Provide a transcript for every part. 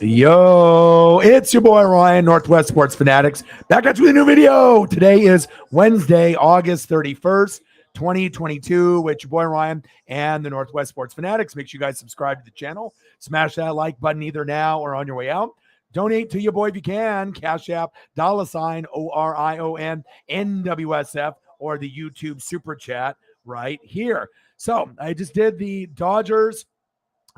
Yo, it's your boy Ryan, Northwest Sports Fanatics, back at you with a new video. Today is Wednesday, August 31st, 2022, with your boy Ryan and the Northwest Sports Fanatics. Make sure you guys subscribe to the channel. Smash that like button either now or on your way out. Donate to your boy if you can. Cash App, $ ORION NWSF, or the YouTube Super Chat right here. So I just did the Dodgers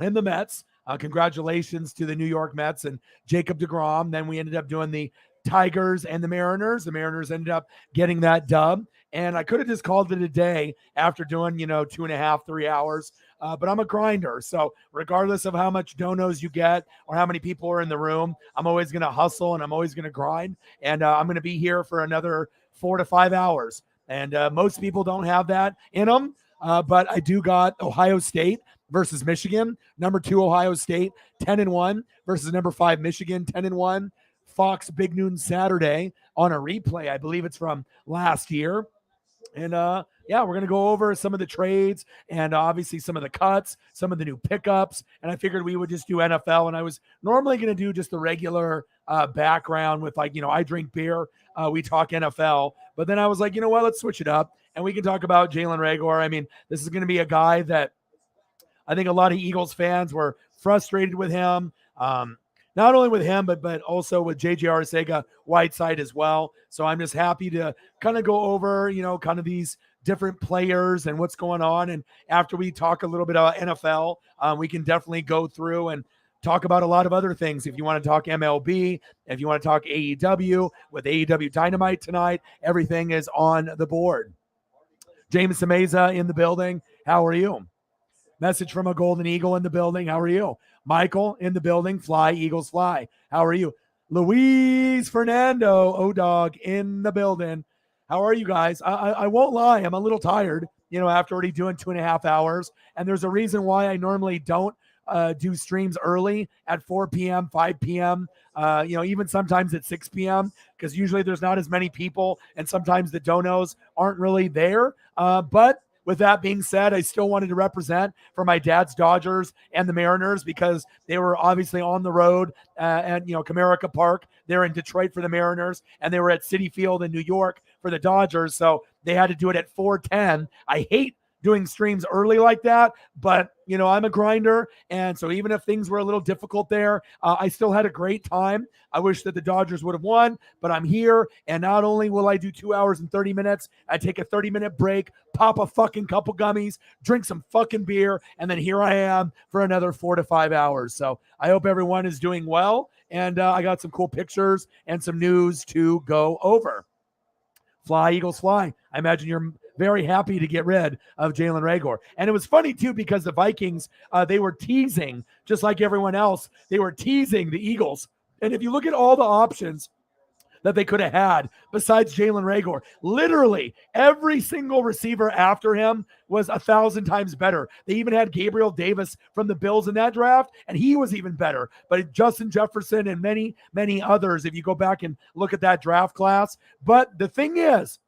and the Mets. Congratulations to the New York Mets and Jacob deGrom. Then we ended up doing the Tigers and the Mariners. The Mariners ended up getting that dub. And I could have just called it a day after doing, 2.5, 3 hours. But I'm a grinder. So regardless of how much donos you get or how many people are in the room, I'm always going to hustle and I'm always going to grind. And I'm going to be here for another 4 to 5 hours. And most people don't have that in them. But I do got Ohio State versus Michigan. Number 2 Ohio State 10-1 versus number 5 Michigan 10-1. Fox Big Noon Saturday on a replay. I believe it's from last year. And we're going to go over some of the trades and obviously some of the cuts, some of the new pickups. And I figured we would just do NFL. And I was normally going to do just the regular background with I drink beer. We talk NFL. But then I was like, you know what, let's switch it up. And we can talk about Jalen Reagor. I mean, this is going to be a guy that I think a lot of Eagles fans were frustrated with him. Not only with him, but also with J.J. Arcega-Whiteside as well. So I'm just happy to kind of go over, kind of these different players and what's going on. And after we talk a little bit about NFL, we can definitely go through and talk about a lot of other things. If you want to talk MLB, if you want to talk AEW, with AEW Dynamite tonight, everything is on the board. James Ameza in the building. How are you? Message from a Golden Eagle in the building. How are you? Michael in the building. Fly, Eagles fly. How are you? Luis Fernando, O-Dog in the building. How are you guys? I won't lie. I'm a little tired, after already doing 2.5 hours. And there's a reason why I normally don't do streams early at 4 p.m., 5 p.m., even sometimes at 6 p.m., because usually there's not as many people and sometimes the donos aren't really there. But with that being said, I still wanted to represent for my dad's Dodgers and the Mariners because they were obviously on the road at Comerica Park. They're in Detroit for the Mariners, and they were at Citi Field in New York for the Dodgers. So they had to do it at 4:10. I hate doing streams early like that, but I'm a grinder, and so even if things were a little difficult there, I still had a great time. I wish that the Dodgers would have won, but I'm here, and not only will I do 2 hours and 30 minutes, I take a 30-minute break, pop a fucking couple gummies, drink some fucking beer, and then here I am for another 4 to 5 hours. So I hope everyone is doing well, and I got some cool pictures and some news to go over. Fly, Eagles, fly. I imagine you're very happy to get rid of Jalen Reagor. And it was funny, too, because the Vikings, they were teasing, just like everyone else, they were teasing the Eagles. And if you look at all the options that they could have had besides Jalen Reagor, literally every single receiver after him was 1,000 times better. They even had Gabriel Davis from the Bills in that draft, and he was even better. But Justin Jefferson and many, many others, if you go back and look at that draft class. But the thing is,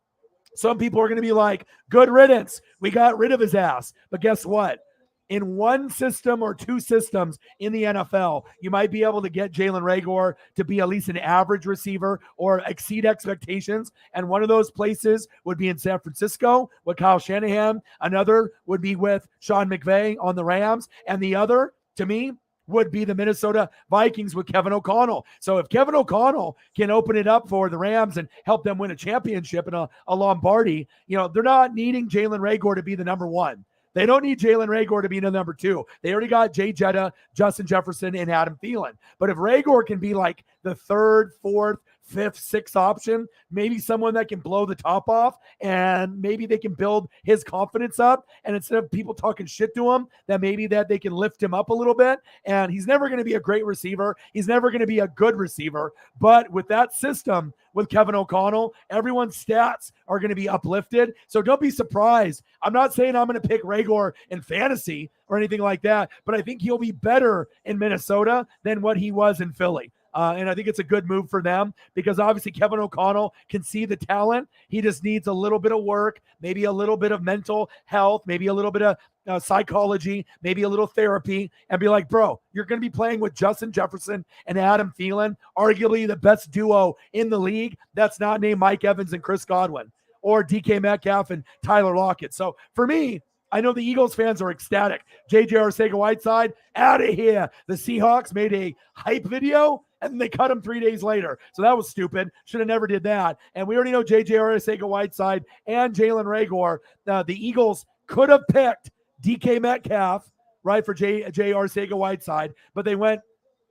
some people are going to be like, good riddance. We got rid of his ass. But guess what? In one system or two systems in the NFL, you might be able to get Jalen Reagor to be at least an average receiver or exceed expectations. And one of those places would be in San Francisco with Kyle Shanahan. Another would be with Sean McVay on the Rams. And the other, to me, would be the Minnesota Vikings with Kevin O'Connell. So if Kevin O'Connell can open it up for the Rams and help them win a championship and a Lombardi, they're not needing Jalen Reagor to be the number one. They don't need Jalen Reagor to be the number 2. They already got Jay Jetta, Justin Jefferson, and Adam Thielen. But if Reagor can be like the 3rd, 4th, 5th, 6th option, maybe someone that can blow the top off, and maybe they can build his confidence up. And instead of people talking shit to him, that maybe that they can lift him up a little bit. And he's never going to be a great receiver. He's never going to be a good receiver. But with that system, with Kevin O'Connell, everyone's stats are going to be uplifted. So don't be surprised. I'm not saying I'm going to pick Reagor in fantasy or anything like that, but I think he'll be better in Minnesota than what he was in Philly. And I think it's a good move for them because obviously Kevin O'Connell can see the talent. He just needs a little bit of work, maybe a little bit of mental health, maybe a little bit of psychology, maybe a little therapy, and be like, bro, you're going to be playing with Justin Jefferson and Adam Thielen, arguably the best duo in the league. That's not named Mike Evans and Chris Godwin or DK Metcalf and Tyler Lockett. So for me, I know the Eagles fans are ecstatic. JJ Arcega-Whiteside, out of here. The Seahawks made a hype video, and then they cut him 3 days later. So that was stupid. Should have never did that. And we already know JJ Arcega-Whiteside and Jalen Reagor. The Eagles could have picked DK Metcalf, right, for J. Arcega-Whiteside, but they went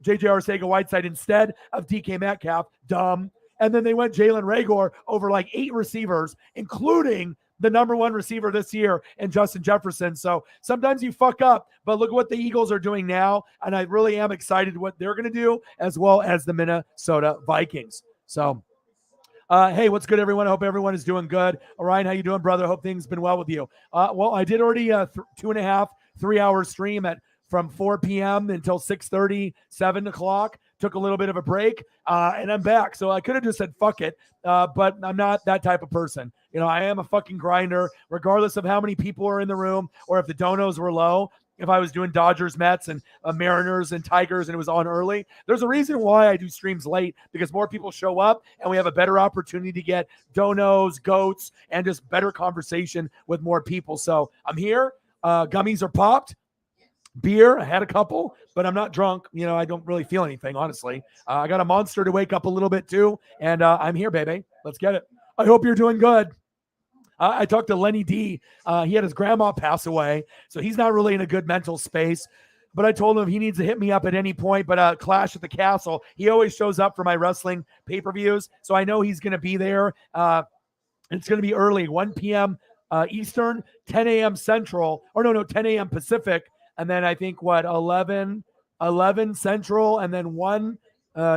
JJ Arcega-Whiteside instead of DK Metcalf. Dumb. And then they went Jalen Reagor over like 8 receivers, including the number 1 receiver this year and Justin Jefferson. So sometimes you fuck up, but look at what the Eagles are doing now. And I really am excited what they're going to do, as well as the Minnesota Vikings. So, hey, what's good, everyone? I hope everyone is doing good. Orion, how you doing, brother? Hope things been well with you. Well, I did already 2.5, 3-hour stream from 4 p.m. until 6:30, 7 o'clock. Took a little bit of a break, and I'm back. So I could have just said, fuck it, but I'm not that type of person. You know, I am a fucking grinder, regardless of how many people are in the room or if the donos were low. If I was doing Dodgers, Mets, and Mariners and Tigers and it was on early, there's a reason why I do streams late, because more people show up and we have a better opportunity to get donos, goats, and just better conversation with more people. So I'm here. Gummies are popped. Beer, I had a couple, but I'm not drunk. You know, I don't really feel anything, honestly. I got a Monster to wake up a little bit too, and I'm here, baby. Let's get it. I hope you're doing good. I talked to Lenny D. He had his grandma pass away, so he's not really in a good mental space. But I told him he needs to hit me up at any point. But Clash at the Castle, he always shows up for my wrestling pay-per-views, so I know he's going to be there. It's going to be early, 1 p.m. Eastern, 10 a.m. Central, or no, 10 a.m. Pacific. And then I think 11 Central, and then 1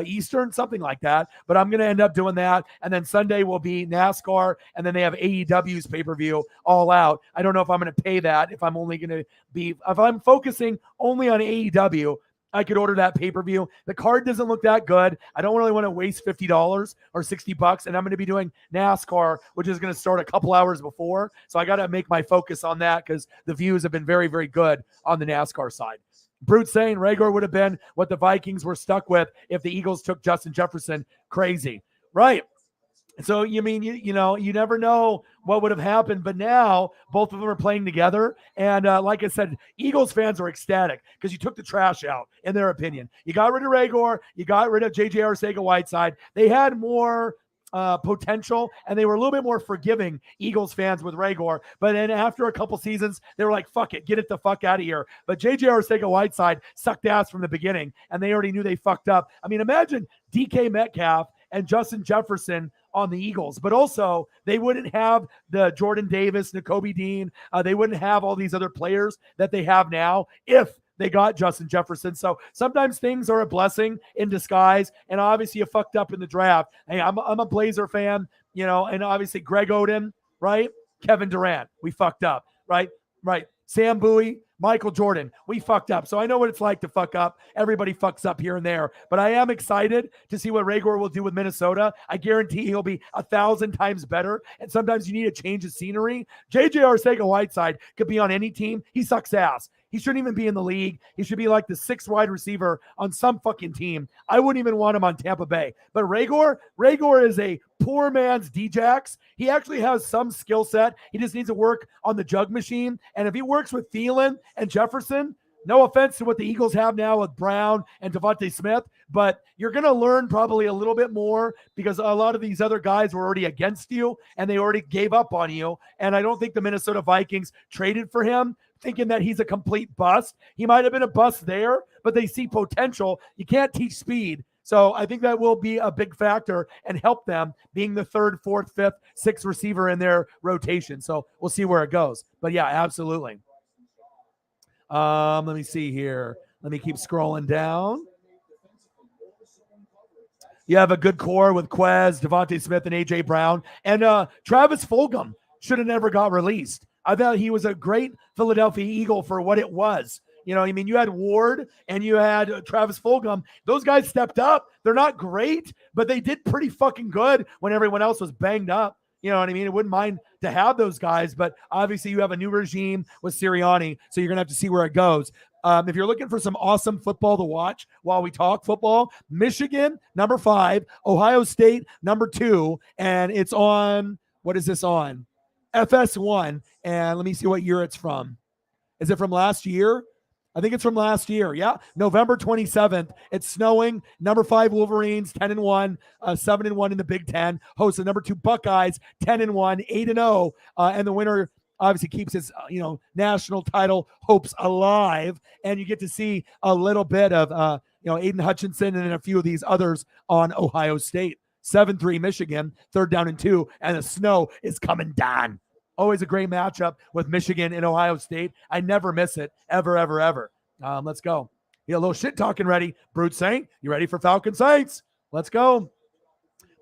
Eastern, something like that. But I'm going to end up doing that. And then Sunday will be NASCAR, and then they have AEW's pay-per-view All Out. I don't know if I'm going to pay that, if I'm focusing only on AEW. I could order that pay-per-view. The card doesn't look that good. I don't really want to waste $50 or $60, and I'm going to be doing NASCAR, which is going to start a couple hours before. So I got to make my focus on that because the views have been very, very good on the NASCAR side. Brute saying Reagor would have been what the Vikings were stuck with if the Eagles took Justin Jefferson. Crazy. Right. So, you mean, you know, you never know what would have happened, but now both of them are playing together. And like I said, Eagles fans are ecstatic because you took the trash out, in their opinion. You got rid of Reagor. You got rid of JJ Arcega-Whiteside. They had more potential, and they were a little bit more forgiving, Eagles fans, with Reagor. But then after a couple seasons, they were like, fuck it, get it the fuck out of here. But JJ Arcega-Whiteside sucked ass from the beginning, and they already knew they fucked up. I mean, imagine DK Metcalf and Justin Jefferson on the Eagles, but also they wouldn't have the Jordan Davis, Nakobe Dean. They wouldn't have all these other players that they have now if they got Justin Jefferson. So sometimes things are a blessing in disguise, and obviously you fucked up in the draft. Hey, I'm a Blazer fan, you know, and obviously Greg Oden, right? Kevin Durant, we fucked up, right? Sam Bowie, Michael Jordan, we fucked up. So I know what it's like to fuck up. Everybody fucks up here and there. But I am excited to see what Reagor will do with Minnesota. I guarantee he'll be 1,000 times better. And sometimes you need a change of scenery. JJ Arcega-Whiteside could be on any team. He sucks ass. He shouldn't even be in the league. He should be like the 6th wide receiver on some fucking team. I wouldn't even want him on Tampa Bay. But Reagor is a poor man's Djax. He actually has some skill set. He just needs to work on the jug machine. And if he works with Thielen and Jefferson, no offense to what the Eagles have now with Brown and Devontae Smith, but you're going to learn probably a little bit more because a lot of these other guys were already against you and they already gave up on you. And I don't think the Minnesota Vikings traded for him thinking that he's a complete bust. He might have been a bust there, but they see potential. You can't teach speed. So I think that will be a big factor and help them being the 3rd, 4th, 5th, 6th receiver in their rotation. So we'll see where it goes. But yeah, absolutely. Let me see here. Let me keep scrolling down. You have a good core with Quez, Devontae Smith, and A.J. Brown. And Travis Fulgham should have never got released. I thought he was a great Philadelphia Eagle for what it was. You know, I mean, you had Ward and you had Travis Fulgham. Those guys stepped up. They're not great, but they did pretty fucking good when everyone else was banged up. You know what I mean? I wouldn't mind to have those guys, but obviously you have a new regime with Sirianni, so you're going to have to see where it goes. If you're looking for some awesome football to watch while we talk football, Michigan, number 5, Ohio State, number 2, and it's on, what is this on? FS1, and let me see what year it's from. Is it from last year? I think it's from last year. Yeah. November 27th. It's snowing. Number 5 Wolverines, 10-1, 7-1 in the Big Ten. Host the number 2 Buckeyes, 10-1, 8-0. And the winner obviously keeps his, national title hopes alive. And you get to see a little bit of, Aiden Hutchinson and then a few of these others on Ohio State. 7-3 Michigan, 3rd down and 2. And the snow is coming down. Always a great matchup with Michigan and Ohio State. I never miss it, ever, ever, ever. Let's go. Get a little shit talking ready. Brute Saint, you ready for Falcon Saints? Let's go.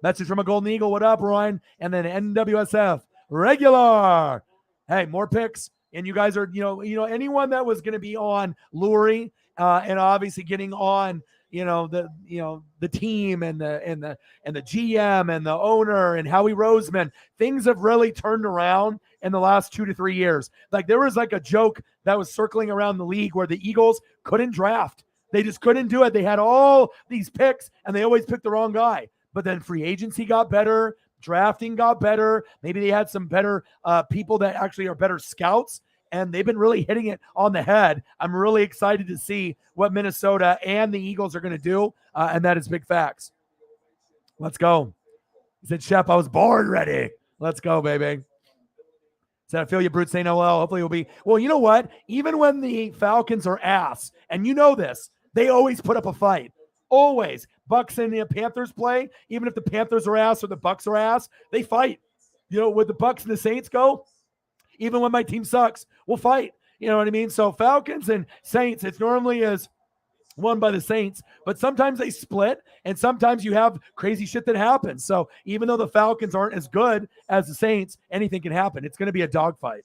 Message from a Golden Eagle. What up, Ryan? And then NWSF regular. Hey, more picks. And you guys are, anyone that was going to be on Lurie and obviously getting on, the team and the GM and the owner and Howie Roseman, things have really turned around in the last 2 to 3 years. Like there was like a joke that was circling around the league where the Eagles couldn't draft. They just couldn't do it. They had all these picks and they always picked the wrong guy. But then free agency got better. Drafting got better. Maybe they had some better people that actually are better scouts. And they've been really hitting it on the head. I'm really excited to see what Minnesota and the Eagles are going to do. And that is big facts. Let's go. He said, Shep, I was born ready. Let's go, baby. Said, I feel you, Brute St. OL. Hopefully it'll be. Well, you know what? Even when the Falcons are ass, and you know this, they always put up a fight. Always. Bucks and the Panthers play. Even if the Panthers are ass or the Bucks are ass, they fight. With the Bucks and the Saints go, even when my team sucks, we'll fight. You know what I mean? So Falcons and Saints, it's normally is won by the Saints, but sometimes they split and sometimes you have crazy shit that happens. So even though the Falcons aren't as good as the Saints, anything can happen. It's going to be a dogfight.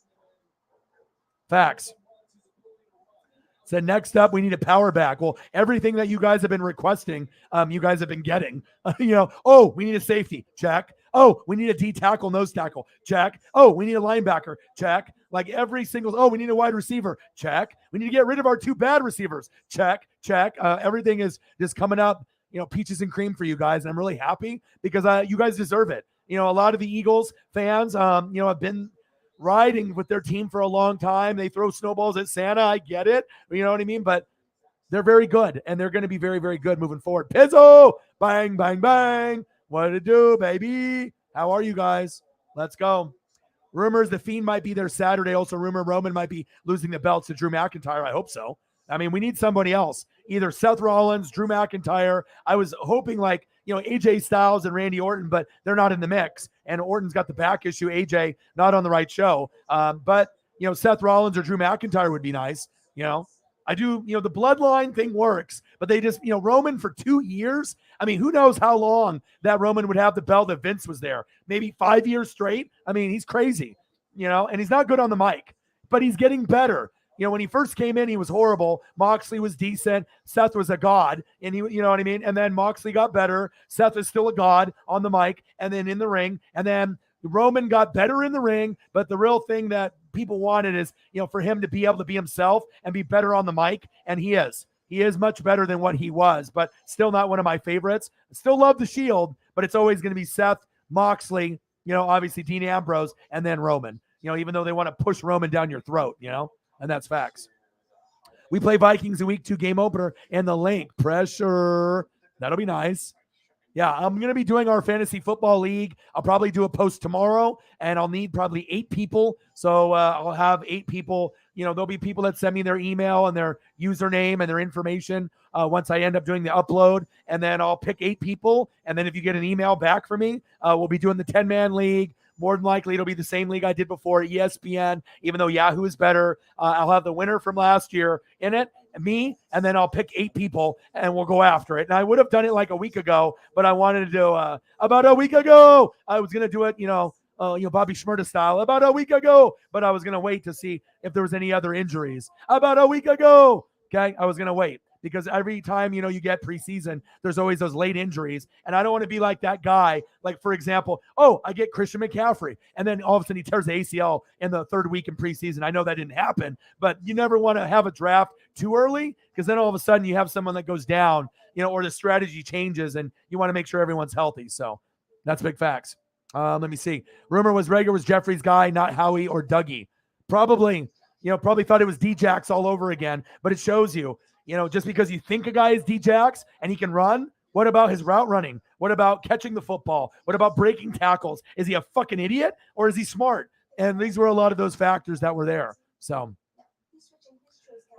Facts. So next up, we need a power back. Well, everything that you guys have been requesting, you guys have been getting. We need a safety. Check. Oh, we need a D tackle, nose tackle. Check. Oh, we need a linebacker. Check. Like every single, we need a wide receiver. Check. We need to get rid of our 2 bad receivers. Check. Everything is just coming up, peaches and cream for you guys. And I'm really happy because you guys deserve it. A lot of the Eagles fans, have been riding with their team for a long time. They throw snowballs at Santa. I get it. You know what I mean? But they're very good, and they're going to be very, very good moving forward. Pizzo! Bang, bang, bang. What to do, baby? How are you guys? Let's go. Rumors the Fiend might be there Saturday. Also, rumor Roman might be losing the belts to Drew McIntyre. I hope so. I mean, we need somebody else. Either Seth Rollins, Drew McIntyre. I was hoping AJ Styles and Randy Orton, but they're not in the mix. And Orton's got the back issue. AJ not on the right show. But Seth Rollins or Drew McIntyre would be nice. I do, the bloodline thing works, but they just, Roman for 2 years. I mean, who knows how long that Roman would have the belt that Vince was there? Maybe 5 years straight. I mean, he's crazy, and he's not good on the mic, but he's getting better. When he first came in, he was horrible. Moxley was decent. Seth was a god. And you know what I mean? And then Moxley got better. Seth is still a god on the mic and then in the ring. And then Roman got better in the ring. But the real thing that people wanted is, for him to be able to be himself and be better on the mic. And he is. He is much better than what he was, but still not one of my favorites. Still love the Shield, but it's always going to be Seth, Moxley, obviously Dean Ambrose, and then Roman. Even though they want to push Roman down your throat, and that's facts. We play Vikings in week 2 game opener and the link. Pressure. That'll be nice. Yeah, I'm going to be doing our fantasy football league. I'll probably do a post tomorrow, and I'll need probably 8 people. So I'll have 8 people. There'll be people that send me their email and their username and their information once I end up doing the upload. And then I'll pick 8 people. And then if you get an email back from me, we'll be doing the 10-man league. More than likely, it'll be the same league I did before, ESPN, even though Yahoo is better. I'll have the winner from last year in it, me, and then I'll pick 8 people, and we'll go after it. And I would have done it like a week ago, but I wanted to do about a week ago. I was going to do it, Bobby Shmurda style about a week ago, but I was going to wait to see if there was any other injuries about a week ago. Okay. I was going to wait because every time, you get preseason, there's always those late injuries. And I don't want to be like that guy. Like, for example, I get Christian McCaffrey. And then all of a sudden he tears the ACL in the third week in preseason. I know that didn't happen, but you never want to have a draft too early because then all of a sudden you have someone that goes down, or the strategy changes and you want to make sure everyone's healthy. So that's big facts. Let me see. Rumor was Reagor was Jeffrey's guy, not Howie or Dougie. Probably thought it was D-Jax all over again, but it shows you, just because you think a guy is D-Jax and he can run, what about his route running? What about catching the football? What about breaking tackles? Is he a fucking idiot or is he smart? And these were a lot of those factors that were there. So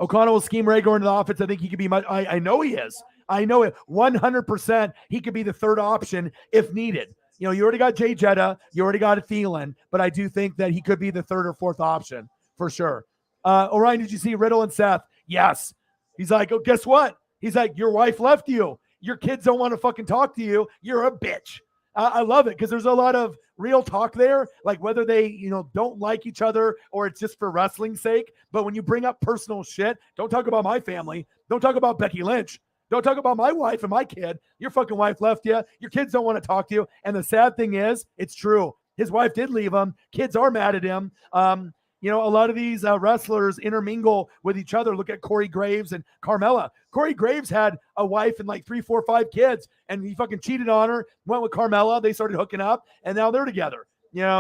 O'Connell will scheme Reagor into the offense. I think he could be much. I know he is. I know it 100%. He could be the third option if needed. You already got Jay Jetta, you already got a Thielen, but I do think that he could be the third or fourth option for sure. Orion, did you see Riddle and Seth? Yes. He's like, oh, guess what? He's like, your wife left you. Your kids don't want to fucking talk to you. You're a bitch. I love it because there's a lot of real talk there, like whether they, don't like each other or it's just for wrestling's sake. But when you bring up personal shit, don't talk about my family. Don't talk about Becky Lynch. Don't talk about my wife and my kid. Your fucking wife left you. Your kids don't want to talk to you. And the sad thing is, it's true. His wife did leave him. Kids are mad at him. A lot of these wrestlers intermingle with each other. Look at Corey Graves and Carmella. Corey Graves had a wife and like 3, 4, 5 kids, and he fucking cheated on her, went with Carmella. They started hooking up, and now they're together.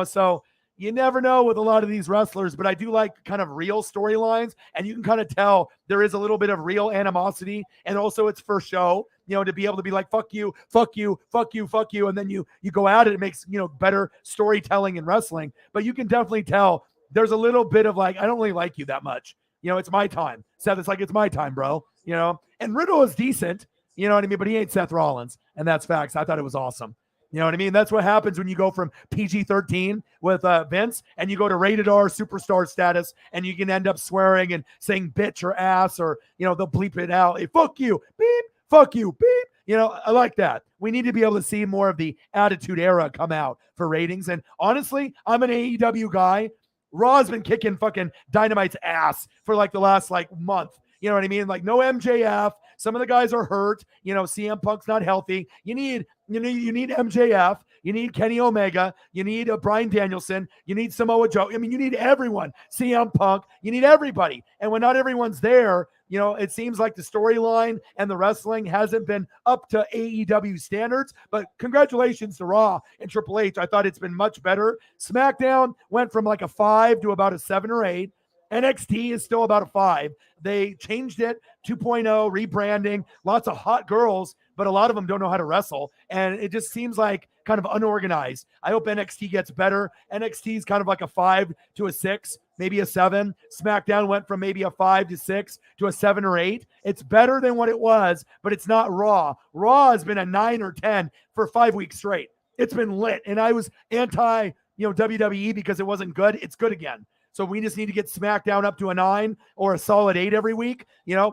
So you never know with a lot of these wrestlers, but I do like kind of real storylines, and you can kind of tell there is a little bit of real animosity, and also it's for show, to be able to be like, fuck you, fuck you, fuck you, fuck you, and then you go at it. It makes, better storytelling in wrestling, but you can definitely tell there's a little bit of like, I don't really like you that much. It's my time. Seth, it's like, it's my time, bro. And Riddle is decent, you know what I mean? But he ain't Seth Rollins, and that's facts. I thought it was awesome. You know what I mean? That's what happens when you go from PG-13 with Vince and you go to rated R superstar status, and you can end up swearing and saying bitch or ass, or, they'll bleep it out. Hey, fuck you, beep, fuck you, beep. I like that. We need to be able to see more of the Attitude Era come out for ratings. And honestly, I'm an AEW guy. Raw's been kicking fucking Dynamite's ass for like the last month. You know what I mean? Like no MJF. Some of the guys are hurt. CM Punk's not healthy. You need MJF. You need Kenny Omega. You need Bryan Danielson. You need Samoa Joe. I mean, you need everyone. CM Punk. You need everybody. And when not everyone's there, it seems like the storyline and the wrestling hasn't been up to AEW standards. But congratulations to Raw and Triple H. I thought it's been much better. SmackDown went from like a 5 to about a 7 or 8. NXT is still about a 5. They changed it, 2.0, rebranding, lots of hot girls, but a lot of them don't know how to wrestle. And it just seems like kind of unorganized. I hope NXT gets better. NXT is kind of like a 5 to a 6, maybe a 7. SmackDown went from maybe a 5 to 6 to a 7 or 8. It's better than what it was, but it's not Raw. Raw has been a 9 or 10 for 5 weeks straight. It's been lit. And I was anti, WWE because it wasn't good. It's good again. So we just need to get SmackDown up to a 9 or a solid 8 every week.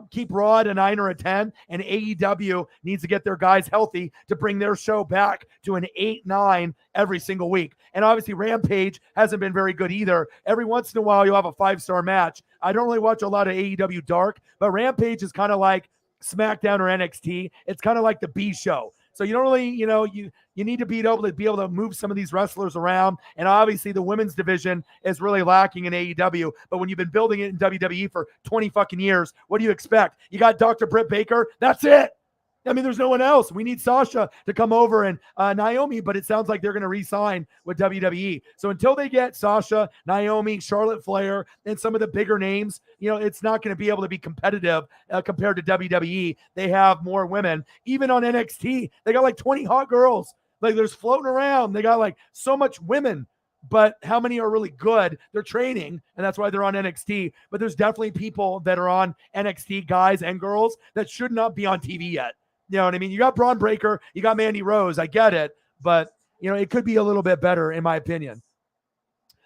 Keep Raw at a 9 or a 10. And AEW needs to get their guys healthy to bring their show back to an 8, 9 every single week. And obviously Rampage hasn't been very good either. Every once in a while you'll have a 5-star match. I don't really watch a lot of AEW Dark, but Rampage is kind of like SmackDown or NXT. It's kind of like the B show. So you don't really, you need to be able to move some of these wrestlers around. And obviously the women's division is really lacking in AEW. But when you've been building it in WWE for 20 fucking years, what do you expect? You got Dr. Britt Baker. That's it. I mean, there's no one else. We need Sasha to come over and Naomi, but it sounds like they're going to re-sign with WWE. So until they get Sasha, Naomi, Charlotte Flair, and some of the bigger names, it's not going to be able to be competitive compared to WWE. They have more women. Even on NXT, they got like 20 hot girls. Like there's floating around. They got like so much women, but how many are really good? They're training, and that's why they're on NXT. But there's definitely people that are on NXT, guys and girls, that should not be on TV yet. You know what I mean? You got Braun Breaker, you got Mandy Rose. I get it, but it could be a little bit better in my opinion.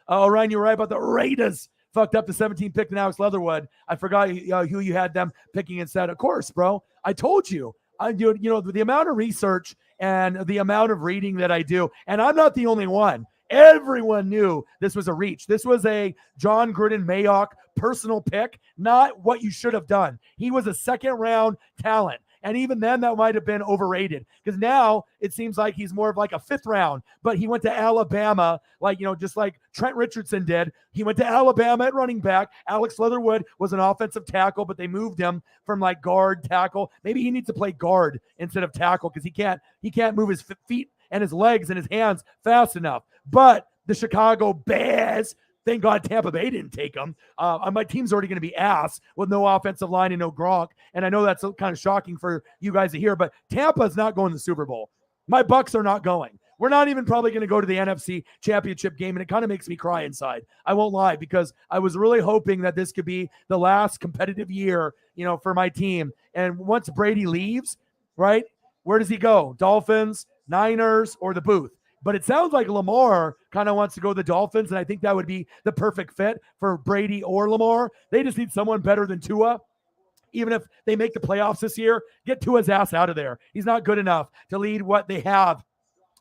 Oh, Ryan, you were right about the Raiders. Fucked up the 17 pick to Alex Leatherwood. I forgot who you had them picking instead. Of course, bro. I told you. The amount of research and the amount of reading that I do, and I'm not the only one. Everyone knew this was a reach. This was a John Gruden Mayock personal pick, not what you should have done. He was a second-round talent. And even then, that might have been overrated because now it seems like he's more of like a fifth round. But he went to Alabama, just like Trent Richardson did. He went to Alabama at running back. Alex Leatherwood was an offensive tackle, but they moved him from like guard tackle. Maybe he needs to play guard instead of tackle because he can't move his feet and his legs and his hands fast enough. But the Chicago Bears, thank God Tampa Bay didn't take him. My team's already going to be ass with no offensive line and no Gronk. And I know that's kind of shocking for you guys to hear, but Tampa's not going to the Super Bowl. My Bucks are not going. We're not even probably going to go to the NFC Championship game, and it kind of makes me cry inside. I won't lie, because I was really hoping that this could be the last competitive year, for my team. And once Brady leaves, right, where does he go? Dolphins, Niners, or the booth? But it sounds like Lamar kind of wants to go to the Dolphins, and I think that would be the perfect fit for Brady or Lamar. They just need someone better than Tua. Even if they make the playoffs this year, get Tua's ass out of there. He's not good enough to lead what they have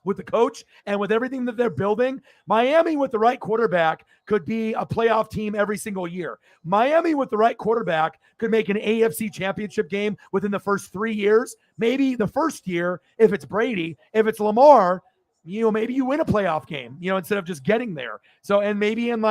with the coach and with everything that they're building. Miami with the right quarterback could be a playoff team every single year. Miami with the right quarterback could make an AFC championship game within the first 3 years. Maybe the first year, if it's Brady. If it's Lamar, maybe you win a playoff game, instead of just getting there. So, and maybe in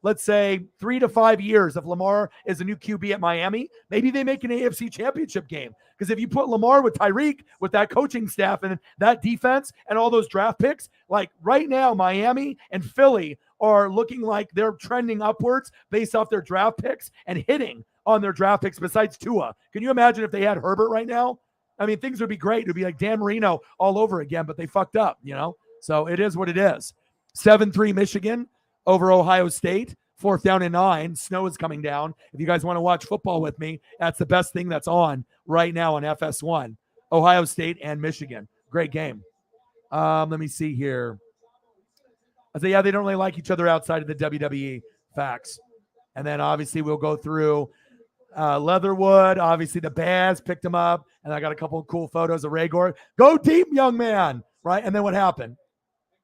let's say 3 to 5 years, if Lamar is a new QB at Miami, maybe they make an AFC championship game. Because if you put Lamar with Tyreek, with that coaching staff and that defense and all those draft picks, like right now, Miami and Philly are looking like they're trending upwards based off their draft picks and hitting on their draft picks besides Tua. Can you imagine if they had Herbert right now? I mean, things would be great. It would be like Dan Marino all over again, but they fucked up, So it is what it is. 7-3 Michigan over Ohio State. 4th down and 9. Snow is coming down. If you guys want to watch football with me, that's the best thing that's on right now on FS1. Ohio State and Michigan. Great game. Let me see here. I say, yeah, they don't really like each other outside of the WWE. Facts. And then obviously we'll go through Leatherwood. Obviously the Bears picked him up. And I got a couple of cool photos of Reagor. Go deep, young man. Right? And then what happened?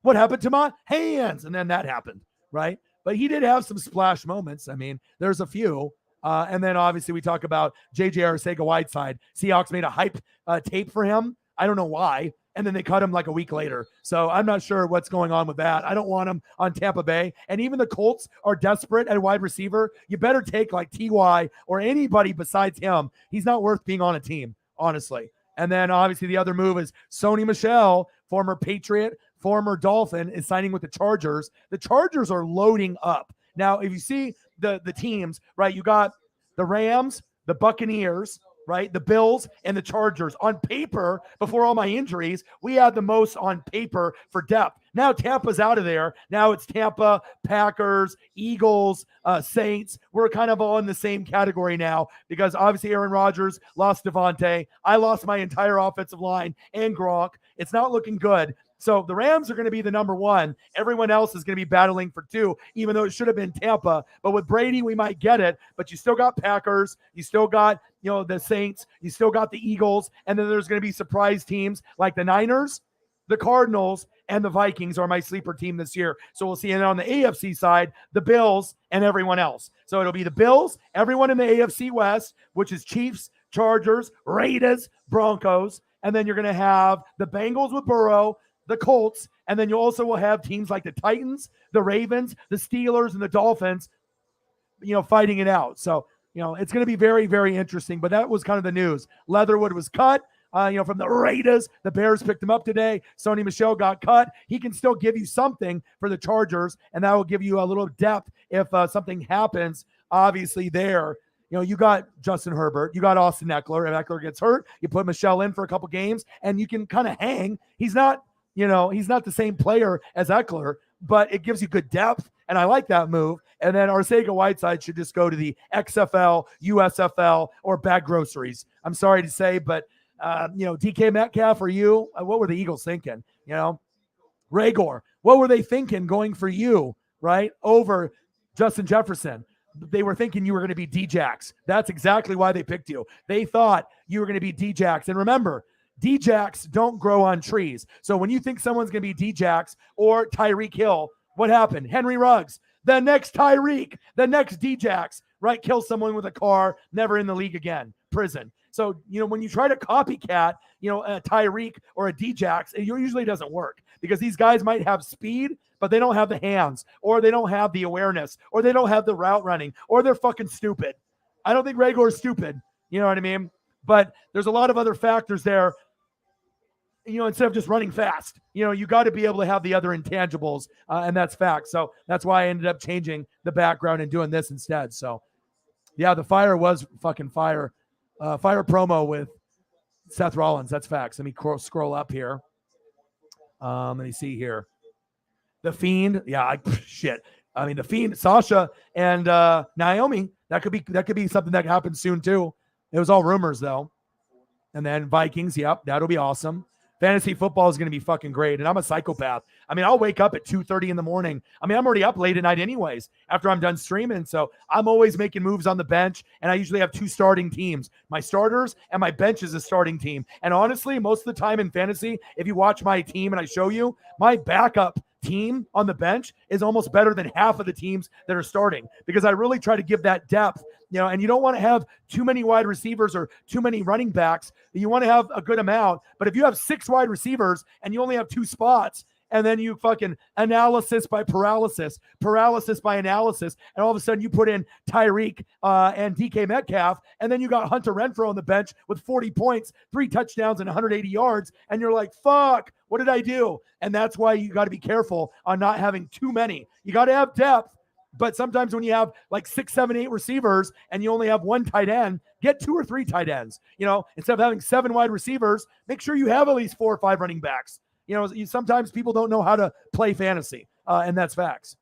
What happened to my hands? And then that happened. Right? But he did have some splash moments. I mean, there's a few. And then obviously we talk about J.J. Arcega-Whiteside. Seahawks made a hype tape for him. I don't know why. And then they cut him like a week later. So I'm not sure what's going on with that. I don't want him on Tampa Bay. And even the Colts are desperate at wide receiver. You better take like T.Y. or anybody besides him. He's not worth being on a team, honestly. And then obviously the other move is Sony Michel, former Patriot, former Dolphin, is signing with the Chargers. The Chargers are loading up. Now, if you see the teams, right, you got the Rams, the Buccaneers, right, the Bills, and the Chargers. On paper, before all my injuries, we had the most on paper for depth. Now Tampa's out of there. Now it's Tampa, Packers, Eagles, Saints. We're kind of all in the same category now because obviously Aaron Rodgers lost Devontae. I lost my entire offensive line and Gronk. It's not looking good. So the Rams are going to be the number 1. Everyone else is going to be battling for 2, even though it should have been Tampa. But with Brady, we might get it. But you still got Packers. You still got, the Saints. You still got the Eagles. And then there's going to be surprise teams like the Niners, the Cardinals, and the Vikings are my sleeper team this year. So we'll see. And on the AFC side, the Bills and everyone else. So it'll be the Bills, everyone in the AFC West, which is Chiefs, Chargers, Raiders, Broncos. And then you're going to have the Bengals with Burrow, the Colts, and then you also will have teams like the Titans, the Ravens, the Steelers, and the Dolphins, fighting it out. So, it's going to be very, very interesting. But that was kind of the news. Leatherwood was cut, from the Raiders. The Bears picked him up today. Sony Michel got cut. He can still give you something for the Chargers, and that will give you a little depth if something happens, obviously, there. You got Justin Herbert. You got Austin Eckler. If Eckler gets hurt, you put Michel in for a couple games, and you can kind of hang. He's not the same player as Eckler, but it gives you good depth, and I like that move. And then Arcega-Whiteside should just go to the XFL, USFL, or bag groceries. I'm sorry to say, but, DK Metcalf or you, what were the Eagles thinking? Reagor, what were they thinking going for you, right, over Justin Jefferson? They were thinking you were going to be D-Jax. That's exactly why they picked you. They thought you were going to be D-Jax. And remember, D-Jax don't grow on trees. So when you think someone's going to be D-Jax or Tyreek Hill, What happened? Henry Ruggs, the next Tyreek, the next Djax, right? Kill someone with a car, never in the league again, prison. So, when you try to copycat, a Tyreek or a Djax, it usually doesn't work because these guys might have speed, but they don't have the hands, or they don't have the awareness, or they don't have the route running, or they're fucking stupid. I don't think Reagor is stupid. You know what I mean? But there's a lot of other factors there. Instead of just running fast, you got to be able to have the other intangibles, and that's fact. So that's why I ended up changing the background and doing this instead. So, yeah, the fire was fucking fire. Fire promo with Seth Rollins. That's facts. Let me scroll up here. Let me see here. The Fiend. Yeah, shit. I mean, the Fiend, Sasha and Naomi. That could be something that happens soon too. It was all rumors though. And then Vikings. Yep, that'll be awesome. Fantasy football is going to be fucking great. And I'm a psychopath. I mean, I'll wake up at 2:30 in the morning. I mean, I'm already up late at night anyways after I'm done streaming. So I'm always making moves on the bench. And I usually have 2 starting teams. My starters and my bench is a starting team. And honestly, most of the time in fantasy, if you watch my team and I show you, my backup team on the bench is almost better than half of the teams that are starting because I really try to give that depth. And you don't want to have too many wide receivers or too many running backs. You want to have a good amount. But if you have 6 wide receivers and you only have 2 spots, and then you fucking analysis by paralysis by analysis, and all of a sudden you put in Tyreek and DK Metcalf, and then you got Hunter Renfrow on the bench with 40 points, 3 touchdowns, and 180 yards, and you're like, fuck, what did I do? And that's why you got to be careful on not having too many. You got to have depth. But sometimes when you have like 6, 7, 8 receivers and you only have 1 tight end, get 2 or 3 tight ends. Instead of having 7 wide receivers, make sure you have at least 4 or 5 running backs. Sometimes people don't know how to play fantasy, and that's facts.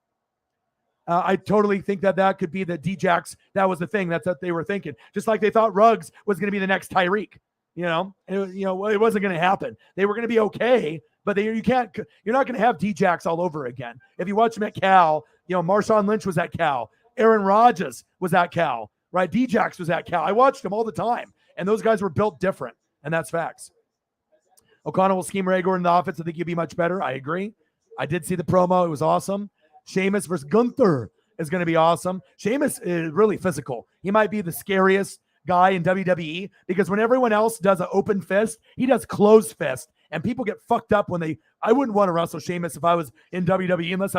I totally think that could be the Djax. That was the thing. That's what they were thinking. Just like they thought Ruggs was going to be the next Tyreek. It wasn't going to happen. They were going to be okay, but you're not going to have Djax all over again. If you watch him at Cal, Marshawn Lynch was at Cal. Aaron Rodgers was at Cal, right? Djax was at Cal. I watched them all the time, and those guys were built different, and that's facts. O'Connell will scheme Reagor in the offense. I think he'd be much better. I agree. I did see the promo. It was awesome. Sheamus versus Gunther is going to be awesome. Sheamus is really physical. He might be the scariest guy in WWE because when everyone else does an open fist, he does closed fist, and people get fucked up when I wouldn't want to wrestle Sheamus if I was in WWE unless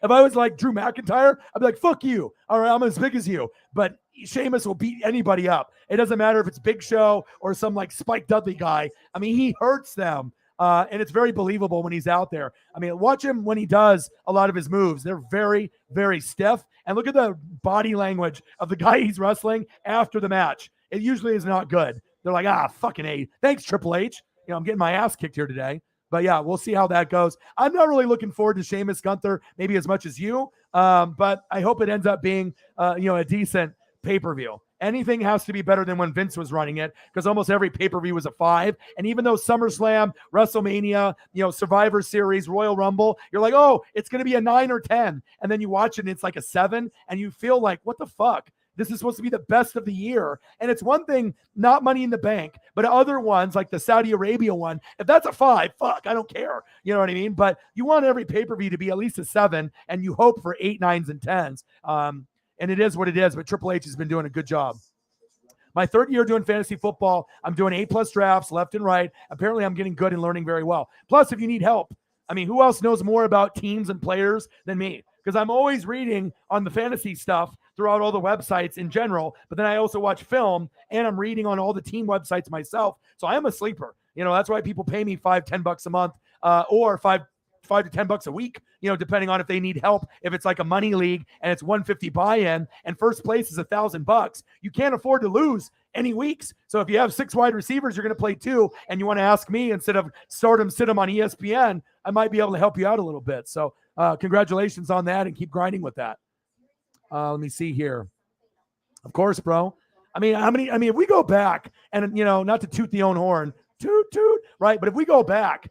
if I was like Drew McIntyre, I'd be like, fuck you. All right, I'm as big as you. But Sheamus will beat anybody up. It doesn't matter if it's Big Show or some like Spike Dudley guy. I mean, he hurts them. And it's very believable when he's out there. I mean, watch him when he does a lot of his moves. They're very, very stiff. And look at the body language of the guy he's wrestling after the match. It usually is not good. They're like, fucking A. Thanks, Triple H. I'm getting my ass kicked here today. But yeah, we'll see how that goes. I'm not really looking forward to Sheamus Gunther maybe as much as you, but I hope it ends up being a decent pay-per-view. Anything has to be better than when Vince was running it because almost every pay-per-view was a 5. And even though SummerSlam, WrestleMania, Survivor Series, Royal Rumble, you're like, oh, it's going to be a 9 or 10. And then you watch it and it's like a 7 and you feel like, what the fuck? This is supposed to be the best of the year. And it's one thing, not Money in the Bank, but other ones like the Saudi Arabia one, if that's a 5, fuck, I don't care. You know what I mean? But you want every pay-per-view to be at least a 7 and you hope for 8, 9s, and 10s. And it is what it is, but Triple H has been doing a good job. My 3rd year doing fantasy football, I'm doing A+ drafts left and right. Apparently I'm getting good and learning very well. Plus, if you need help, I mean, who else knows more about teams and players than me? Because I'm always reading on the fantasy stuff throughout all the websites in general, but then I also watch film and I'm reading on all the team websites myself. So I am a sleeper. That's why people pay me $5-10 a month or $5 to $10 a week, depending on if they need help. If it's like a money league and it's $150 buy-in and first place is $1,000, you can't afford to lose any weeks. So if you have 6 wide receivers, you're going to play 2 and you want to ask me instead of sit them on ESPN, I might be able to help you out a little bit. So congratulations on that and keep grinding with that. Let me see here. Of course, bro. I mean, if we go back and, not to toot the own horn, toot, right? But if we go back,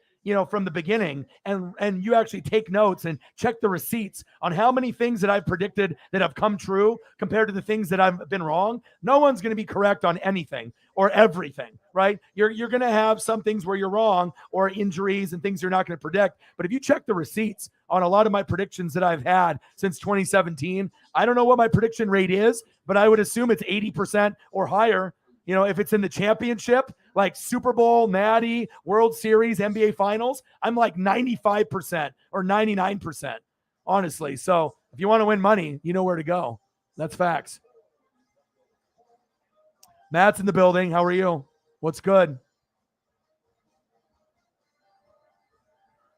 from the beginning and you actually take notes and check the receipts on how many things that I've predicted that have come true compared to the things that I've been wrong, no one's going to be correct on anything or everything, right? You're going to have some things where you're wrong or injuries and things you're not going to predict. But if you check the receipts on a lot of my predictions that I've had since 2017. I don't know what my prediction rate is, but I would assume it's 80% or higher. If it's in the championship, like Super Bowl, Natty, World Series, NBA Finals, I'm like 95% or 99%, honestly. So if you want to win money, you know where to go. That's facts. Matt's in the building. How are you? What's good?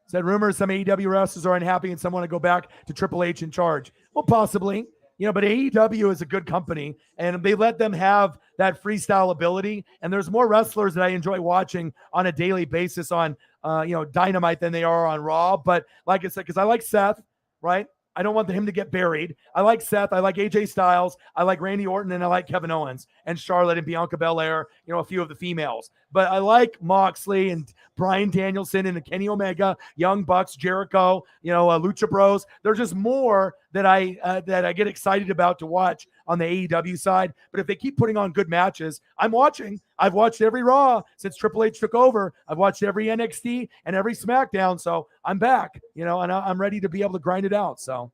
Said rumors some AEW wrestlers are unhappy and some want to go back to Triple H in charge. Well, possibly. But AEW is a good company, and they let them have that freestyle ability. And there's more wrestlers that I enjoy watching on a daily basis on, Dynamite than they are on Raw. But like I said, because I like Seth, right? I don't want him to get buried. I like Seth. I like AJ Styles. I like Randy Orton, and I like Kevin Owens and Charlotte and Bianca Belair, a few of the females. But I like Moxley and Bryan Danielson and Kenny Omega, Young Bucks, Jericho, Lucha Bros. There's just more that I get excited about to watch on the AEW side. But if they keep putting on good matches, I'm watching. I've watched every Raw since Triple H took over. I've watched every NXT and every SmackDown. So I'm back, and I'm ready to be able to grind it out. So,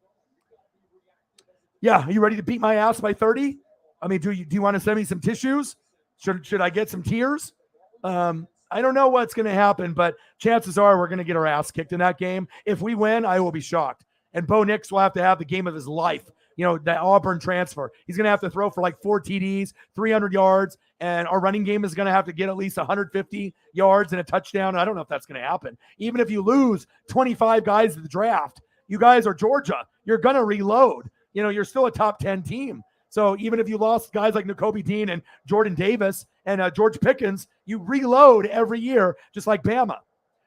yeah, are you ready to beat my ass by 30? I mean, do you want to send me some tissues? Should I get some tears? I don't know what's going to happen, but chances are we're going to get our ass kicked in that game. If we win, I will be shocked. And Bo Nix will have to have the game of his life. That Auburn transfer. He's going to have to throw for like 4 TDs, 300 yards, and our running game is going to have to get at least 150 yards and a touchdown. I don't know if that's going to happen. Even if you lose 25 guys at the draft, you guys are Georgia. You're going to reload. You're still a top 10 team. So even if you lost guys like Nakobe Dean and Jordan Davis and George Pickens, you reload every year, just like Bama.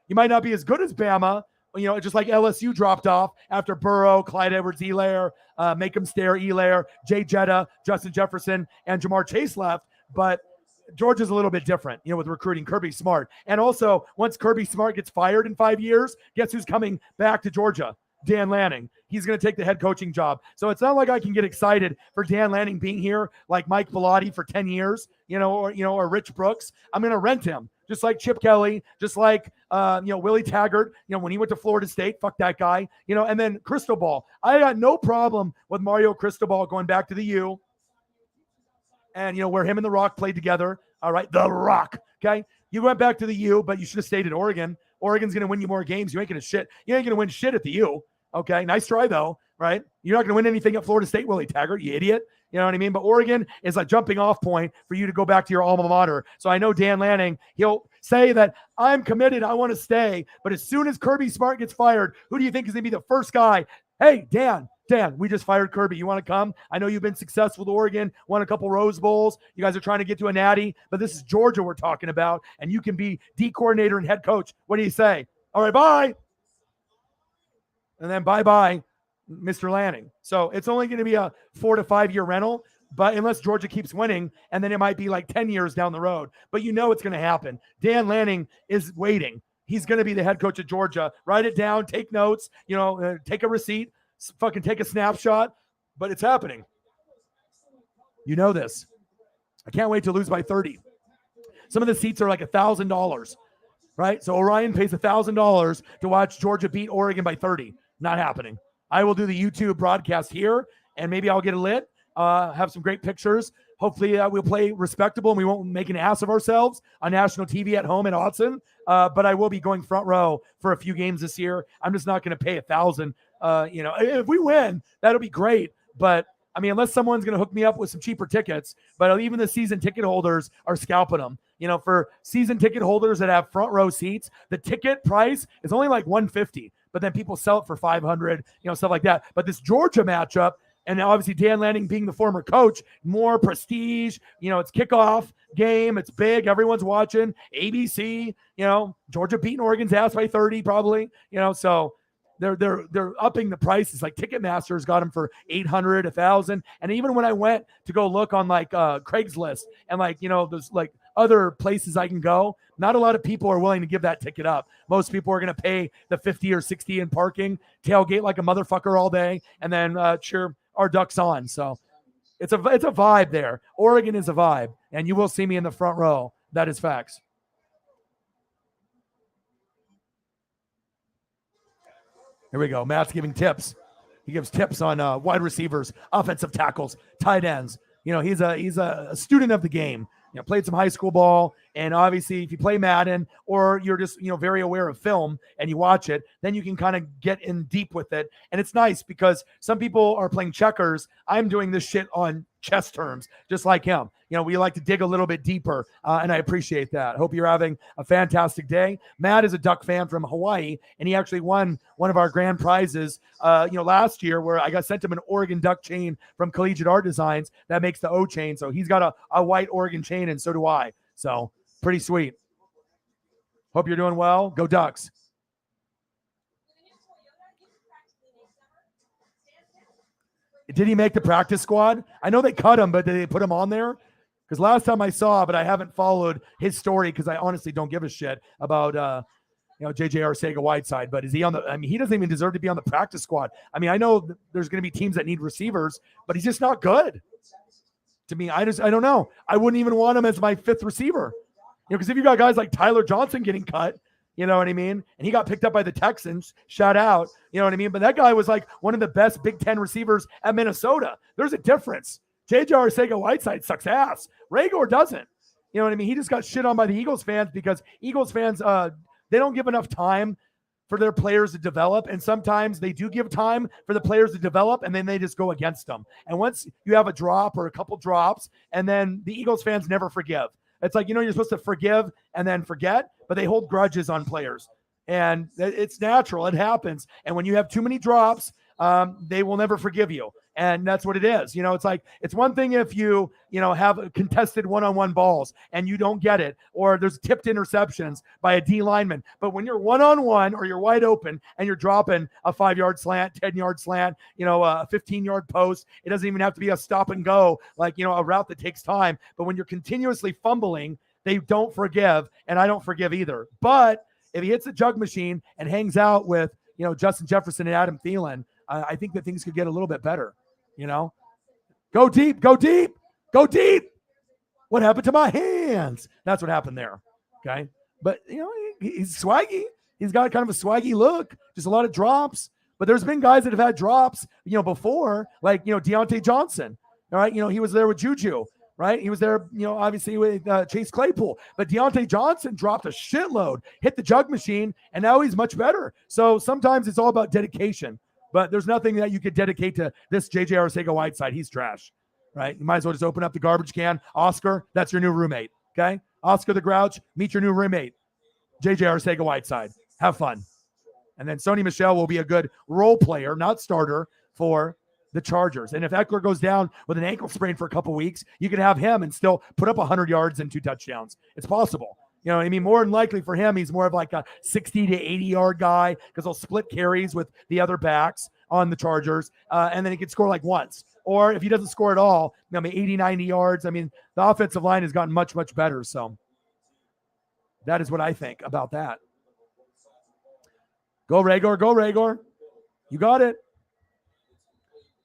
You might not be as good as Bama, just like LSU dropped off after Burrow, Clyde Edwards-Helaire, Make-em-Stare-Helaire, Jay Jetta, Justin Jefferson, and Jamar Chase left. But Georgia's a little bit different, with recruiting Kirby Smart. And also, once Kirby Smart gets fired in 5 years, guess who's coming back to Georgia? Dan Lanning. He's going to take the head coaching job. So it's not like I can get excited for Dan Lanning being here like Mike Bellotti for 10 years, or Rich Brooks. I'm going to rent him, just like Chip Kelly, just like, Willie Taggart, when he went to Florida State, fuck that guy, and then Cristobal. I got no problem with Mario Cristobal going back to the U and, where him and The Rock played together. All right. The Rock. Okay. You went back to the U, but you should have stayed at Oregon. Oregon's going to win you more games. You ain't going to win shit at the U. Okay, nice try, though, right? You're not going to win anything at Florida State, Willie Taggart, you idiot. You know what I mean? But Oregon is a jumping off point for you to go back to your alma mater. So I know Dan Lanning, he'll say that I'm committed, I want to stay. But as soon as Kirby Smart gets fired, who do you think is going to be the first guy? Hey, Dan, we just fired Kirby. You want to come? I know you've been successful with Oregon, won a couple Rose Bowls. You guys are trying to get to a natty, but this is Georgia we're talking about, and you can be D coordinator and head coach. What do you say? All right, bye. And then bye-bye, Mr. Lanning. So it's only going to be a 4 to 5 year rental, but unless Georgia keeps winning, and then it might be like 10 years down the road. But it's going to happen. Dan Lanning is waiting. He's going to be the head coach of Georgia. Write it down, take notes, take a receipt, fucking take a snapshot, but it's happening. You know this. I can't wait to lose by 30. Some of the seats are like $1,000, right? So Orion pays $1,000 to watch Georgia beat Oregon by 30. Not happening. I will do the YouTube broadcast here, and maybe I'll get it lit, have some great pictures. Hopefully we'll play respectable and we won't make an ass of ourselves on national TV at home in Autzen. But I will be going front row for a few games this year. I'm just not going to pay $1,000. If we win, that'll be great. But I mean, unless someone's going to hook me up with some cheaper tickets, but even the season ticket holders are scalping them. For season ticket holders that have front row seats, the ticket price is only like $150, but then people sell it for $500, stuff like that. But this Georgia matchup, and obviously Dan Lanning being the former coach, more prestige, it's kickoff game. It's big. Everyone's watching ABC, Georgia beating Oregon's ass by 30 probably, so they're upping the prices. Like Ticketmaster's got them for $800, $1,000. And even when I went to go look on like Craigslist and those like other places I can go, not a lot of people are willing to give that ticket up. Most people are going to pay the 50 or 60 in parking, tailgate like a motherfucker all day, and then cheer our Ducks on. So it's a vibe there. Oregon is a vibe, and you will see me in the front row. That is facts. Here we go. Matt's giving tips. He gives tips on wide receivers, offensive tackles, tight ends. He's a student of the game. Played some high school ball, and obviously, if you play Madden or you're just very aware of film and you watch it, then you can kind of get in deep with it. And it's nice because some people are playing checkers. I'm doing this shit on chess terms, just like him. We like to dig a little bit deeper, and I appreciate that. Hope you're having a fantastic day. Matt is a Duck fan from Hawaii, and he actually won one of our grand prizes, last year, where I got sent him an Oregon Duck chain from Collegiate Art Designs that makes the O chain. So he's got a white Oregon chain, and so do I. So pretty sweet. Hope you're doing well. Go Ducks. Did he make the practice squad? I know they cut him, but did they put him on there? Because last time I saw, but I haven't followed his story because I honestly don't give a shit about JJ Arcega-Whiteside. But is he on the? I mean, he doesn't even deserve to be on the practice squad. I mean, I know there's going to be teams that need receivers, but he's just not good. To me, I don't know. I wouldn't even want him as my fifth receiver. Because if you got guys like Tyler Johnson getting cut, you know what I mean? And he got picked up by the Texans. Shout out. You know what I mean? But that guy was like one of the best Big Ten receivers at Minnesota. There's a difference. JJ Arcega-Whiteside sucks ass. Reagor doesn't. You know what I mean? He just got shit on by the Eagles fans because Eagles fans, they don't give enough time for their players to develop. And sometimes they do give time for the players to develop, and then they just go against them. And once you have a drop or a couple drops, and then the Eagles fans never forgive. It's like, you're supposed to forgive and then forget, but they hold grudges on players. And it's natural. It happens. And when you have too many drops, they will never forgive you. And that's what it is. It's like, it's one thing if you have contested one-on-one balls and you don't get it, or there's tipped interceptions by a D lineman. But when you're one-on-one or you're wide open and you're dropping a 5-yard slant, 10-yard slant, a 15-yard post, it doesn't even have to be a stop and go, like, a route that takes time. But when you're continuously fumbling, they don't forgive, and I don't forgive either. But if he hits the jug machine and hangs out with, Justin Jefferson and Adam Thielen, I think that things could get a little bit better. Go deep, go deep, go deep. What happened to my hands? That's what happened there. Okay. But, he's swaggy. He's got kind of a swaggy look, just a lot of drops. But there's been guys that have had drops, before, like, Deontay Johnson. All right. He was there with Juju, right? He was there, obviously with Chase Claypool. But Deontay Johnson dropped a shitload, hit the jug machine, and now he's much better. So sometimes it's all about dedication. But there's nothing that you could dedicate to this JJ Arcega-Whiteside. He's trash, right? You might as well just open up the garbage can. Oscar, that's your new roommate, okay? Oscar the Grouch, meet your new roommate. JJ Arcega-Whiteside. Have fun. And then Sony Michel will be a good role player, not starter, for the Chargers. And if Eckler goes down with an ankle sprain for a couple weeks, you could have him and still put up 100 yards and 2 touchdowns. It's possible. More than likely for him, he's more of like a 60 to 80-yard guy because he'll split carries with the other backs on the Chargers, and then he could score like once. Or if he doesn't score at all, 80, 90 yards. The offensive line has gotten much, much better. So that is what I think about that. Go Reagor, go Reagor. You got it.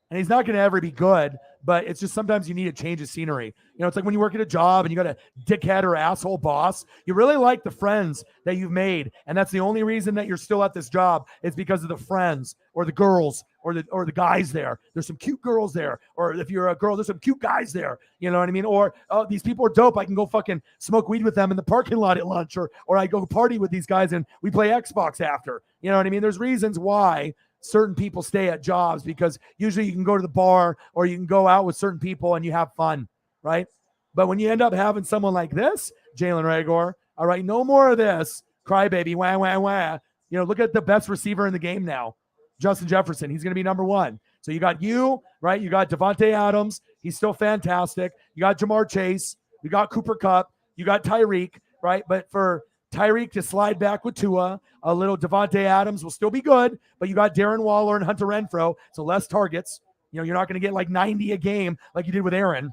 And he's not going to ever be good, but it's just sometimes you need a change of scenery. It's like when you work at a job and you got a dickhead or asshole boss, you really like the friends that you've made. And that's the only reason that you're still at this job is because of the friends or the girls or the guys there. There's some cute girls there. Or if you're a girl, there's some cute guys there. You know what I mean? Or, oh, these people are dope. I can go fucking smoke weed with them in the parking lot at lunch, or I go party with these guys and we play Xbox after. You know what I mean? There's reasons why certain people stay at jobs, because usually you can go to the bar or you can go out with certain people and you have fun, right? But when you end up having someone like this, Jalen Reagor, all right, no more of this crybaby, wah, wah, wah. Look at the best receiver in the game now, Justin Jefferson. He's going to be number 1. So you got you, right? You got Devontae Adams. He's still fantastic. You got Jamar Chase. You got Cooper Kupp. You got Tyreek, right? But for Tyreek to slide back with Tua, a little Devontae Adams will still be good, but you got Darren Waller and Hunter Renfrow, so less targets. You're not going to get like 90 a game like you did with Aaron.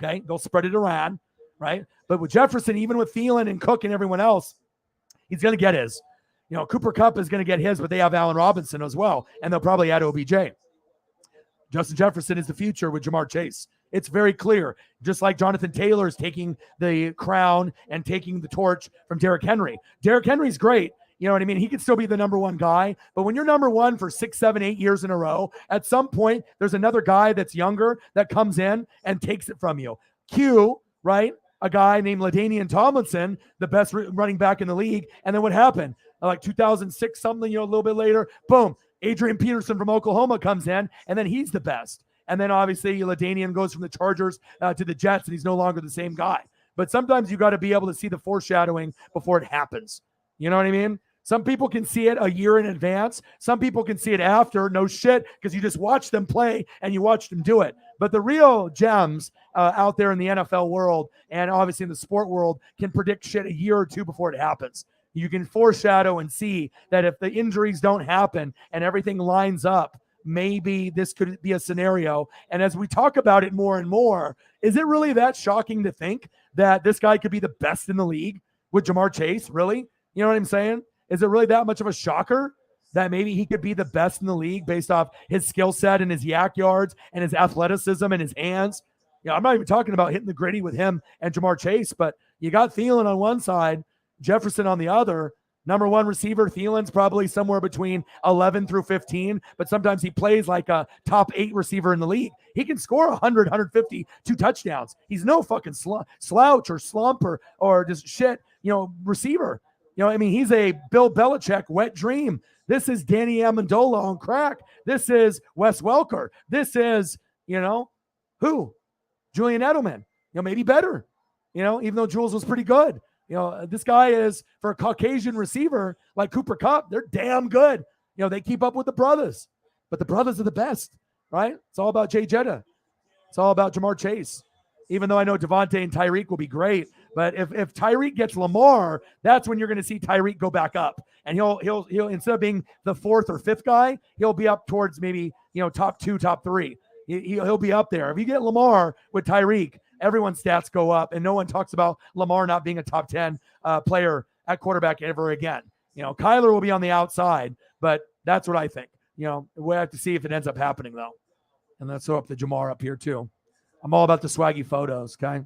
Okay, they'll spread it around, right? But with Jefferson, even with Thielen and Cook and everyone else, he's going to get his. Cooper Kupp is going to get his, but they have Allen Robinson as well, and they'll probably add OBJ. Justin Jefferson is the future with Jamar Chase. It's very clear, just like Jonathan Taylor is taking the crown and taking the torch from Derrick Henry. Derrick Henry's great. You know what I mean? He could still be the number one guy, but when you're number one for 6, 7, 8 years in a row, at some point, there's another guy that's younger that comes in and takes it from you. Q, right? A guy named LaDainian Tomlinson, the best running back in the league. And then what happened? Like 2006, something, a little bit later, boom, Adrian Peterson from Oklahoma comes in, and then he's the best. And then obviously LaDainian goes from the Chargers to the Jets, and he's no longer the same guy. But sometimes you got to be able to see the foreshadowing before it happens. You know what I mean? Some people can see it a year in advance. Some people can see it after. No shit, because you just watch them play and you watch them do it. But the real gems out there in the NFL world and obviously in the sport world can predict shit a year or two before it happens. You can foreshadow and see that if the injuries don't happen and everything lines up, maybe this could be a scenario. And as we talk about it more and more, is it really that shocking to think that this guy could be the best in the league with Jamar Chase? Really? You know what I'm saying? Is it really that much of a shocker that maybe he could be the best in the league based off his skill set and his yak yards and his athleticism and his hands? I'm not even talking about hitting the gritty with him and Jamar Chase, but you got Thielen on one side, Jefferson on the other. Number one receiver, Thielen's probably somewhere between 11 through 15, but sometimes he plays like a top 8 receiver in the league. He can score 100, 150, 2 touchdowns. He's no fucking slouch or slump or just shit, receiver. He's a Bill Belichick wet dream. This is Danny Amendola on crack. This is Wes Welker. This is, who? Julian Edelman. Maybe better, even though Jules was pretty good. This guy is, for a Caucasian receiver like Cooper Kupp, they're damn good. They keep up with the brothers, but the brothers are the best, right? It's all about Jay Jetta. It's all about Jamar Chase. Even though I know Devontae and Tyreek will be great, but if Tyreek gets Lamar, that's when you're going to see Tyreek go back up, and he'll instead of being the 4th or 5th guy, he'll be up towards maybe top 2, top 3. He'll be up there. If you get Lamar with Tyreek, everyone's stats go up, and no one talks about Lamar not being a top 10 player at quarterback ever again. Kyler will be on the outside, but that's what I think. We'll have to see if it ends up happening, though. And let's throw up the Jamar up here, too. I'm all about the swaggy photos, okay?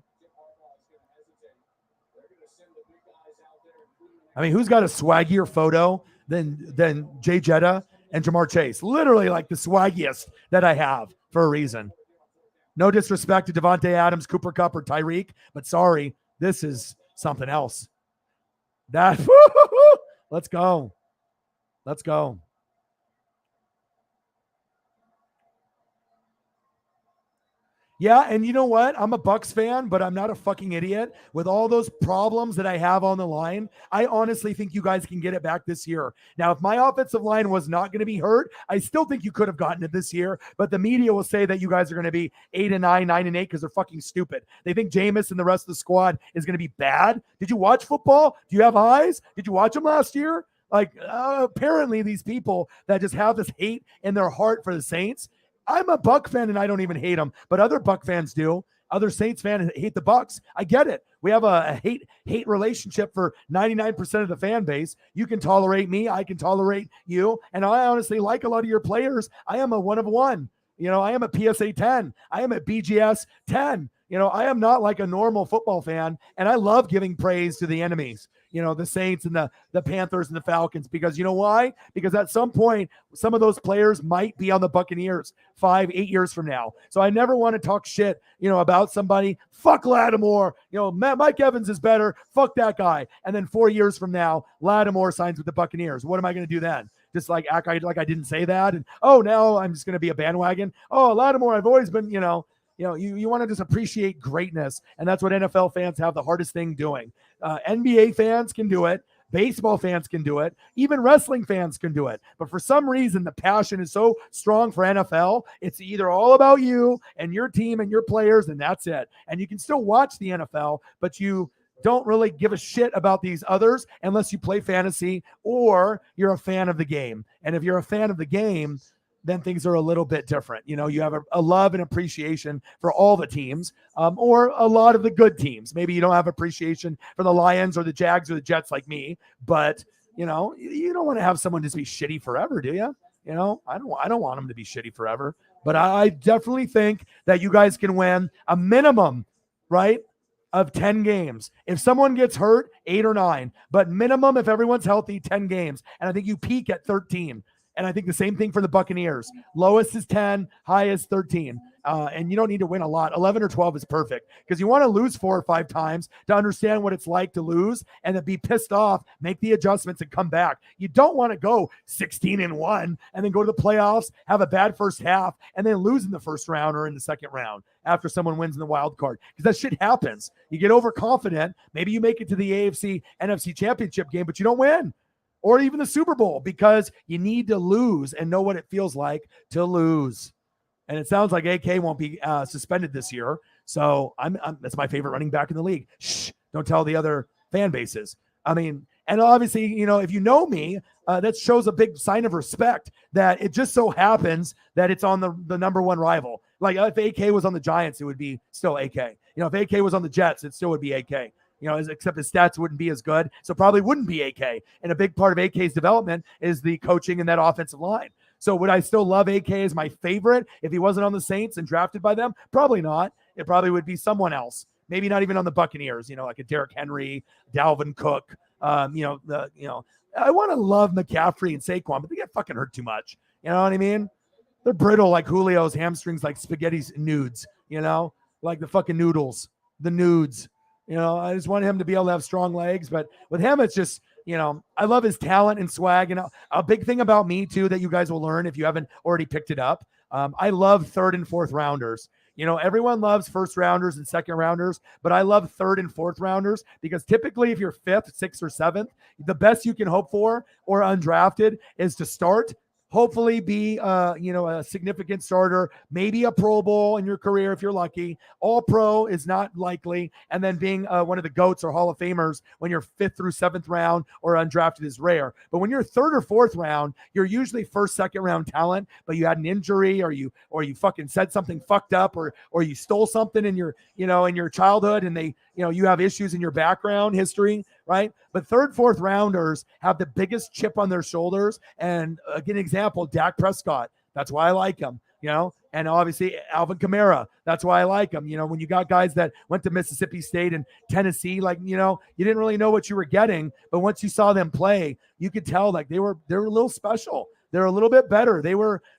Who's got a swaggier photo than Jay Jetta and Jamar Chase? Literally like the swaggiest that I have for a reason. No disrespect to Devontae Adams, Cooper Kupp, or Tyreek, but sorry, this is something else. Let's go. Let's go. Yeah, and you know what? I'm a Bucs fan, but I'm not a fucking idiot. With all those problems that I have on the line, I honestly think you guys can get it back this year. Now, if my offensive line was not going to be hurt, I still think you could have gotten it this year, but the media will say that you guys are going to be 8-9, 9-8 because they're fucking stupid. They think Jameis and the rest of the squad is going to be bad. Did you watch football? Do you have eyes? Did you watch them last year? Apparently these people that just have this hate in their heart for the Saints. I'm a Buck fan and I don't even hate them, but other Buck fans do. Other Saints fans hate the Bucks. I get it. We have a hate relationship for 99% of the fan base. You can tolerate me. I can tolerate you. And I honestly like a lot of your players. I am a 1 of 1. I am a PSA 10. I am a BGS 10. I am not like a normal football fan, and I love giving praise to the enemies, the Saints and the Panthers and the Falcons, because you know why? Because at some point, some of those players might be on the Buccaneers 5-8 years from now. So I never want to talk shit, about somebody. Fuck Lattimore. Mike Evans is better. Fuck that guy. And then 4 years from now, Lattimore signs with the Buccaneers. What am I going to do then? Just like act like I didn't say that? And, now I'm just going to be a bandwagon. Lattimore, I've always been, you want to just appreciate greatness, and that's what NFL fans have the hardest thing doing. NBA fans can do it. Baseball fans can do it. Even wrestling fans can do it. But for some reason, the passion is so strong for NFL, it's either all about you and your team and your players, and that's it. And you can still watch the NFL, but you don't really give a shit about these others unless you play fantasy or you're a fan of the game. And if you're a fan of the game, then things are a little bit different. You have a love and appreciation for all the teams, or a lot of the good teams. Maybe you don't have appreciation for the Lions or the Jags or the Jets like me, but you don't want to have someone just be shitty forever, do you? I don't want them to be shitty forever, but I definitely think that you guys can win a minimum, right? of 10 games. If someone gets hurt, 8 or 9, but minimum, if everyone's healthy, 10 games. And I think you peak at 13. And I think the same thing for the Buccaneers. Lowest is 10, highest 13. And you don't need to win a lot. 11 or 12 is perfect because you want to lose 4 or 5 times to understand what it's like to lose and to be pissed off, make the adjustments and come back. You don't want to go 16-1 and then go to the playoffs, have a bad first half, and then lose in the first round or in the second round after someone wins in the wild card, because that shit happens. You get overconfident. Maybe you make it to the AFC, NFC championship game, but you don't win. Or even the Super Bowl, because you need to lose and know what it feels like to lose. And it sounds like AK won't be suspended this year. So that's my favorite running back in the league. Shh, don't tell the other fan bases. I mean, and obviously, you know, if you know me, that shows a big sign of respect that it just so happens that it's on the number one rival. Like if AK was on the Giants, it would be still AK. You know, if AK was on the Jets, it still would be AK. You know, except his stats wouldn't be as good, so probably wouldn't be AK. And a big part of AK's development is the coaching in that offensive line. So would I still love AK as my favorite if he wasn't on the Saints and drafted by them? Probably not. It probably would be someone else. Maybe not even on the Buccaneers, you know, like a Derrick Henry, Dalvin Cook. I want to love McCaffrey and Saquon, but they get fucking hurt too much. You know what I mean? They're brittle like Julio's hamstrings, like spaghetti's nudes, you know, like the fucking noodles, the nudes. You know, I just want him to be able to have strong legs. But with him, it's just, you know, I love his talent and swag. And a big thing about me, too, that you guys will learn if you haven't already picked it up. I love 3rd and 4th rounders. You know, everyone loves 1st rounders and 2nd rounders, but I love 3rd and 4th rounders because typically if you're 5th, 6th, or 7th, the best you can hope for or undrafted is to start, hopefully be, a significant starter, maybe a Pro Bowl in your career if you're lucky. All Pro is not likely. And then being one of the GOATs or Hall of Famers when you're 5th through 7th round or undrafted is rare. But when you're 3rd or 4th round, you're usually 1st, 2nd round talent, but you had an injury or you fucking said something fucked up or you stole something in your childhood and they, you know, you have issues in your background history, right? But 3rd, 4th rounders have the biggest chip on their shoulders. And again, example, Dak Prescott. That's why I like him, you know, and obviously Alvin Kamara. That's why I like him. You know, when you got guys that went to Mississippi State and Tennessee, like, you know, you didn't really know what you were getting, but once you saw them play, you could tell like they were a little special. They're a little bit better. They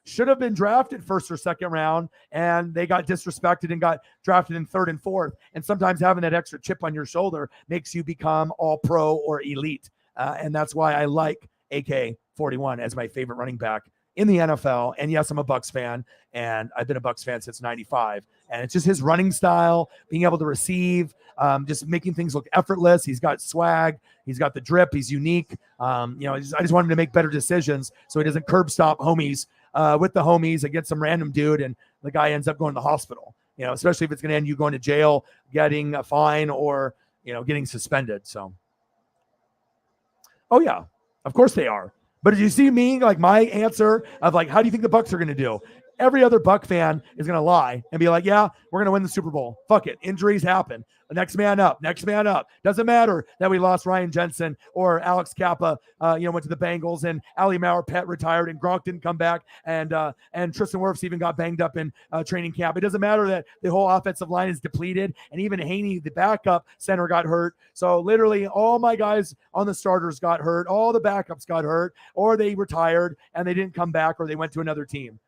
should have been drafted 1st or 2nd round, and they got disrespected and got drafted in 3rd and 4th. And sometimes having that extra chip on your shoulder makes you become all pro or elite. And that's why I like AK-41 as my favorite running back in the NFL. And yes, I'm a Bucs fan, and I've been a Bucs fan since 95. And it's just his running style, being able to receive, just making things look effortless. He's got swag. He's got the drip. He's unique. I just want him to make better decisions so he doesn't curb stop homies with the homies against some random dude, and the guy ends up going to the hospital. You know, especially if it's going to end you going to jail, getting a fine, or, you know, getting suspended. So, oh yeah, of course they are. But did you see me, like my answer of like, how do you think the Bucs are going to do? Every other Buck fan is going to lie and be like, yeah, we're going to win the Super Bowl. Fuck it. Injuries happen. Next man up. Doesn't matter that we lost Ryan Jensen or Alex Kappa, went to the Bengals, and Ali Pet retired and Gronk didn't come back, and Tristan Wirfs even got banged up in training camp. It doesn't matter that the whole offensive line is depleted, and even Haney, the backup center, got hurt. So literally all my guys on the starters got hurt. All the backups got hurt, or they retired and they didn't come back, or they went to another team.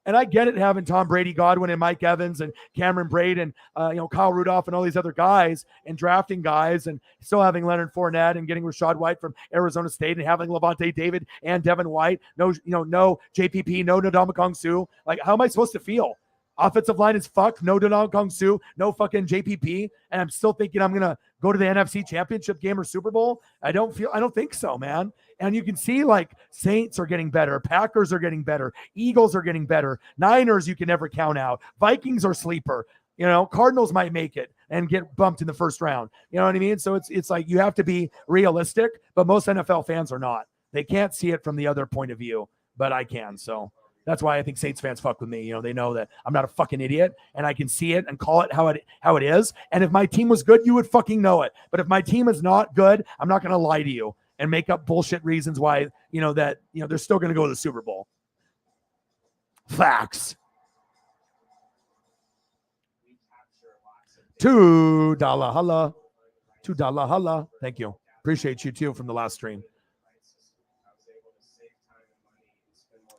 And I get it, having Tom Brady, Godwin, and Mike Evans, and Cameron Braid, and Kyle Rudolph, and all these other guys, and drafting guys, and still having Leonard Fournette, and getting Rashad White from Arizona State, and having Levante David and Devin White. No JPP, no Ndamukong Suh. Like, how am I supposed to feel? Offensive line is fucked. No Ndamukong Suh, no fucking JPP, and I'm still thinking I'm gonna go to the NFC Championship game or Super Bowl. I don't think so, man. And you can see, like, Saints are getting better. Packers are getting better. Eagles are getting better. Niners you can never count out. Vikings are sleeper. You know, Cardinals might make it and get bumped in the first round. You know what I mean? So it's like you have to be realistic, but most NFL fans are not. They can't see it from the other point of view, but I can. So that's why I think Saints fans fuck with me. You know, they know that I'm not a fucking idiot, and I can see it and call it how it is. And if my team was good, you would fucking know it. But if my team is not good, I'm not going to lie to you and make up bullshit reasons why, they're still going to go to the Super Bowl. Facts. $2 holla. $2 holla. Thank you. Appreciate you too from the last stream.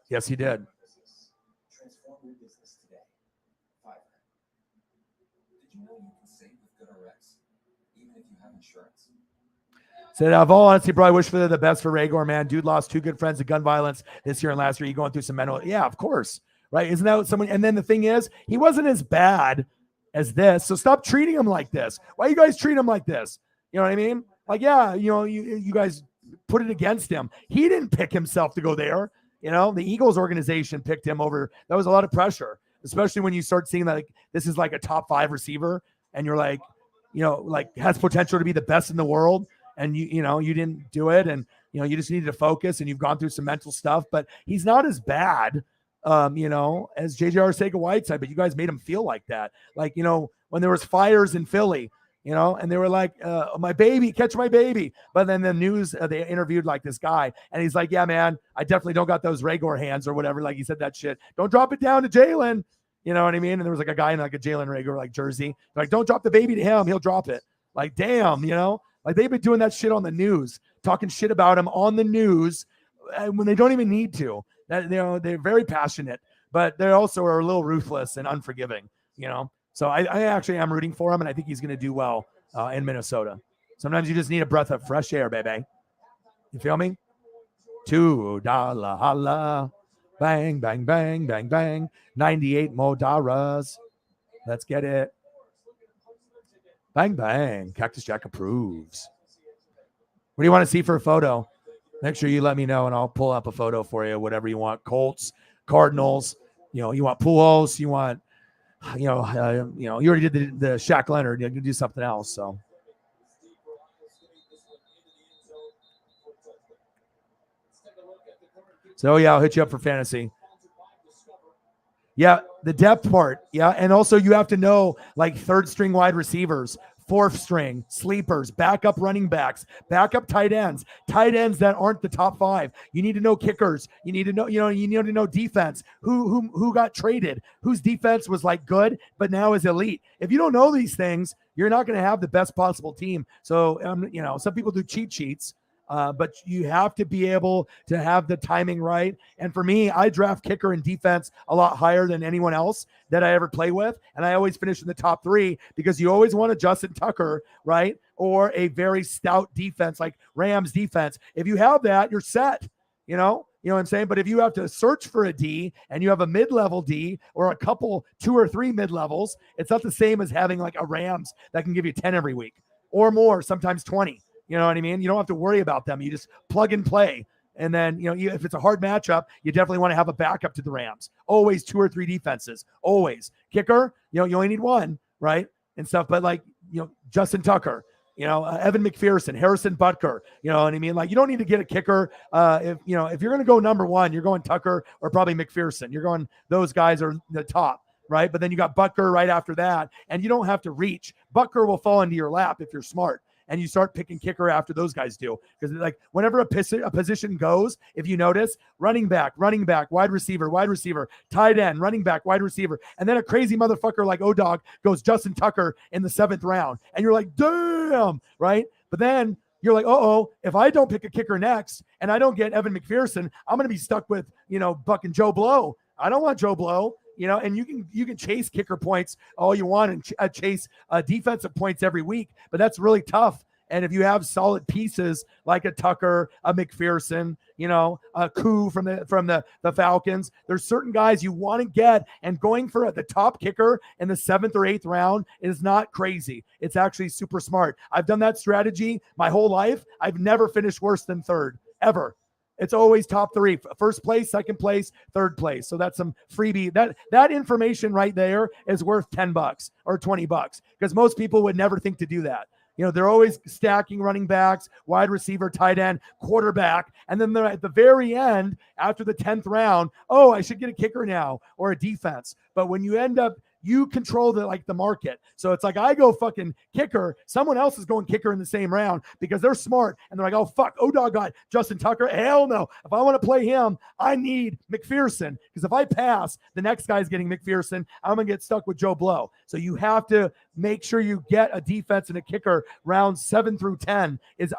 Yes, he did. Said, I've all honestly probably wish for the best for Reagor, man. Dude lost 2 good friends to gun violence this year and last year. You going through some mental, yeah, of course, right? Isn't that what someone? And then the thing is, he wasn't as bad as this, so stop treating him like this. Why you guys treat him like this? You know what I mean? Like, yeah, you guys put it against him. He didn't pick himself to go there. The Eagles organization picked him over. That was a lot of pressure, especially when you start seeing that this is like a top 5 receiver, and you're like, has potential to be the best in the world. And you didn't do it, and you just needed to focus, and you've gone through some mental stuff, but he's not as bad, as JJ Arcega-Whiteside, but you guys made him feel like that. Like, when there was fires in Philly, and they were like, my baby, catch my baby. But then the news, they interviewed like this guy, and he's like, yeah, man, I definitely don't got those Reagor hands or whatever. Like he said that shit. Don't drop it down to Jalen. You know what I mean? And there was like a guy in like a Jalen Reagor like jersey. Like, don't drop the baby to him. He'll drop it. Like, damn, like they've been doing that shit on the news, talking shit about him on the news when they don't even need to. That they're very passionate, but they also are a little ruthless and unforgiving. So I actually am rooting for him, and I think he's going to do well in Minnesota. Sometimes you just need a breath of fresh air, baby. You feel me? $2 holla, bang, bang, bang, bang, bang. 98 more dollars. Let's get it. Bang, bang. Cactus Jack approves. What do you want to see for a photo? Make sure you let me know, and I'll pull up a photo for you, whatever you want. Colts, Cardinals, you want Pujols, you want, you already did the Shaq Leonard. You can do something else, so. So, yeah, I'll hit you up for fantasy. Yeah, the depth part. Yeah, and also you have to know like 3rd string wide receivers, 4th string, sleepers, backup running backs, backup tight ends that aren't the top 5. You need to know kickers. You need to know, you need to know defense. Who got traded? Whose defense was like good, but now is elite. If you don't know these things, you're not going to have the best possible team. So, some people do cheat sheets. But you have to be able to have the timing right. And for me, I draft kicker and defense a lot higher than anyone else that I ever play with. And I always finish in the top 3 because you always want a Justin Tucker, right? Or a very stout defense like Rams defense. If you have that, you're set, you know what I'm saying? But if you have to search for a D and you have a mid-level D or a couple, 2 or 3 mid-levels, it's not the same as having like a Rams that can give you 10 every week or more, sometimes 20. You know what I mean? You don't have to worry about them. You just plug and play. And then, if it's a hard matchup, you definitely want to have a backup to the Rams. Always 2 or 3 defenses. Always. Kicker, you only need 1, right? And stuff. But like, Justin Tucker, Evan McPherson, Harrison Butker, you know what I mean? Like, you don't need to get a kicker. If you're going to go number 1, you're going Tucker or probably McPherson. You're going, those guys are the top, right? But then you got Butker right after that. And you don't have to reach. Butker will fall into your lap if you're smart. And you start picking kicker after those guys do. Because like whenever a position goes, if you notice, running back, wide receiver, tight end, running back, wide receiver. And then a crazy motherfucker like O-Dog goes Justin Tucker in the 7th round. And you're like, damn, right? But then you're like, if I don't pick a kicker next and I don't get Evan McPherson, I'm going to be stuck with, fucking Joe Blow. I don't want Joe Blow. And you can chase kicker points all you want and chase defensive points every week, but that's really tough. And if you have solid pieces like a Tucker, a McPherson, a Koo from the Falcons, there's certain guys you want to get, and going for the top kicker in the 7th or 8th round is not crazy. It's actually super smart. I've done that strategy my whole life. I've never finished worse than 3rd, ever. It's always top 3, 1st place, 2nd place, 3rd place. So that's some freebie. That information right there is worth $10 or $20 because most people would never think to do that. They're always stacking running backs, wide receiver, tight end, quarterback. And then they're at the very end, after the 10th round, I should get a kicker now or a defense. But when you end up you control the market. So it's like I go fucking kicker, someone else is going kicker in the same round because they're smart and they're like, oh fuck, O-Dog got Justin Tucker. Hell no. If I want to play him, I need McPherson, because if I pass, the next guy's getting McPherson. I'm gonna get stuck with Joe Blow. So you have to make sure you get a defense and a kicker rounds 7 through 10 is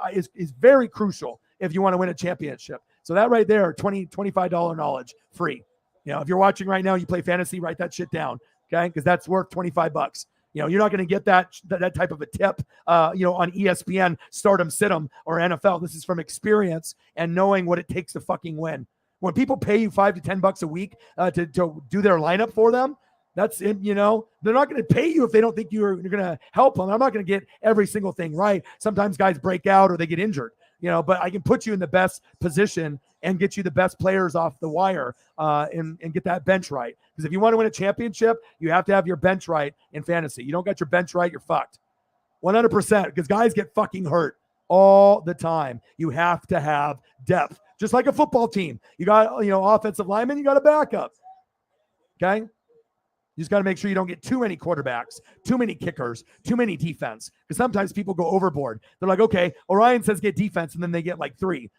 very crucial if you want to win a championship. So that right there, $25 knowledge, free. If you're watching right now, you play fantasy, write that shit down, okay? Because that's worth $25. You're not going to get that type of a tip, on ESPN, Stardom, Situm, or NFL. This is from experience and knowing what it takes to fucking win. When people pay you $5 to $10 a week to do their lineup for them, that's it. They're not going to pay you if they don't think you're going to help them. I'm not going to get every single thing right. Sometimes guys break out or they get injured. But I can put you in the best position and get you the best players off the wire and get that bench right. Because if you want to win a championship, you have to have your bench right in fantasy. You don't got your bench right, you're fucked. 100%, because guys get fucking hurt all the time. You have to have depth. Just like a football team. You got, offensive linemen, you got a backup. Okay? You just got to make sure you don't get too many quarterbacks, too many kickers, too many defense. Because sometimes people go overboard. They're like, okay, Orion says get defense, and then they get like 3,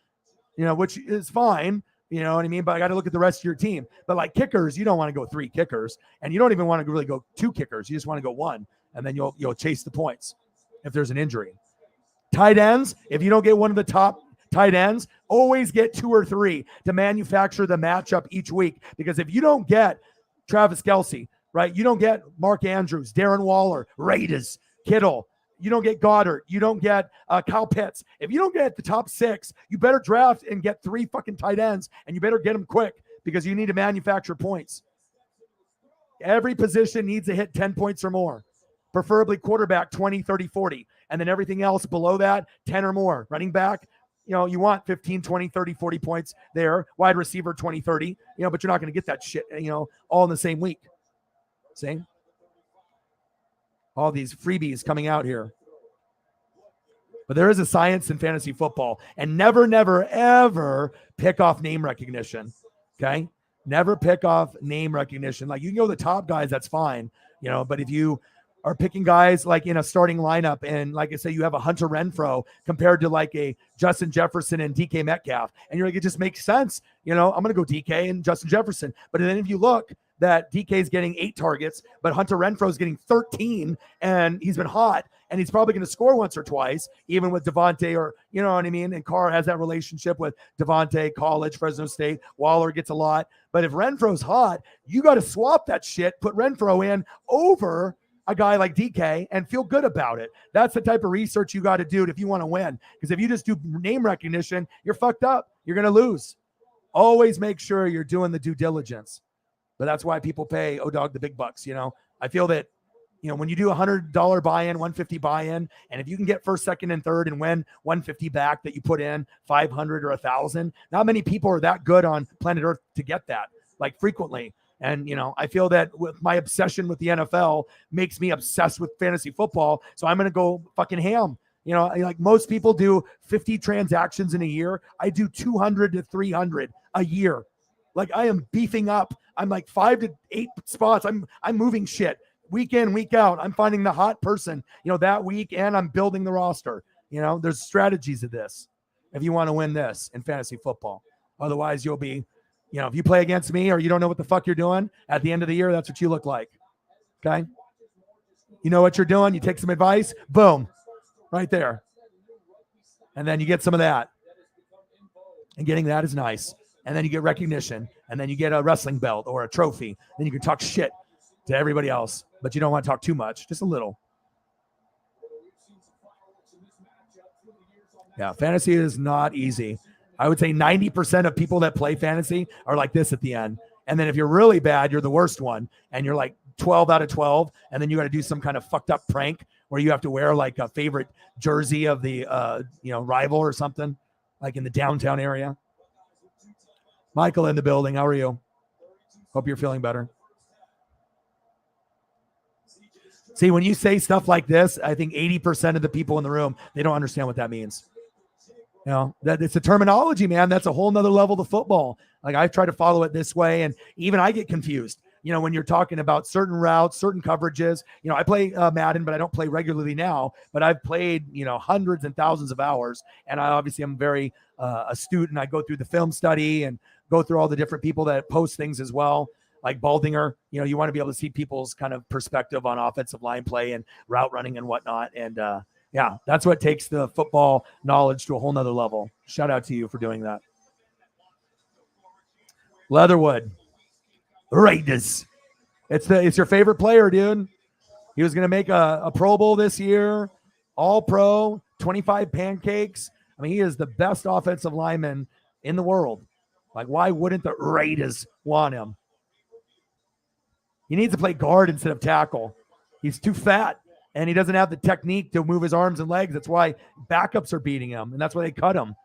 which is fine. You know what I mean? But I got to look at the rest of your team. But like kickers, you don't want to go 3 kickers, and you don't even want to really go 2 kickers. You just want to go 1, and then you'll chase the points if there's an injury. Tight ends, if you don't get one of the top tight ends, always get 2 or 3 to manufacture the matchup each week. Because if you don't get Travis Kelce, right? You don't get Mark Andrews, Darren Waller, Raiders, Kittle. You don't get Goddard. You don't get Kyle Pitts. If you don't get the top 6, you better draft and get 3 fucking tight ends, and you better get them quick because you need to manufacture points. Every position needs to hit 10 points or more, preferably quarterback 20, 30, 40, and then everything else below that, 10 or more. Running back, you want 15, 20, 30, 40 points there. Wide receiver, 20, 30, but you're not going to get that shit, all in the same week. See? All these freebies coming out here. But there is a science in fantasy football. And never, never, ever pick off name recognition. Okay? Never pick off name recognition. Like, you can go the top guys, that's fine. But if you are picking guys like in a starting lineup, and like I say, you have a Hunter Renfrow compared to like a Justin Jefferson and DK Metcalf, and you're like, it just makes sense. I'm going to go DK and Justin Jefferson. But then if you look, that DK is getting 8 targets, but Hunter Renfrow is getting 13, and he's been hot, and he's probably going to score once or twice, even with Devontae, or you know what I mean? And Carr has that relationship with Devontae, college, Fresno State. Waller gets a lot. But if Renfro's hot, you got to swap that shit, put Renfrow in over a guy like DK and feel good about it. That's the type of research you got to do if you want to win. Because if you just do name recognition, you're fucked up. You're going to lose. Always make sure you're doing the due diligence. But that's why people pay O-Dog the big bucks. I feel that, when you do $100 buy-in, $150 buy-in, and if you can get first, second, and third and win $150 back that you put in $500 or $1,000, not many people are that good on planet Earth to get that, like, frequently. And, I feel that with my obsession with the NFL makes me obsessed with fantasy football. So I'm going to go fucking ham. Like most people do 50 transactions in a year. I do 200 to 300 a year. Like, I am beefing up. I'm like 5 to 8 spots. I'm moving shit week in, week out. I'm finding the hot person, that week, and I'm building the roster. There's strategies to this if you want to win this in fantasy football. Otherwise, you'll be, if you play against me or you don't know what the fuck you're doing, at the end of the year, that's what you look like. Okay? You know what you're doing. You take some advice. Boom. Right there. And then you get some of that. And getting that is nice. And then you get recognition, and then you get a wrestling belt or a trophy. Then you can talk shit to everybody else, but you don't want to talk too much, just a little. Yeah, fantasy is not easy. I would say 90% of people that play fantasy are like this at the end. And then if you're really bad, you're the worst one, and you're like 12 out of 12, and then you got to do some kind of fucked up prank where you have to wear like a favorite jersey of the rival or something, like in the downtown area. Michael in the building. How are you? Hope you're feeling better. See, when you say stuff like this, I think 80% of the people in the room, they don't understand what that means. That it's a terminology, man. That's a whole nother level to football. Like, I try to follow it this way, and even I get confused. when you're talking about certain routes, certain coverages. I play Madden, but I don't play regularly now. But I've played, hundreds and thousands of hours, and I obviously am very astute, and I go through the film study and go through all the different people that post things as well. Like Baldinger, you want to be able to see people's kind of perspective on offensive line play and route running and whatnot. And yeah, that's what takes the football knowledge to a whole nother level. Shout out to you for doing that. Leatherwood, Raiders. It's your favorite player, dude. He was going to make a Pro Bowl this year, all pro, 25 pancakes. I mean, he is the best offensive lineman in the world. Like, why wouldn't the Raiders want him? He needs to play guard instead of tackle. He's too fat, and he doesn't have the technique to move his arms and legs. That's why backups are beating him, and that's why they cut him.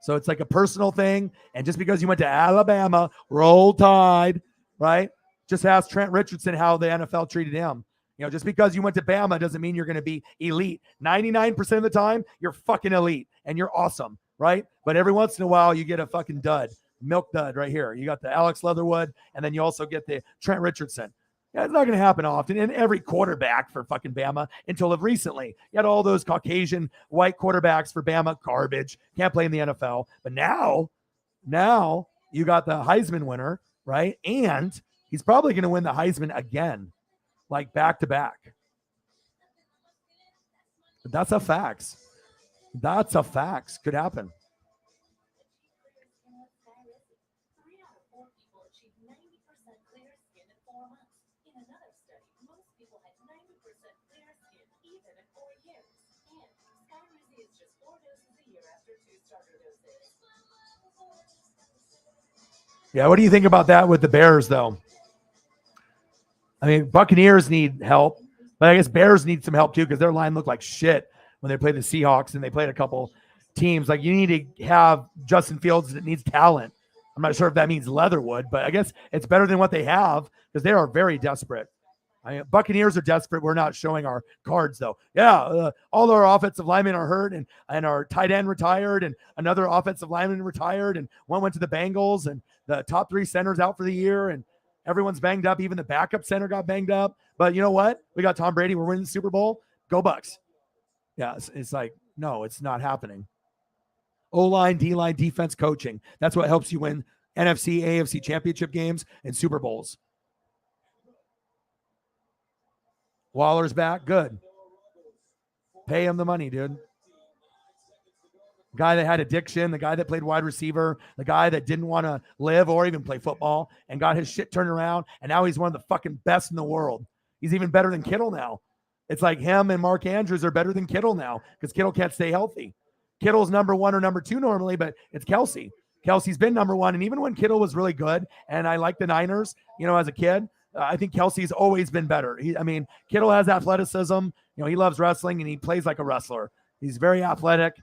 So it's like a personal thing. And just because you went to Alabama, Roll Tide, right? Just ask Trent Richardson how the NFL treated him. Just because you went to Bama doesn't mean you're going to be elite. 99% of the time, you're fucking elite, and you're awesome, right? But every once in a while, you get a fucking dud. Milk dud right here. You got the Alex Leatherwood, and then you also get the Trent Richardson. Yeah, it's not going to happen often. And every quarterback for fucking Bama until of recently. You had all those Caucasian white quarterbacks for Bama, garbage. Can't play in the NFL. But now you got the Heisman winner, right? And he's probably going to win the Heisman again, like back to back. That's a fact. Could happen. Yeah, what do you think about that with the Bears, though? I mean, Buccaneers need help, but I guess Bears need some help too because their line looked like shit when they played the Seahawks and they played a couple teams. Like, you need to have Justin Fields that needs talent. I'm not sure if that means Leatherwood, but I guess it's better than what they have because they are very desperate. I mean, Buccaneers are desperate. We're not showing our cards, though. Yeah, all our offensive linemen are hurt, and our tight end retired, and another offensive lineman retired, and one went to the Bengals, and the top 3 centers out for the year, and everyone's banged up. Even the backup center got banged up. But you know what? We got Tom Brady. We're winning the Super Bowl. Go Bucks. Yeah, it's like, no, it's not happening. O-line, D-line, defense coaching. That's what helps you win NFC, AFC championship games and Super Bowls. Waller's back. Good. Pay him the money, dude. Guy that had addiction, the guy that played wide receiver, the guy that didn't want to live or even play football and got his shit turned around, and now he's one of the fucking best in the world. He's even better than Kittle now. It's like him and Mark Andrews are better than Kittle now because Kittle can't stay healthy. Kittle's number 1 or number 2 normally, but it's Kelsey. Kelsey's been number 1, and even when Kittle was really good, and I like the Niners, as a kid, I think Kelsey's always been better. Kittle has athleticism. He loves wrestling, and he plays like a wrestler. He's very athletic,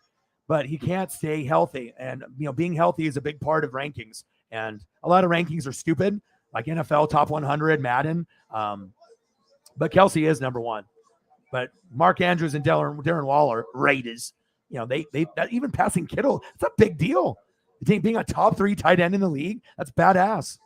but he can't stay healthy. And, being healthy is a big part of rankings. And a lot of rankings are stupid, like NFL Top 100, Madden. But Kelsey is number 1. But Mark Andrews and Darren Waller, Raiders, they even passing Kittle, it's a big deal. Being a top 3 tight end in the league, that's badass.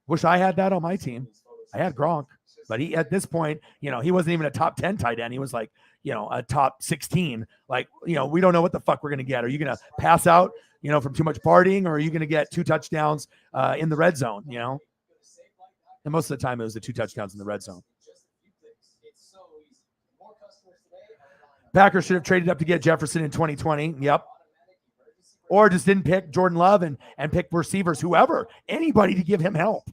Wish I had that on my team. I had Gronk, but at this point, he wasn't even a top 10 tight end. He was like, a top 16. Like, we don't know what the fuck we're going to get. Are you going to pass out, from too much partying, or are you going to get 2 touchdowns in the red zone, And most of the time it was the 2 touchdowns in the red zone. Packers should have traded up to get Jefferson in 2020. Yep. Or just didn't pick Jordan Love and pick receivers, whoever, anybody to give him help,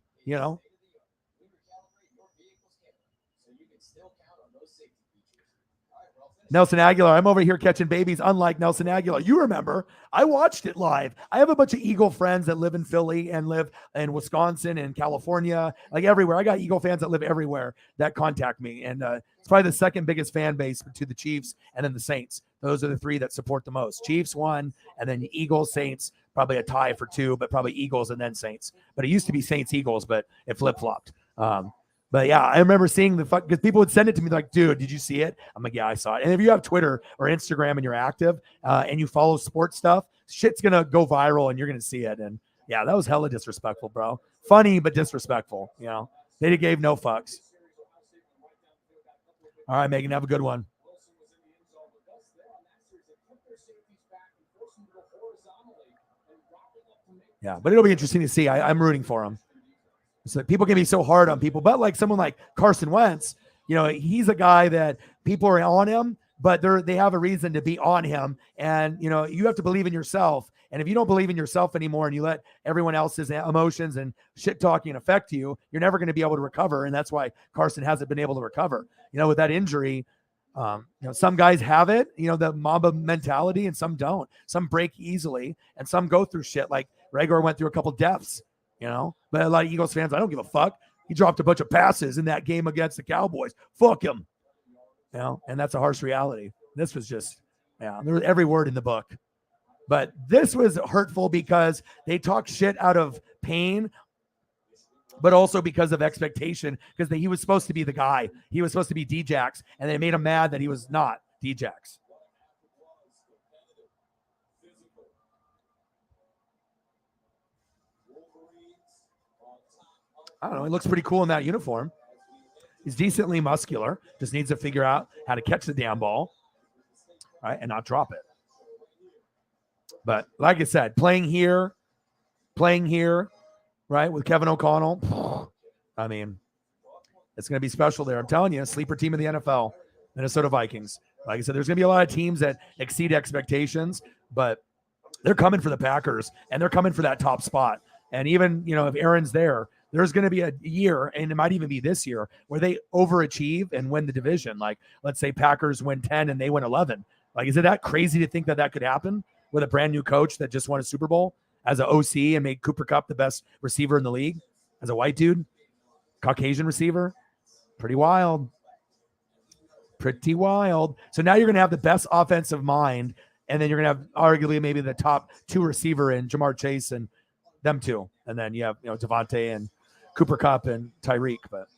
Nelson Aguilar, I'm over here catching babies, unlike Nelson Aguilar. You remember, I watched it live. I have a bunch of Eagle friends that live in Philly and live in Wisconsin and California, like everywhere. I got Eagle fans that live everywhere that contact me. And it's probably the second biggest fan base to the Chiefs and then the Saints. Those are the 3 that support the most. Chiefs 1, and then Eagles, Saints, probably a tie for 2, but probably Eagles and then Saints. But it used to be Saints, Eagles, but it flip-flopped. But yeah, I remember seeing because people would send it to me like, dude, did you see it? I'm like, yeah, I saw it. And if you have Twitter or Instagram and you're active and you follow sports stuff, shit's going to go viral and you're going to see it. And yeah, that was hella disrespectful, bro. Funny, but disrespectful, They gave no fucks. All right, Megan, have a good one. Yeah, but it'll be interesting to see. I'm rooting for him. So people can be so hard on people, but like someone like Carson Wentz, he's a guy that people are on him, but they have a reason to be on him. And, you have to believe in yourself. And if you don't believe in yourself anymore and you let everyone else's emotions and shit talking affect you, you're never going to be able to recover. And that's why Carson hasn't been able to recover, with that injury. Some guys have it, the Mamba mentality, and some don't. Some break easily and some go through shit. Like Reagor went through a couple deaths, but a lot of Eagles fans, I don't give a fuck. He dropped a bunch of passes in that game against the Cowboys. Fuck him. And that's a harsh reality. This was just, there was every word in the book. But this was hurtful because they talk shit out of pain, but also because of expectation, because he was supposed to be the guy. He was supposed to be D-Jax, and they made him mad that he was not D-Jax. I don't know. He looks pretty cool in that uniform. He's decently muscular. Just needs to figure out how to catch the damn ball, right, and not drop it. But like I said, playing here, right, with Kevin O'Connell, I mean, it's going to be special there. I'm telling you, sleeper team in the NFL, Minnesota Vikings. Like I said, there's going to be a lot of teams that exceed expectations, but they're coming for the Packers, and they're coming for that top spot. And even, if Aaron's there, there's going to be a year, and it might even be this year, where they overachieve and win the division. Like, let's say Packers win 10 and they win 11. Like, is it that crazy to think that could happen with a brand new coach that just won a Super Bowl as an OC and made Cooper Kupp the best receiver in the league as a white dude, Caucasian receiver? Pretty wild. So now you're going to have the best offensive mind, and then you're going to have arguably maybe the top two receiver in Jamar Chase and them two. And then you have, Devontae and Cooper Kupp and Tyreek. But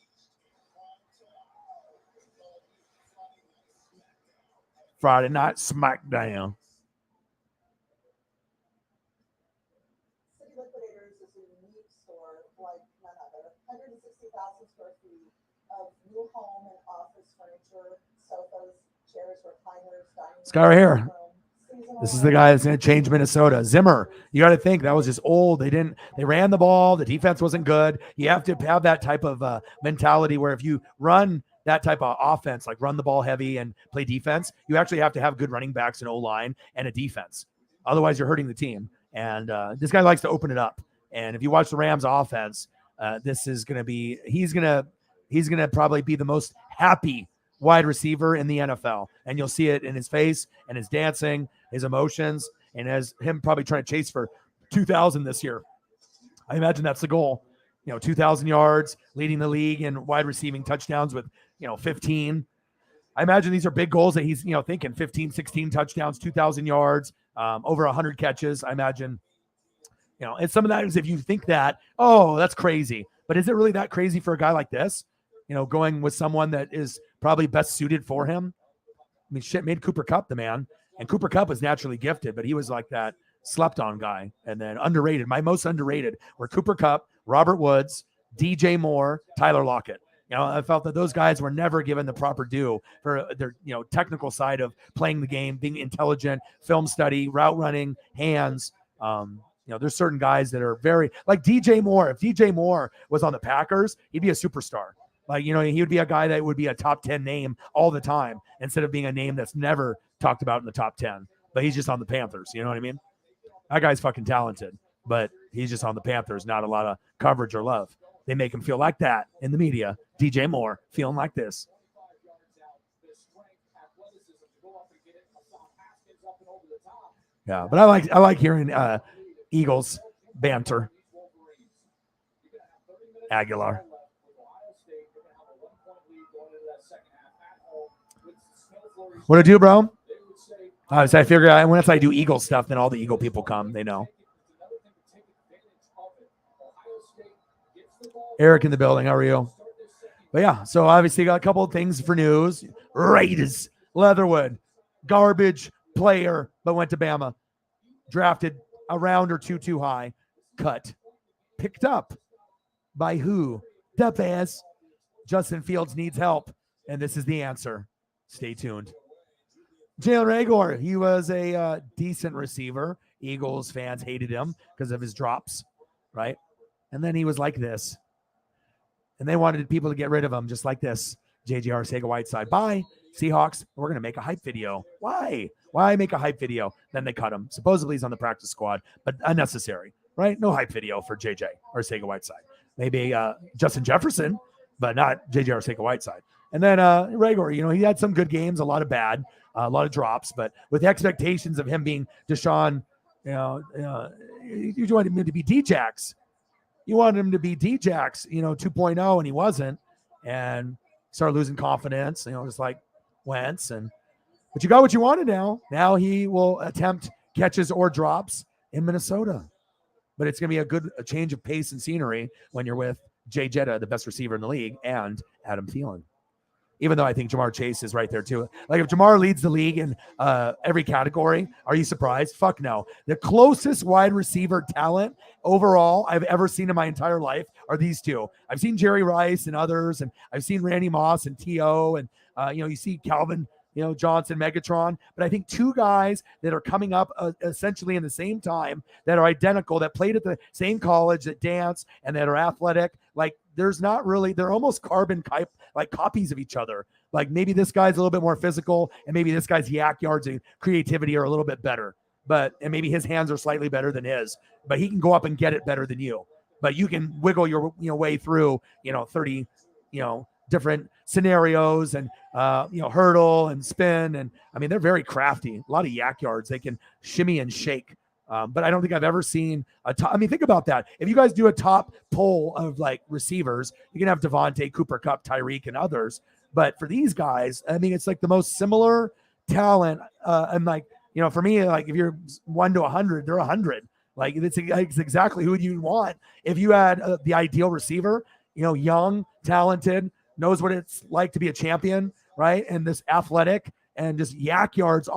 Friday Night SmackDown. This guy right here. This is the guy that's going to change Minnesota. Zimmer. You got to think that was just old. They ran the ball. The defense wasn't good. You have to have that type of mentality where if you run that type of offense, like run the ball heavy and play defense, you actually have to have good running backs and O-line and a defense. Otherwise, you're hurting the team. And this guy likes to open it up. And if you watch the Rams offense, this is going to be, he's going to probably be the most happy wide receiver in the NFL. And you'll see it in his face and his dancing, his emotions, and as him probably trying to chase for 2,000 this year. I imagine that's the goal. 2,000 yards, leading the league in wide receiving touchdowns with, 15. I imagine these are big goals that he's, thinking 15, 16 touchdowns, 2,000 yards, over 100 catches. I imagine, and some of that is if you think that, oh, that's crazy. But is it really that crazy for a guy like this? Going with someone that is probably best suited for him. I mean, shit made Cooper Kupp the man. And Cooper Kupp was naturally gifted, but he was like that slept on guy. And then underrated. My most underrated were Cooper Kupp, Robert Woods, DJ Moore, Tyler Lockett. I felt that those guys were never given the proper due for their, technical side of playing the game, being intelligent, film study, route running, hands. There's certain guys that are very like DJ Moore. If DJ Moore was on the Packers, he'd be a superstar. Like, he would be a guy that would be a top 10 name all the time instead of being a name that's never talked about in the top 10. But he's just on the Panthers. You know what I mean? That guy's fucking talented, but he's just on the Panthers. Not a lot of coverage or love. They make him feel like that in the media. DJ Moore feeling like this. Yeah, but I like hearing Eagles banter. Aguilar. What I do, bro? So I figure once I do Eagle stuff, then all the Eagle people come. They know. Eric in the building. How are you? But yeah, so obviously got a couple of things for news. Raiders, Leatherwood, garbage player, but went to Bama. Drafted a round or two too high. Cut. Picked up by who? Depth ass. Justin Fields needs help, and this is the answer. Stay tuned. Jalen Reagor, he was a decent receiver. Eagles fans hated him because of his drops, right? And then he was like this. And they wanted people to get rid of him just like this. J.J. Arcega-Whiteside. Bye, Seahawks. We're going to make a hype video. Why? Why make a hype video? Then they cut him. Supposedly he's on the practice squad, but unnecessary, right? No hype video for J.J. Arcega-Whiteside. Maybe Justin Jefferson, but not J.J. Arcega-Whiteside. And then Reagor, he had some good games, a lot of bad, a lot of drops, but with the expectations of him being Deshaun, you wanted him to be D-Jax. You wanted him to be D-Jax, 2.0, and he wasn't. And started losing confidence, just like Wentz. But you got what you wanted now. Now he will attempt catches or drops in Minnesota. But it's going to be a change of pace and scenery when you're with Jay Jetta, the best receiver in the league, and Adam Thielen. Even though I think Jamar Chase is right there too. Like if Jamar leads the league in every category, are you surprised? Fuck no. The closest wide receiver talent overall I've ever seen in my entire life are these two. I've seen Jerry Rice and others, and I've seen Randy Moss and T.O. and you see Calvin Johnson, Megatron. But I think two guys that are coming up essentially in the same time that are identical, that played at the same college, that dance, and that are athletic. Like there's not really, they're almost carbon like copies of each other. Like maybe this guy's a little bit more physical and maybe this guy's yak yards and creativity are a little bit better. And maybe his hands are slightly better than his, but he can go up and get it better than you. But you can wiggle your way through, 30, different scenarios and, hurdle and spin. And I mean, they're very crafty, a lot of yak yards. They can shimmy and shake. But I don't think I've ever seen think about that. If you guys do a top poll of like receivers, you can have Devontae, Cooper Kupp, Tyreek, and others. But for these guys, I mean, it's like the most similar talent. And like, for me, like if you're 1 to 100, they're 100. Like it's exactly who you want. If you had the ideal receiver, young, talented, knows what it's like to be a champion, right? And this athletic and just yak yards,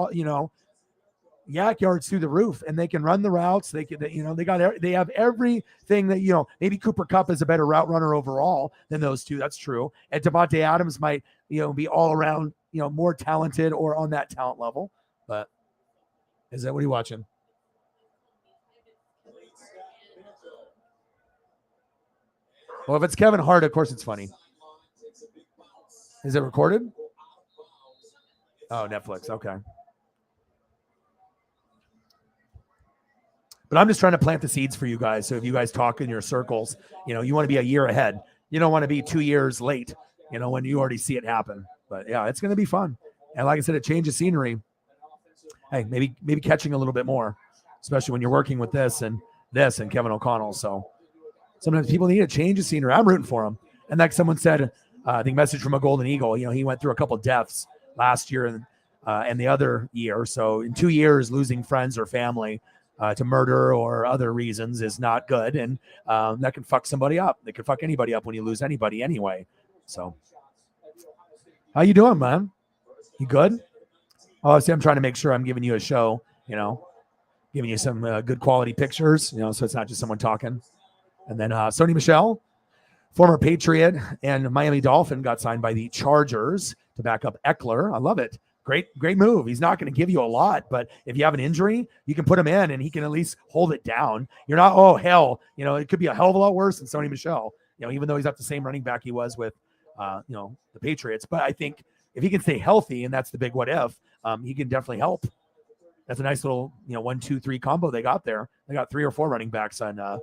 yak yards through the roof, and they can run the routes. They have everything that, maybe Cooper Kupp is a better route runner overall than those two. That's true. And Devontae Adams might, be all around, more talented or on that talent level. But is that what are you watching? Well, if it's Kevin Hart, of course it's funny. Is it recorded? Oh, Netflix. Okay. But I'm just trying to plant the seeds for you guys. So if you guys talk in your circles, you want to be a year ahead. You don't want to be 2 years late, when you already see it happen. But yeah, it's going to be fun. And like I said, a change of scenery. Hey, maybe catching a little bit more, especially when you're working with this and Kevin O'Connell. So sometimes people need a change of scenery. I'm rooting for him. And like someone said, I think message from a Golden Eagle, he went through a couple of deaths last year and the other year. So in 2 years, losing friends or family to murder or other reasons is not good. And that can fuck somebody up. They can fuck anybody up when you lose anybody anyway. So how you doing, man? You good? Oh, see, I'm trying to make sure I'm giving you a show, giving you some good quality pictures, so it's not just someone talking. And then Sony Michel, former Patriot and Miami Dolphin, got signed by the Chargers to back up Eckler. I love it. Great move. He's not going to give you a lot, but if you have an injury, you can put him in and he can at least hold it down. You're not, oh, hell, it could be a hell of a lot worse than Sony Michel, even though he's not the same running back he was with, the Patriots. But I think if he can stay healthy, and that's the big what if, he can definitely help. That's a nice little, 1, 2, 3 combo they got there. They got 3 or 4 running backs on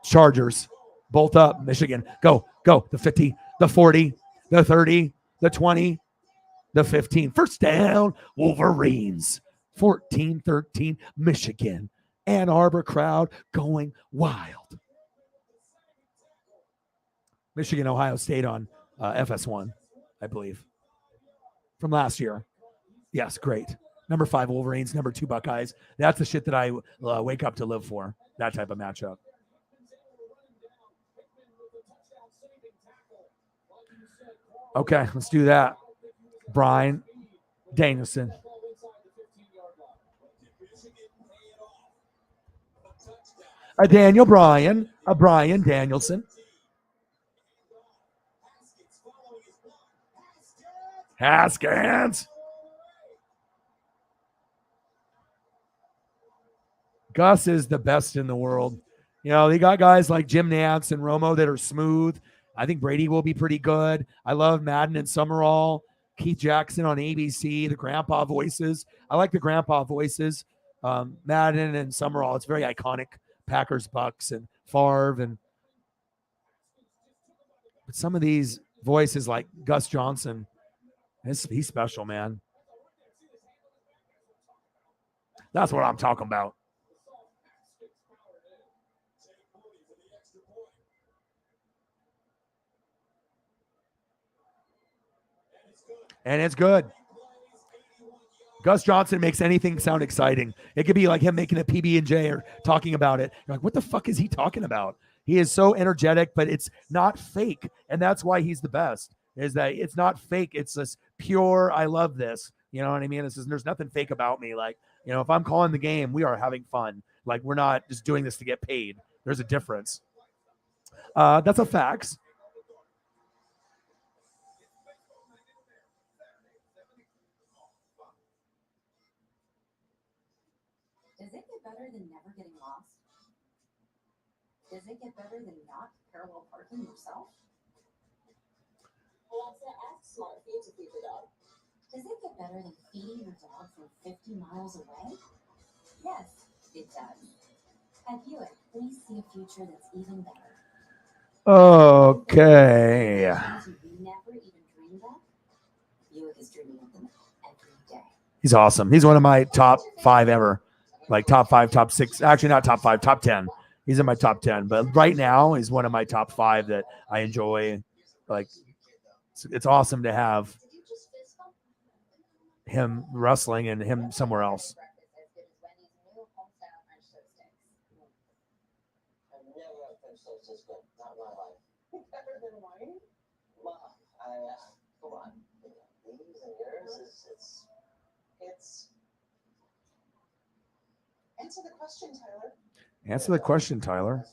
Chargers. Bolt up, Michigan. Go. The 50, the 40, the 30, the 20, the 15. First down, Wolverines. 14-13, Michigan. Ann Arbor crowd going wild. Michigan, Ohio State on FS1, I believe, from last year. Yes, great. Number 5 Wolverines, number 2 Buckeyes. That's the shit that I wake up to live for, that type of matchup. Okay, let's do that. Brian Danielson. A Brian Danielson. Haskins. Gus is the best in the world. You know, they got guys like Jim Nantz and Romo that are smooth. I think Brady will be pretty good. I love Madden and Summerall, Keith Jackson on ABC, the grandpa voices. I like the grandpa voices. Madden and Summerall. It's very iconic. Packers, Bucks, and Favre. But some of these voices like Gus Johnson, he's special, man. That's what I'm talking about. And it's good. Gus Johnson makes anything sound exciting. It could be like him making a PB&J or talking about it. You're like, what the fuck is he talking about? He is so energetic, but it's not fake. And that's why he's the best, is that it's not fake. It's this pure, I love this. You know what I mean? There's nothing fake about me. Like, you know, if I'm calling the game, we are having fun. Like, we're not just doing this to get paid. There's a difference. That's a fact. Does it get better than never getting lost? Does it get better than not parallel parking yourself? Alexa, ask Smart Feed to feed the dog. Does it get better than feeding your dog from 50 miles away? Yes, it does. At Buick, we see a future that's even better. Okay. You never even dreamed of? Buick is dreaming of them every day. He's awesome. He's one of my top 5 ever. Like top 5, top 6. Actually, not top 5, top 10. He's in my top 10. But right now, he's one of my top 5 that I enjoy. Like, it's awesome to have him wrestling and him somewhere else. Answer the question, Tyler. Answer the question, Tyler.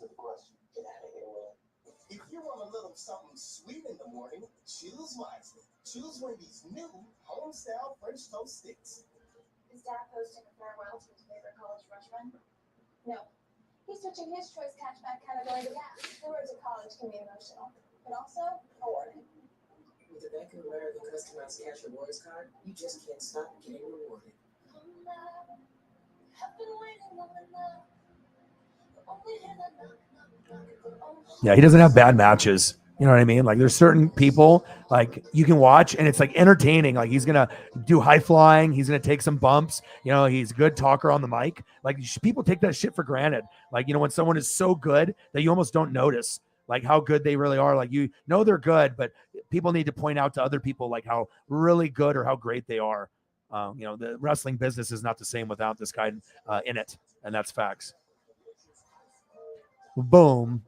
If you want a little something sweet in the morning, choose wisely. Choose Wendy's new home-style French toast sticks. Is Dad posting a farewell to his favorite college freshman? No. He's switching his choice catchback category to gas. The road to college can be emotional, but also rewarding. With the Bank of America customized cash rewards card, you just can't stop getting rewarded. Yeah, he doesn't have bad matches. You know what I mean? Like, there's certain people like you can watch and it's like entertaining. Like, he's gonna do high flying, he's gonna take some bumps. You know, he's a good talker on the mic. Like, people take that shit for granted. Like, you know, when someone is so good that you almost don't notice like how good they really are. Like, you know they're good, but people need to point out to other people like how really good or how great they are. You know, the wrestling business is not the same without this guy in it, and that's facts. Boom.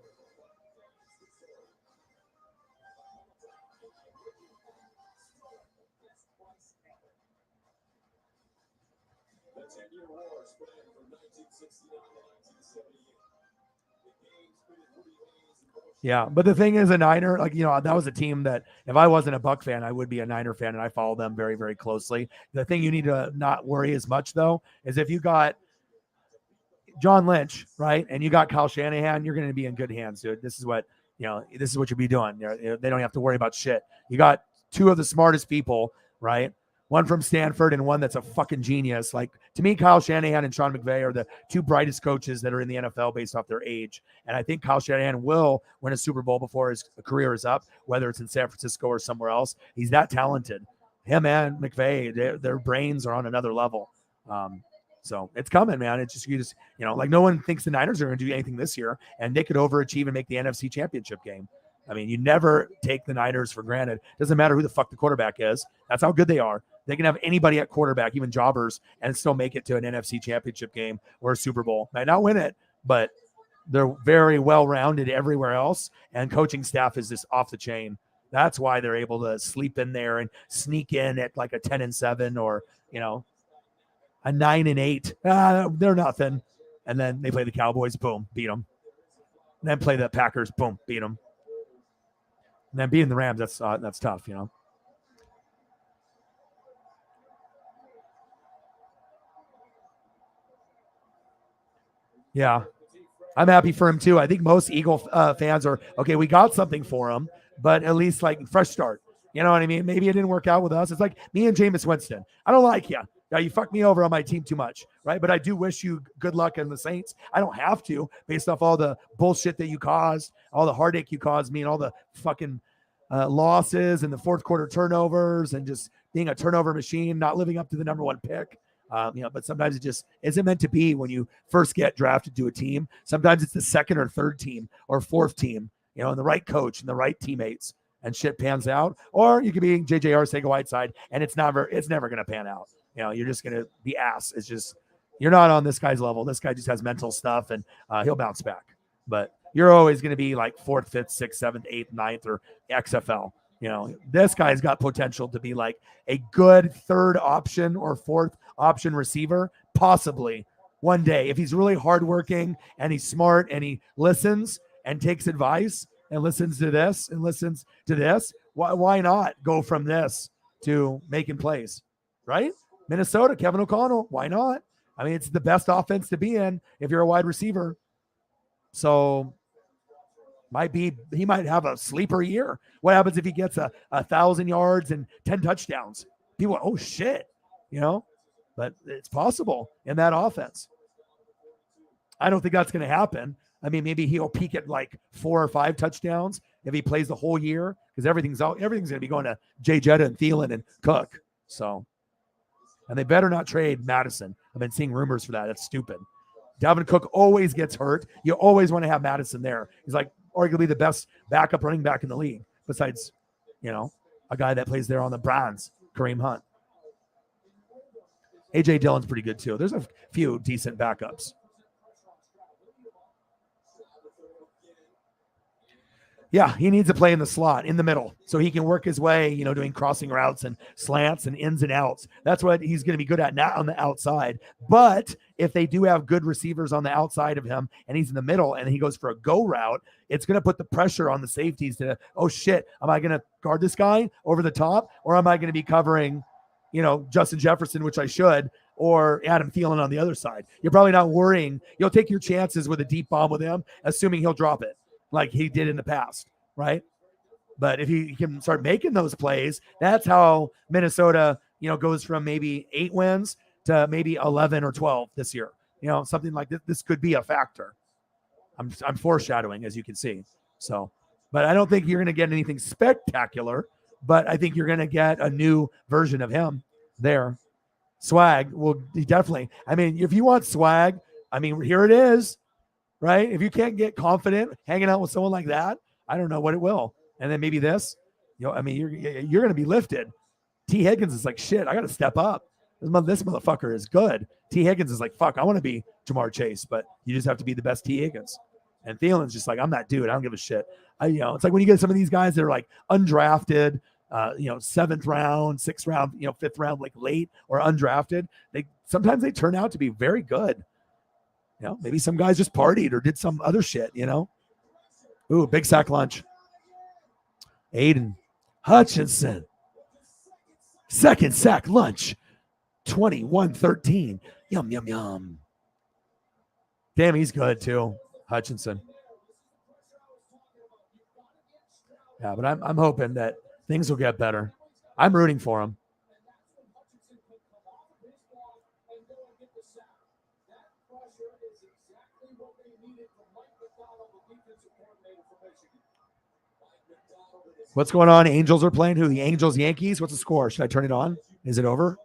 Yeah, but the thing is, a Niner, like, you know, that was a team that if I wasn't a Buck fan, I would be a Niner fan, and I follow them very, very closely. The thing you need to not worry as much, though, is if you got John Lynch, right, and you got Kyle Shanahan, you're going to be in good hands, dude. This is what, you know, this is what you'll be doing. They don't have to worry about shit. You got 2 of the smartest people, right? One from Stanford and one that's a fucking genius. Like, to me, Kyle Shanahan and Sean McVay are the 2 brightest coaches that are in the NFL based off their age. And I think Kyle Shanahan will win a Super Bowl before his career is up, whether it's in San Francisco or somewhere else. He's that talented. Him and McVay, their brains are on another level. So it's coming, man. It's just, you know, like, no one thinks the Niners are going to do anything this year, and they could overachieve and make the NFC Championship game. I mean, you never take the Niners for granted. Doesn't matter who the fuck the quarterback is. That's how good they are. They can have anybody at quarterback, even jobbers, and still make it to an NFC Championship game or a Super Bowl. Might not win it, but they're very well-rounded everywhere else, and coaching staff is just off the chain. That's why they're able to sleep in there and sneak in at like a 10-7 or, you know, a 9-8. They're nothing. And then they play the Cowboys, boom, beat them. And then play the Packers, boom, beat them. And then beating the Rams, that's tough, you know. Yeah. I'm happy for him too. I think most Eagle fans are okay. We got something for him, but at least like fresh start. You know what I mean? Maybe it didn't work out with us. It's like me and Jameis Winston. I don't like you. Yeah, you fucked me over on my team too much, right? But I do wish you good luck in the Saints. I don't have to, based off all the bullshit that you caused, all the heartache you caused me, and all the fucking losses and the fourth quarter turnovers, and just being a turnover machine, not living up to the number one pick. But sometimes it just isn't meant to be when you first get drafted to a team. Sometimes it's the second or third team or fourth team, and the right coach and the right teammates, and shit pans out. Or you could be JJ Arcega-Whiteside and it's never going to pan out. You're just going to be ass. It's just, you're not on this guy's level. This guy just has mental stuff, and he'll bounce back. But you're always going to be like fourth, fifth, sixth, seventh, eighth, ninth, or XFL. This guy's got potential to be like a good third option or fourth option receiver, possibly one day. If he's really hardworking and he's smart and he listens and takes advice and listens to this and listens to this, why not go from this to making plays, right? Minnesota, Kevin O'Connell, why not? I mean, it's the best offense to be in if you're a wide receiver. So he might have a sleeper year. What happens if he gets 1,000 yards and 10 touchdowns? People, oh shit, but it's possible in that offense. I don't think that's going to happen. I mean, maybe he'll peak at like 4 or 5 touchdowns if he plays the whole year, because everything's going to be going to Jay Jetta and Thielen and Cook. So, and they better not trade Madison. I've been seeing rumors for that. That's stupid. Dalvin Cook always gets hurt. You always want to have Madison there. He's like arguably the best backup running back in the league, besides, a guy that plays there on the Browns, Kareem Hunt. A.J. Dillon's pretty good too. There's a few decent backups. Yeah, he needs to play in the slot, in the middle, so he can work his way, doing crossing routes and slants and ins and outs. That's what he's going to be good at, not on the outside. But if they do have good receivers on the outside of him and he's in the middle and he goes for a go route, it's going to put the pressure on the safeties to, oh shit, am I going to guard this guy over the top, or am I going to be covering, Justin Jefferson, which I should, or Adam Thielen on the other side? You're probably not worrying. You'll take your chances with a deep bomb with him, assuming he'll drop it like he did in the past, right? But if he can start making those plays, that's how Minnesota, goes from maybe 8 wins to maybe 11 or 12 this year. Something like this. This could be a factor. I'm foreshadowing, as you can see. So, but I don't think you're going to get anything spectacular, but I think you're going to get a new version of him there. Swag will definitely, I mean, if you want swag, I mean, here it is. Right? If you can't get confident hanging out with someone like that, I don't know what it will. And then maybe this, I mean, you're going to be lifted. T. Higgins is like, shit, I got to step up. This motherfucker is good. T. Higgins is like, fuck, I want to be Jamar Chase, but you just have to be the best T. Higgins. And Thielen's just like, I'm that dude. I don't give a shit. It's like when you get some of these guys that are like undrafted, 7th round, 6th round, 5th round, like late or undrafted. Sometimes they turn out to be very good. Maybe some guys just partied or did some other shit, Ooh, big sack lunch. Aiden Hutchinson. Second sack lunch. 21-13. Yum, yum, yum. Damn, he's good too, Hutchinson. Yeah, but I'm hoping that things will get better. I'm rooting for him. What's going on? Angels are playing who? The Angels, Yankees? What's the score? Should I turn it on? Is it over?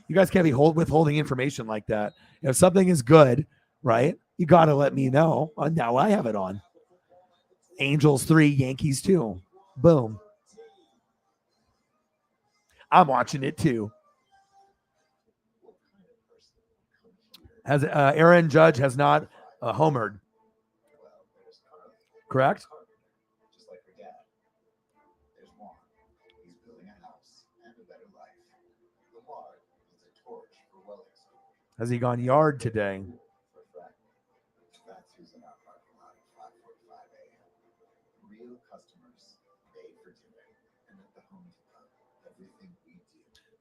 You guys can't be withholding information like that. If something is good, right, you got to let me know. Now I have it on. Angels 3, Yankees 2. Boom. I'm watching it too. Aaron Judge has not homered. Correct? Just like her dad. There's Juan. He's building a house and a better life. Lamar is a torch for welding school. Has he gone yard today? That's who's in our parking lot at 5:45 a.m. Real customers made for today. And at the Home Depot, everything we do.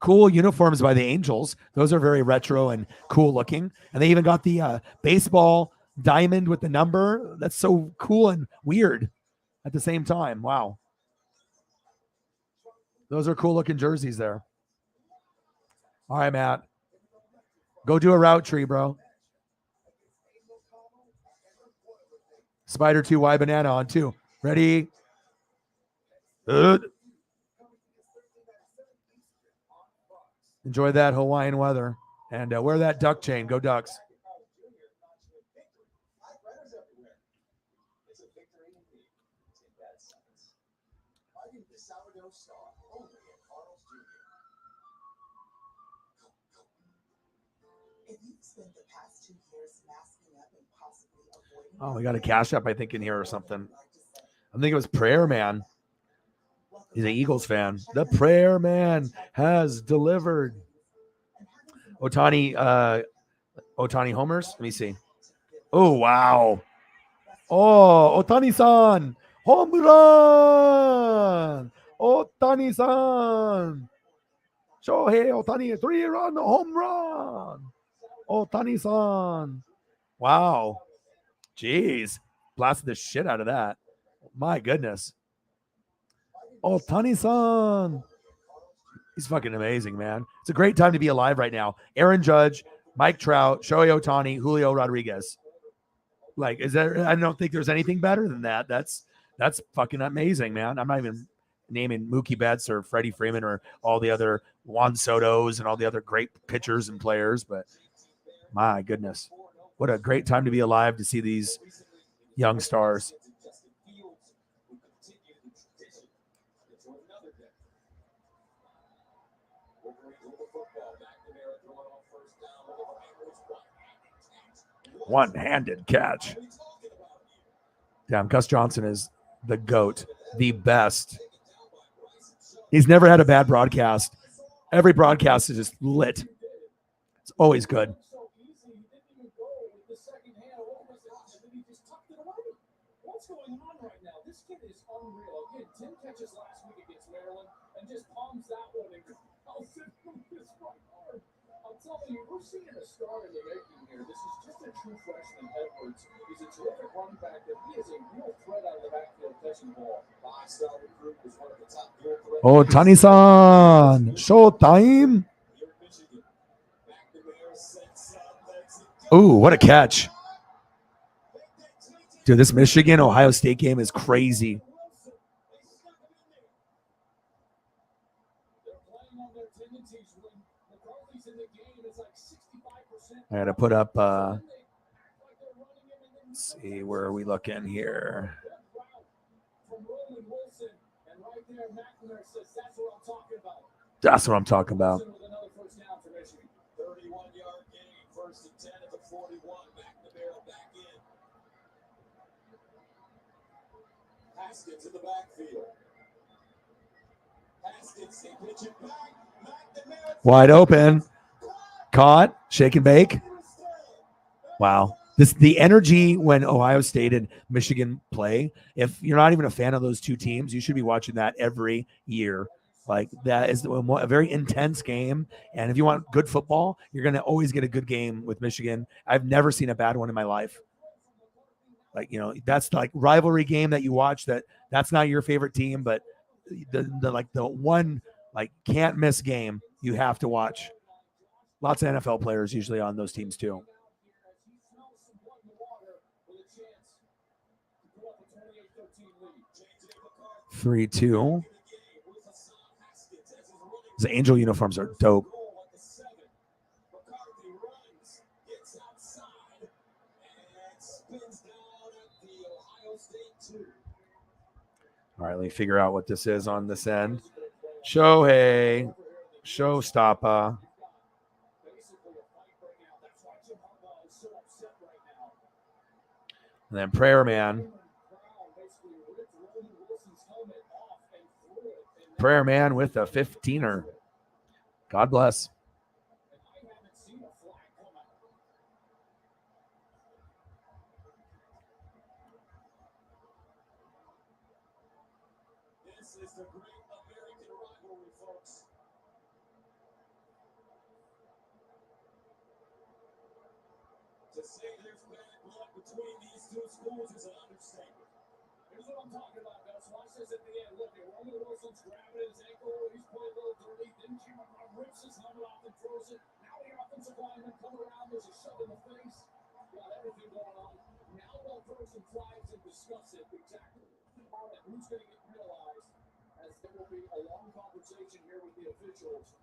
Cool uniforms by the Angels. Those are very retro and cool looking. And they even got the baseball diamond with the number. That's so cool and weird at the same time. Wow. Those are cool looking jerseys there. All right, Matt. Go do a route tree, bro. Spider 2 Y banana on 2. Ready? Good. Enjoy that Hawaiian weather. And wear that duck chain. Go Ducks. Oh, we got a cash app, I think, in here or something. I think it was Prayer Man. He's an Eagles fan. The Prayer Man has delivered. Otani homers. Let me see. Oh, wow. Oh, Otani-san. Home run. Otani-san. Shohei Otani, 3-run home run. Otani-san. Wow. Jeez. Blasted the shit out of that. My goodness. Otani-san. He's fucking amazing, man. It's a great time to be alive right now. Aaron Judge, Mike Trout, Shohei Otani, Julio Rodriguez. Like, is there? I don't think there's anything better than that. That's fucking amazing, man. I'm not even naming Mookie Betts or Freddie Freeman or all the other Juan Soto's and all the other great pitchers and players, but my goodness, what a great time to be alive to see these young stars. One-handed catch. Damn, Gus Johnson is the GOAT, the best. He's never had a bad broadcast. Every broadcast is just lit. It's always good. What's going on right now? This kid is unreal. Again, 10 catches last week against Maryland and just palms that one and calls it from his front yard. I'm telling you, we're seeing a star in the making here. This is just a true freshman, Edwards. He's a terrific running back, but he is a real threat out of the backfield catching the ball. Five-star recruit was one of the top dual threats. Oh, Tani-san, showtime. Ooh, what a catch. Dude, this Michigan-Ohio State game is crazy. I got to put up, let's see, where are we looking here? That's what I'm talking about. To the backfield. Wide open. Caught. Shake and bake. Wow. The energy when Ohio State and Michigan play, if you're not even a fan of those two teams, you should be watching that every year. Like, that is a very intense game. And if you want good football, you're going to always get a good game with Michigan. I've never seen a bad one in my life. Like, you know, that's like rivalry game that you watch that's not your favorite team, but the one like can't miss game you have to watch. Lots of NFL players usually on those teams too. 3-2. The Angel uniforms are dope. All right, let me figure out what this is on this end. Shohei, showstopper. And then Prayer Man. Prayer Man with a 15er. God bless. This is the great American rivalry, folks. To say there's bad blood between these two schools is an understatement. Here's what I'm talking about, Gus. Watch this at the end. Look, Roman Wilson's grabbing his ankle. He's playing a little dirty. Then Jim rips his helmet off and throws it. Now the offensive lineman come around. There's a shove in the face. Got everything going on. Now they'll throw some flags and discuss it exactly. Who's going to get realized as there will be a long conversation here with the officials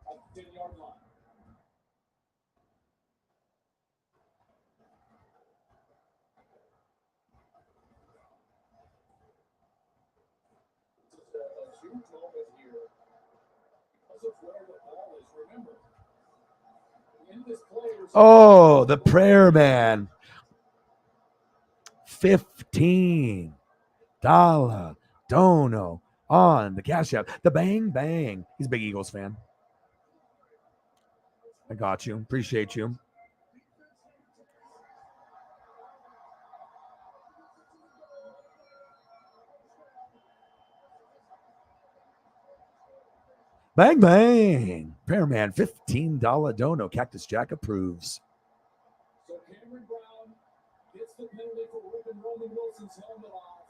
at the 10-yard line. Huge moment here because of where the ball is. Remember, in this player's Oh, the prayer man. $15 dono on the Cash App. The bang bang. He's a big Eagles fan. I got you. Appreciate you. Bang bang. Prayer man, $15 dono. Cactus Jack approves. So Cameron Brown gets the penalty for ripping Roman Wilson's helmet off.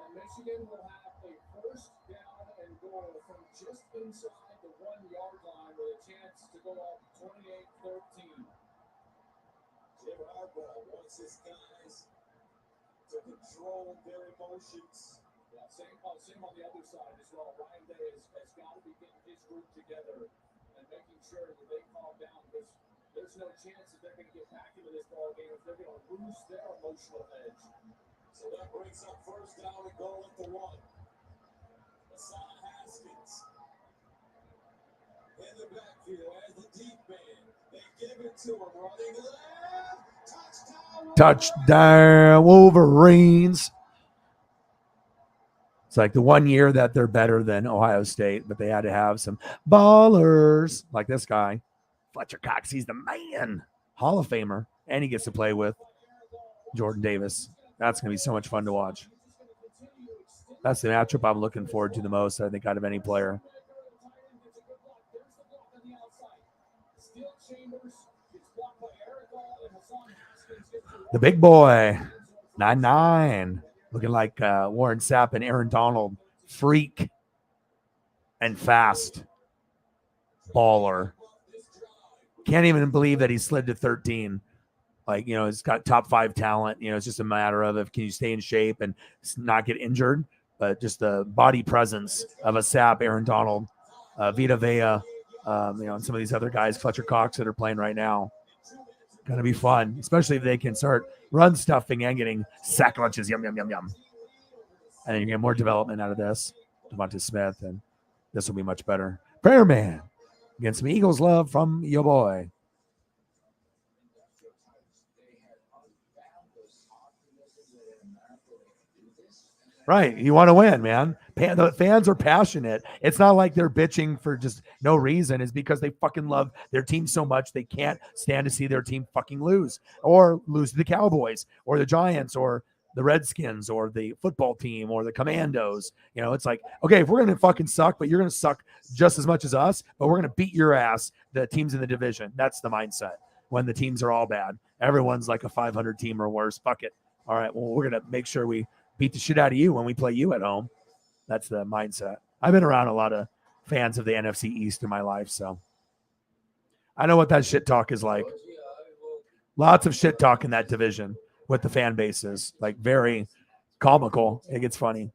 And Michigan will have a first down and goal from just inside the 1-yard line with a chance to go up 28-13. Jim Harbaugh wants his guys to control their emotions. Yeah, same on the other side as well. Ryan Day has got to be getting his group together and making sure that they calm down because there's no chance that they're going to get back into this ball game if they're going to lose their emotional edge. So that brings up first down and goal at the 1. Hassan Haskins in the backfield as the deep man. They give it to him running left. Touchdown, Wolverines. It's like the one year that they're better than Ohio State, but they had to have some ballers like this guy. Fletcher Cox, he's the man. Hall of Famer. And he gets to play with Jordan Davis. That's going to be so much fun to watch. That's the matchup I'm looking forward to the most, I think, out of any player. The big boy, 9'9", looking like Warren Sapp and Aaron Donald. Freak and fast. Baller. Can't even believe that he slid to 13. Like, you know, he's got top 5 talent. You know, it's just a matter of if can you stay in shape and not get injured. But just the body presence of a Sapp, Aaron Donald, Vita Vea, you know, and some of these other guys, Fletcher Cox, that are playing right now. Going to be fun, especially if they can start run stuffing and getting sack lunches. Yum, yum, yum, yum. And then you get more development out of this. Devonta Smith, and this will be much better. Prayer man against some Eagles love from your boy. Right. You want to win, man. The fans are passionate. It's not like they're bitching for just no reason. It's because they fucking love their team so much they can't stand to see their team fucking lose or lose to the Cowboys or the Giants or the Redskins or the football team or the Commandos. You know, it's like, okay, if we're going to fucking suck, but you're going to suck just as much as us, but we're going to beat your ass, the teams in the division. That's the mindset when the teams are all bad. Everyone's like a 500 team or worse. Fuck it. All right, well, we're going to make sure we beat the shit out of you when we play you at home. That's the mindset. I've been around a lot of fans of the NFC East in my life, so I know what that shit talk is like. Lots of shit talk in that division with the fan bases, like very comical. It gets funny.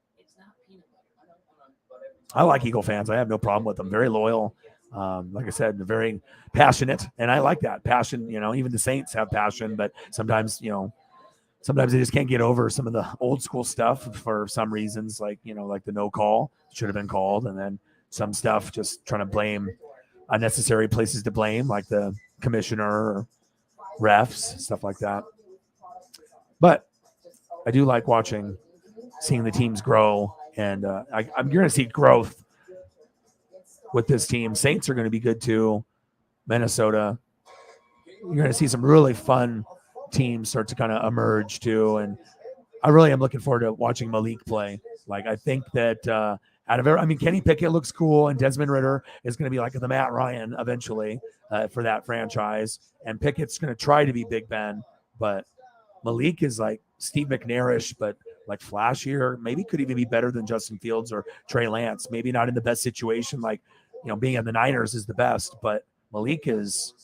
I like Eagle fans. I have no problem with them. Very loyal. Like I said, very passionate, and I like that passion. You know, even the Saints have passion, but sometimes, you know, sometimes they just can't get over some of the old school stuff for some reasons, like, you know, like the no call should have been called. And then some stuff just trying to blame unnecessary places to blame, like the commissioner or refs, stuff like that. But I do like seeing the teams grow. And I'm going to see growth with this team. Saints are going to be good too. Minnesota. You're going to see some really fun teams start to kind of emerge too, and I really am looking forward to watching Malik play. Like, I think that I mean, Kenny Pickett looks cool, and Desmond Ritter is going to be like the Matt Ryan eventually for that franchise. And Pickett's going to try to be Big Ben, but Malik is like Steve McNairish, but like flashier. Maybe could even be better than Justin Fields or Trey Lance. Maybe not in the best situation, like being in the Niners is the best, but Malik is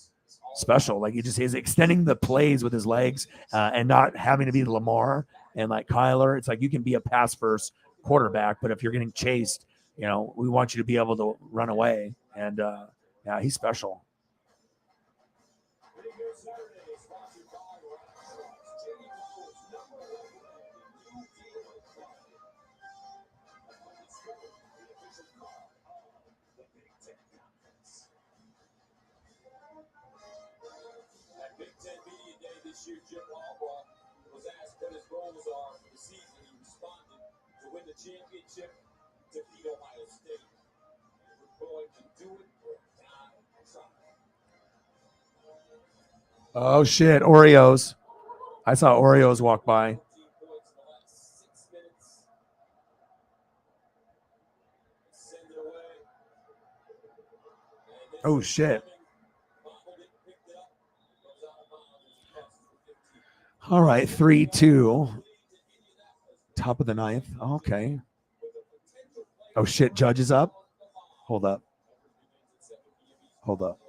special. Like he's extending the plays with his legs and not having to be Lamar and like Kyler. It's like you can be a pass first quarterback, but if you're getting chased, we want you to be able to run away. And yeah, he's special. Big Ten Media Day this year, Jim Harbaugh was asked what his goals are for the season. He responded, to win the championship, to beat Ohio State. We're going to do it or die trying. Oh, shit. Oreos. I saw Oreos walk by. 14 points in the last 6 minutes. Send it away. Oh, shit. All right, 3-2. Top of the ninth. Okay. Oh, shit. Judge is up. Hold up. Hold up.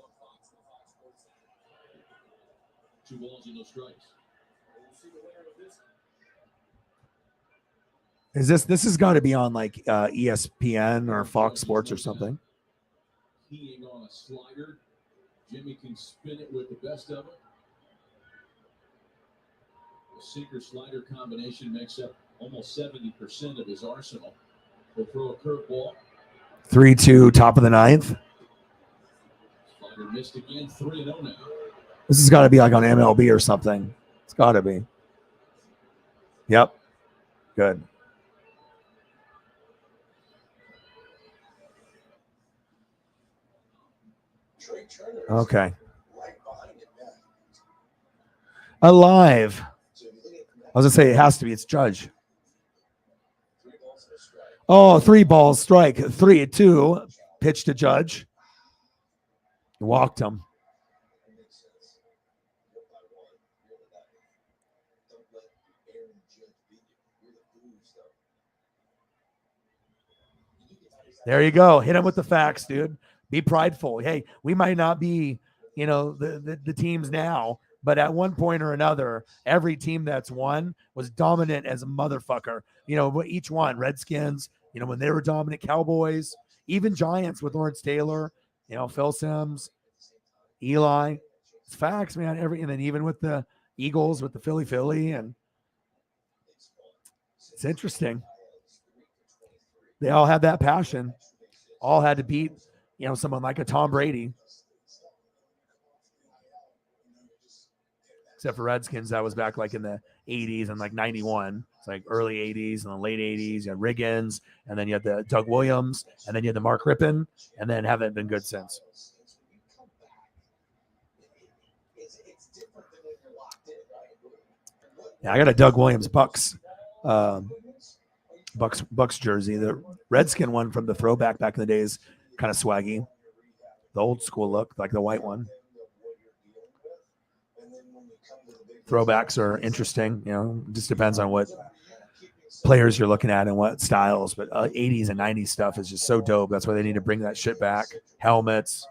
2 balls and no strikes. This has got to be on like ESPN or Fox Sports or something. Keying on a slider. Jimmy can spin it with the best of it. The sinker slider combination makes up almost 70% of his arsenal. He'll throw a curveball. 3-2, top of the ninth. Slider missed again. 3-0 now. This has got to be like on MLB or something. It's got to be. Yep. Good. Okay. Alive. I was going to say it has to be. It's Judge. Oh, 3 balls, strike. 3-2. Pitch to Judge. Walked him. There you go. Hit him with the facts, dude. Be prideful. Hey, we might not be, the teams now, but at one point or another, every team that's won was dominant as a motherfucker. Each one, Redskins, when they were dominant, Cowboys, even Giants with Lawrence Taylor, Phil Simms, Eli. It's facts, man. And then even with the Eagles, with the Philly, and it's interesting. They all had that passion. All had to beat, someone like a Tom Brady. Except for Redskins, that was back like in the 80s and like 91. It's like early 80s and the late 80s. You had Riggins, and then you had the Doug Williams, and then you had the Mark Rippon, and then haven't been good since. Yeah, I got a Doug Williams Bucks jersey. The Redskin one from the throwback back in the days, kind of swaggy. The old school look, like the white one. Throwbacks are interesting. Just depends on what players you're looking at and what styles. But 80s and 90s stuff is just so dope. That's why they need to bring that shit back. Helmets.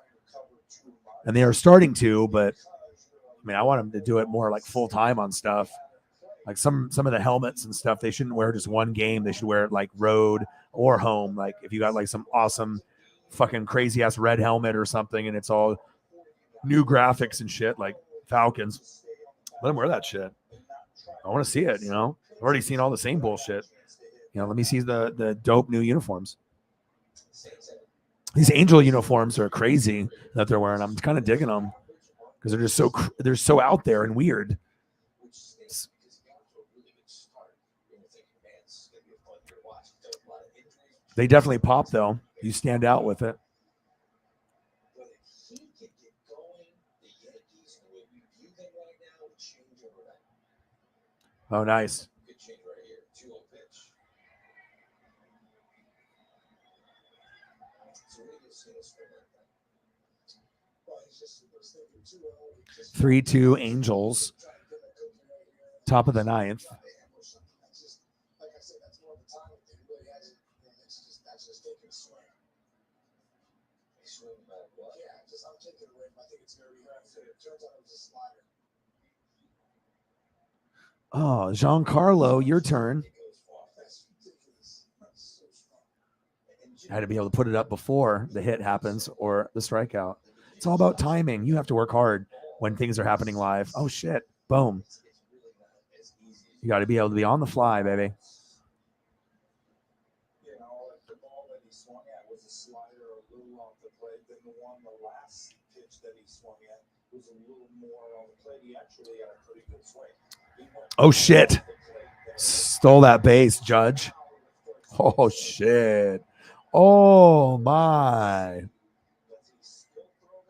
And they are starting to, but I want them to do it more like full time on stuff. Like some of the helmets and stuff, they shouldn't wear just one game. They should wear it like road or home. Like if you got like some awesome fucking crazy ass red helmet or something and it's all new graphics and shit like Falcons, let them wear that shit. I want to see it, I've already seen all the same bullshit. Let me see the dope new uniforms. These Angel uniforms are crazy that they're wearing. I'm kind of digging them because they're so out there and weird. They definitely pop, though. You stand out with it. Oh, nice. 3-2 Angels. Top of the ninth. Like I said, that's more of the time thing. Really, that's just taking a swing. Yeah, I'm taking it away. I think it's very hard. It turns out it was a slider. Oh, Giancarlo, your turn. I had to be able to put it up before the hit happens or the strikeout. It's all about timing. You have to work hard when things are happening live. Oh, shit. Boom. You got to be able to be on the fly, baby. You know, if the ball that he swung at was a slider a little off the plate, then the last pitch that he swung at was a little more on the plate. He actually had a pretty good swing. Oh, shit. Stole that base, Judge. Oh, shit. Oh, my.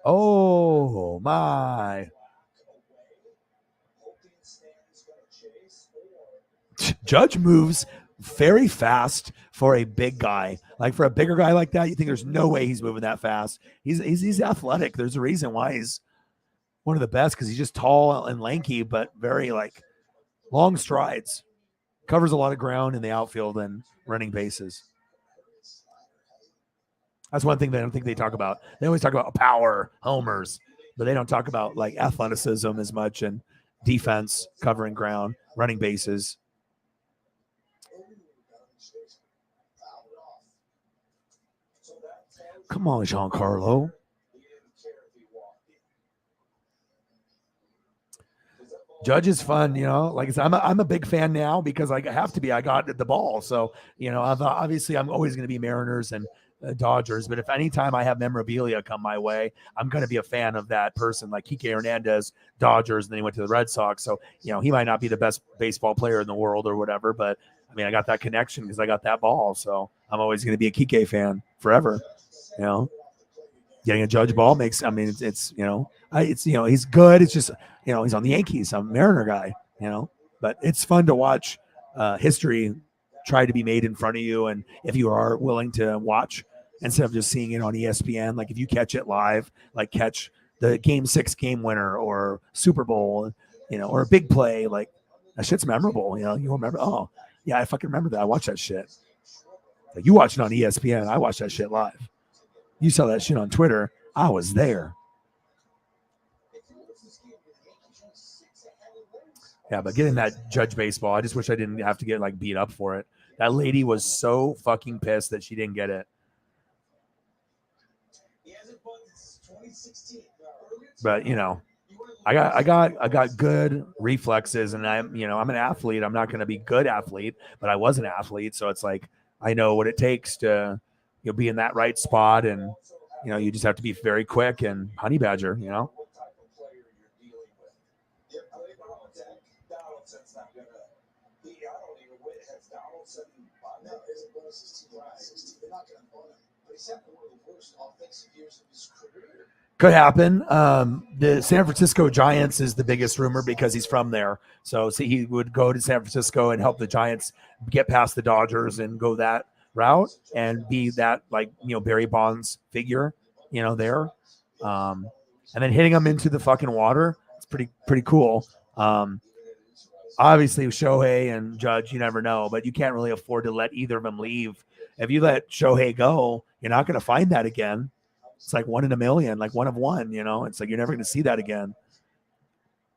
Oh, my. Judge moves very fast for a big guy. Like for a bigger guy like that, you think there's no way he's moving that fast. He's athletic. There's a reason why he's one of the best, because he's just tall and lanky, but very like long strides. Covers a lot of ground in the outfield and running bases. That's one thing that I don't think they talk about. They always talk about power, homers, but they don't talk about like athleticism as much and defense, covering ground, running bases. Come on, Giancarlo. Judge is fun, you know. Like I said, I'm a big fan now because I have to be. I got the ball, so you know. Obviously, I'm always going to be Mariners and Dodgers. But if anytime I have memorabilia come my way, I'm going to be a fan of that person. Like Kike Hernandez, Dodgers, and then he went to the Red Sox. So you know, he might not be the best baseball player in the world or whatever, but I mean, I got that connection because I got that ball. So I'm always going to be a Kike fan forever. You know, getting a Judge ball makes. I mean, it's you know, it's you know, he's good. It's just you know, he's on the Yankees. I'm a Mariner guy. You know, but it's fun to watch history try to be made in front of you, and if you are willing to watch instead of just seeing it on ESPN, like if you catch it live, like catch the Game 6 game winner or Super Bowl, you know, or a big play, like that shit's memorable. You know, you remember. Oh yeah, I fucking remember that. I watched that shit. Like you watch it on ESPN. I watched that shit live. You saw that shit on Twitter. I was there. Yeah, but getting that Judge baseball, I just wish I didn't have to get like beat up for it. That lady was so fucking pissed that she didn't get it. But you know, I got good reflexes, and I'm an athlete. I'm not going to be good athlete, but I was an athlete, so it's like I know what it takes to be in that right spot, and you just have to be very quick and honey badger. Could happen. The San Francisco Giants is the biggest rumor because he's from there. So he would go to San Francisco and help the Giants get past the Dodgers and go that route and be that Barry Bonds figure, there. And then hitting them into the fucking water. It's pretty cool. Obviously Shohei and Judge, you never know, but you can't really afford to let either of them leave. If you let Shohei go, you're not going to find that again. It's like 1 in a million, like 1 of 1, It's like you're never going to see that again.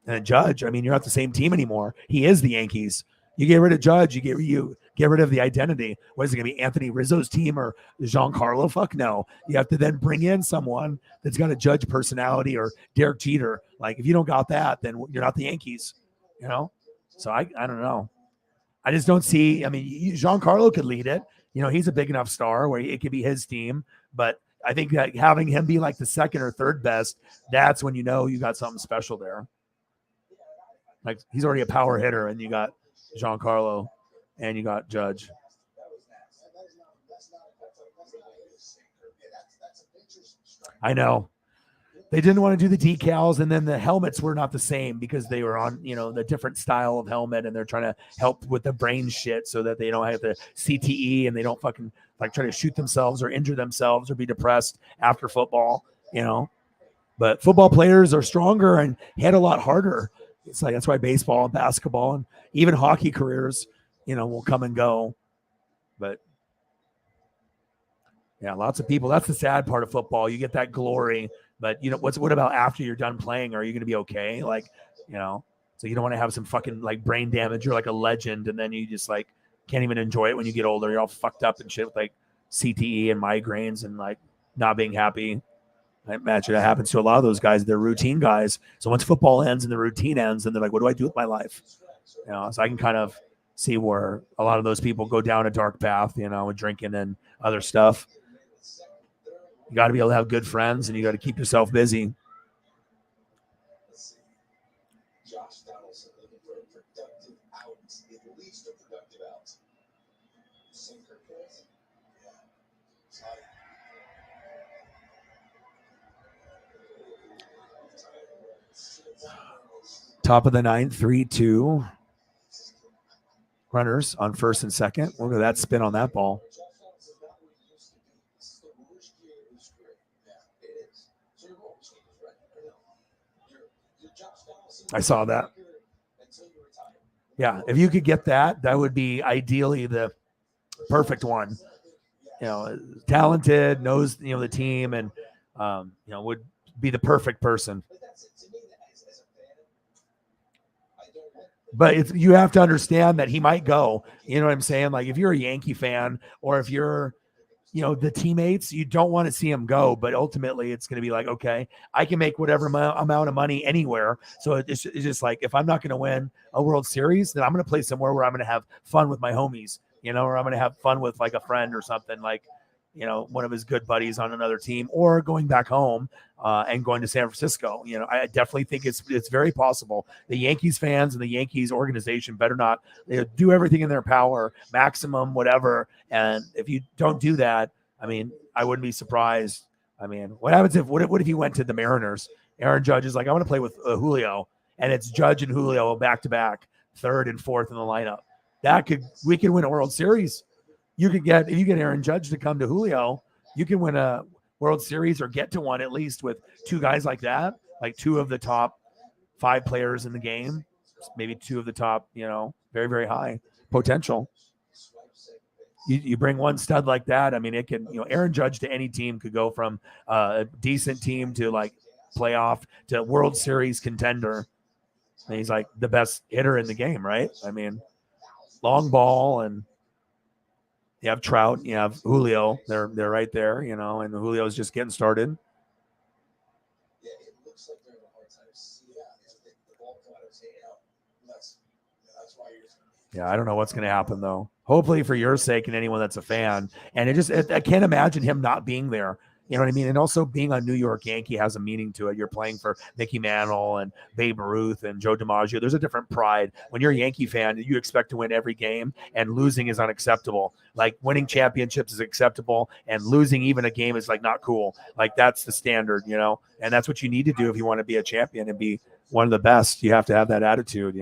And Judge, I mean, you're not the same team anymore. He is the Yankees. You get rid of Judge, you get rid of the identity. What is it going to be, Anthony Rizzo's team or Giancarlo? Fuck no. You have to then bring in someone that's got a Judge personality or Derek Jeter. Like, if you don't got that, then you're not the Yankees, So I don't know. I just don't see. I mean, Giancarlo could lead it. He's a big enough star where it could be his team. But I think that having him be like the second or third best, that's when you got something special there. Like, he's already a power hitter, and you got Giancarlo, and you got Judge. I know. They didn't want to do the decals, and then the helmets were not the same because they were on, the different style of helmet, and they're trying to help with the brain shit so that they don't have the CTE and they don't fucking try to shoot themselves or injure themselves or be depressed after football, But football players are stronger and hit a lot harder. It's like that's why baseball and basketball and even hockey careers, will come and go. But yeah, lots of people. That's the sad part of football. You get that glory, but what about after you're done playing? Are you going to be okay? So you don't want to have some fucking like brain damage. You're like a legend, and then you just like can't even enjoy it when you get older. You're all fucked up and shit with like CTE and migraines and like not being happy. I imagine that happens to a lot of those guys. They're routine guys. So once football ends and the routine ends, and they're like, what do I do with my life? So I can kind of see where a lot of those people go down a dark path, with drinking and other stuff. You got to be able to have good friends, and you got to keep yourself busy. Josh Donaldson looking for a productive out, at least a productive out. Sinker pass? Yeah. Top of the ninth, 3-2. Runners on first and second. Look at that spin on that ball. I saw that. Yeah, if you could get that, that would be ideally the perfect one. Talented, knows the team, and would be the perfect person. But you have to understand that he might go. You know what I'm saying? Like if you're a Yankee fan, or if you're the teammates, you don't want to see him go, but ultimately it's going to be like, okay, I can make whatever amount of money anywhere. So it's just like, if I'm not going to win a World Series, then I'm going to play somewhere where I'm going to have fun with my homies, or I'm going to have fun with like a friend or something, like, one of his good buddies on another team, or going back home and going to San Francisco. I definitely think it's very possible. The Yankees fans and the Yankees organization better not do everything in their power, maximum, whatever. And if you don't do that, I mean, I wouldn't be surprised. I mean, what happens what if he went to the Mariners? Aaron Judge is like, I want to play with Julio, and it's Judge and Julio back to back, third and fourth in the lineup. We could win a World Series. If you get Aaron Judge to come to Julio, you can win a World Series or get to one at least with two guys like that, like two of the top 5 players in the game, maybe two of the top, very, very high potential. You bring one stud like that. I mean, it can, Aaron Judge to any team could go from a decent team to like playoff to World Series contender. And he's like the best hitter in the game, right? I mean, long ball, and you have Trout, you have Julio. They're right there, and Julio's just getting started. Yeah, it looks like they're having a hard time seeing the ball come out of his hand. That's why you're. Yeah, I don't know what's going to happen though. Hopefully for your sake and anyone that's a fan. And I can't imagine him not being there. You know what I mean? And also being a New York Yankee has a meaning to it. You're playing for Mickey Mantle and Babe Ruth and Joe DiMaggio. There's a different pride. When you're a Yankee fan, you expect to win every game, and losing is unacceptable. Like winning championships is acceptable, and losing even a game is like not cool. Like that's the standard, and that's what you need to do if you want to be a champion and be one of the best. You have to have that attitude,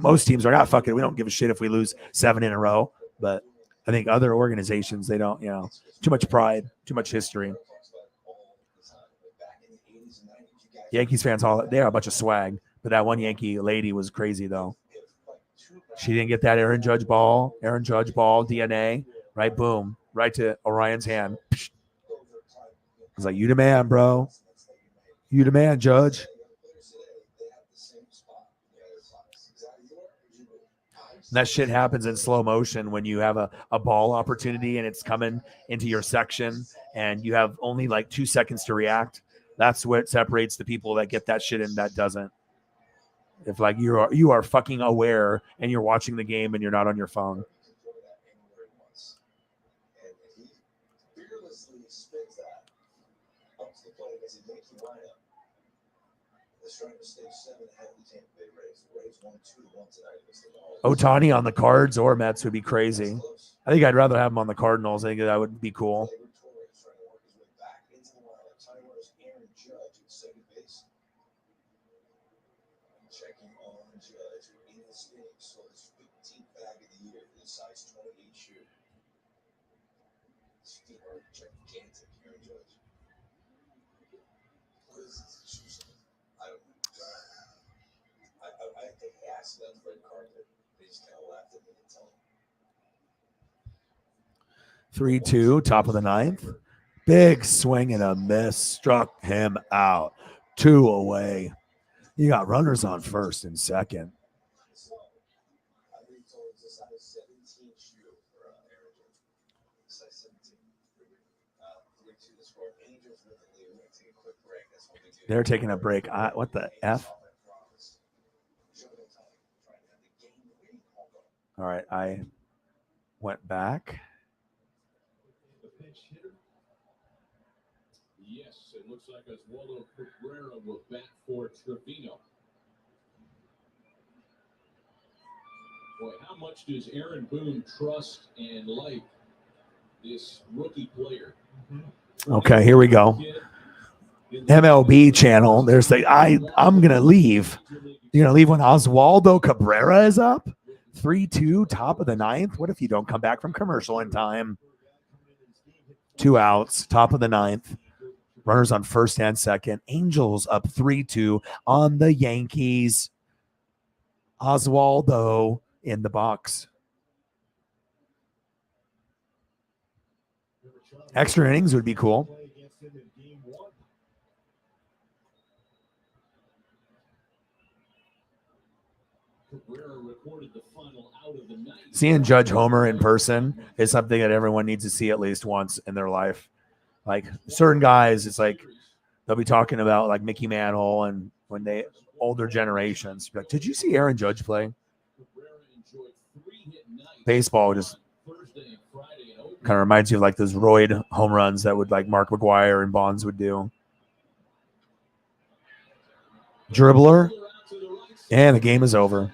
most teams are fuck it. We don't give a shit if we lose 7 in a row, but I think other organizations, they don't, too much pride, too much history. Yankees fans, they are a bunch of swag, but that one Yankee lady was crazy though. She didn't get that Aaron Judge ball, DNA, right? Boom, right to Orion's hand. I was like, you the man, bro. You the man, Judge. And that shit happens in slow motion when you have a ball opportunity and it's coming into your section and you have only like 2 seconds to react. That's what separates the people that get that shit and that doesn't. If like you are fucking aware and you're watching the game and you're not on your phone. Ohtani on the Cards or Mets would be crazy. I think I'd rather have him on the Cardinals. I think that would be cool. Checking on Judge in this game, so his 15th bag of the year, his size 28 shoe. Gigantic Aaron Judge. 3-2, top of the ninth. Big swing and a miss. Struck him out. 2 away. You got runners on first and second. So, I believe towards a size 17 shoe for Aaron Jones. Size 17. 3-2 the score. Angels with the lead. We're going to take a quick break. That's what we do. They're taking a break. What the F? All right, I went back. The pinch hitter. Yes, it looks like Oswaldo Cabrera will bat for Trevino. Boy, how much does Aaron Boone trust and like this rookie player? Okay, here we go. MLB channel. There's the I'm gonna leave. You're gonna leave when Oswaldo Cabrera is up. 3-2, top of the ninth. What if you don't come back from commercial in time? 2 outs, top of the ninth. Runners on first and second. Angels up 3-2 on the Yankees. Oswaldo in the box. Extra innings would be cool. Seeing Judge Homer in person is something that everyone needs to see at least once in their life. Like certain guys, it's like they'll be talking about like Mickey Mantle and when they older generations. Like, did you see Aaron Judge play? Baseball just kind of reminds you of like those roid home runs that would like Mark McGwire and Bonds would do. Dribbler, and the game is over.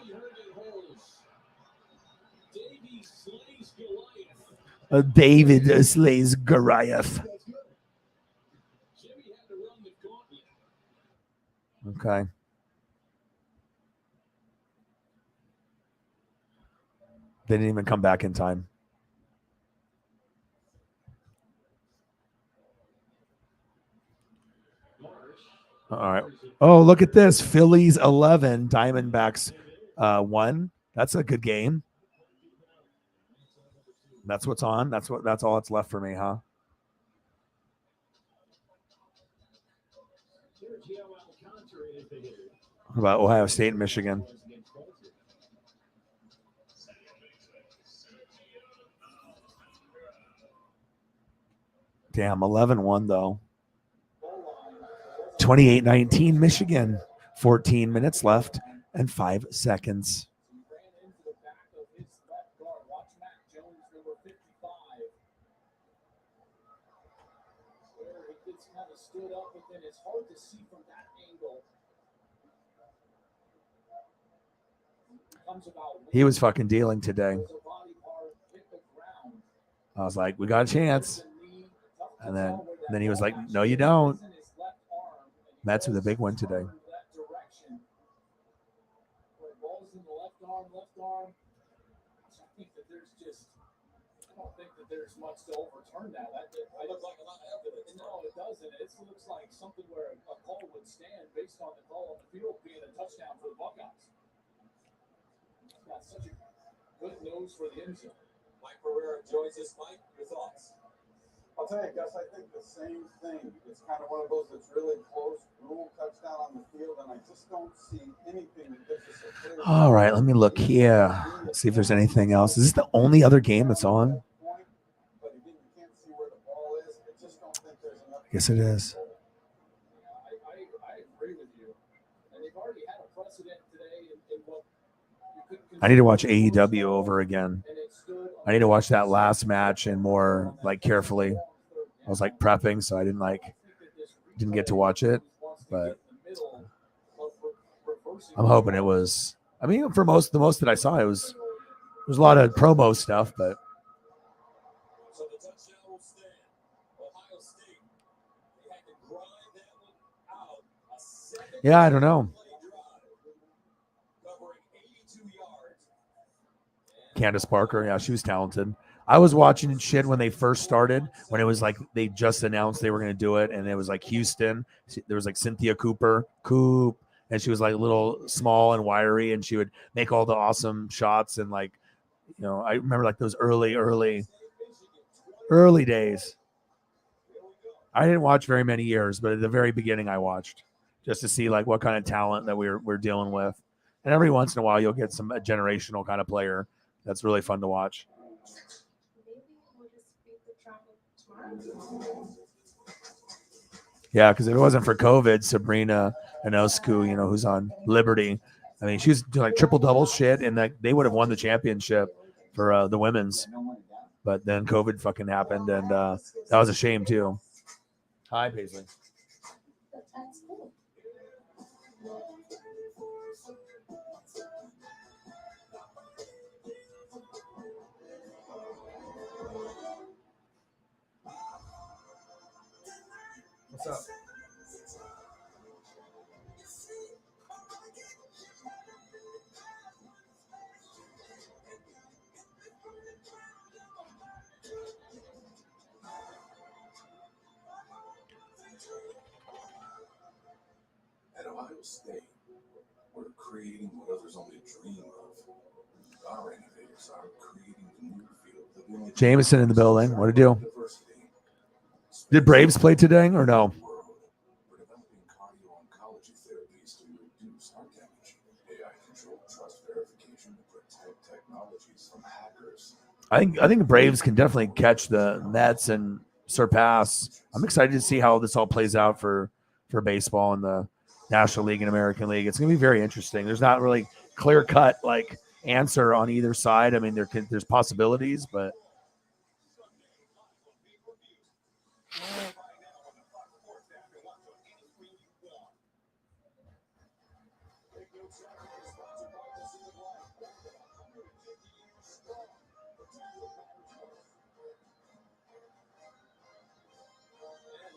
David slays Goliath. Okay. They didn't even come back in time. All right. Oh, look at this. Phillies 11, Diamondbacks 1. That's a good game. That's what's on. That's all that's left for me, huh? What about Ohio State and Michigan? Damn, 11-1 though. 28-19 Michigan. 14 minutes left and 5 seconds. Stood up, but then it's hard to see from that angle. He was fucking dealing today. I was like, we got a chance. And then he was like, no, you don't. Mets with a big one today. I don't think that there's much to overturn that. I look like a lot of evidence. No, it doesn't. It looks like something where a call would stand based on the call on the field being a touchdown for the Buckeyes. It's got such a good nose for the end zone. Mike Pereira joins us. Mike, your thoughts? I'll tell you, Gus, I think the same thing. It's kind of one of those that's really close, rule touchdown on the field, and I just don't see anything that gives us a clear. All right, let me look here. See if there's anything else. Is this the only other game that's on? Yes, it is. I agree with you. And they've already had a precedent today in what you could I need to watch AEW over again. I need to watch that last match and more like carefully. I was like prepping, so I didn't get to watch it, but I'm hoping it was. I mean, for the most that I saw, there's a lot of promo stuff, but So the touchdown will stand. Ohio State, they had to grind that one out. A second yeah, I don't know. play drive, covering 82 yards. Candace Parker, yeah, she was talented. I was watching shit when they first started, when it was like they just announced they were going to do it, and it was like Houston. There was like Cynthia Coop, and she was like a little small and wiry, and she would make all the awesome shots. And like, you know, I remember like those early Early days. I didn't watch very many years, but at the very beginning I watched just to see like what kind of talent that we're dealing with. And every once in a while you'll get a generational kind of player that's really fun to watch. Maybe we'll just beat the trauma tomorrow. Yeah, because if it wasn't for COVID, Sabrina Ionescu, who's on Liberty, I mean, she's doing like triple double shit, and like they would have won the championship for the women's. But then COVID fucking happened, and that was a shame too. Hi, Paisley. That's cool. What's up? At Ohio State, we're creating what others only dream of. Our innovators are creating the new field that we only Jameson in the building. What to do? diversity. Did Braves play today or no? We're developing cardio-oncology therapies to reduce heart damage, AI-controlled trust verification to protect technologies from hackers. I think the Braves can definitely catch the Mets and surpass. I'm excited to see how this all plays out for baseball in the National League and American League. It's going to be very interesting. There's not really clear cut like answer on either side. I mean, there's possibilities, but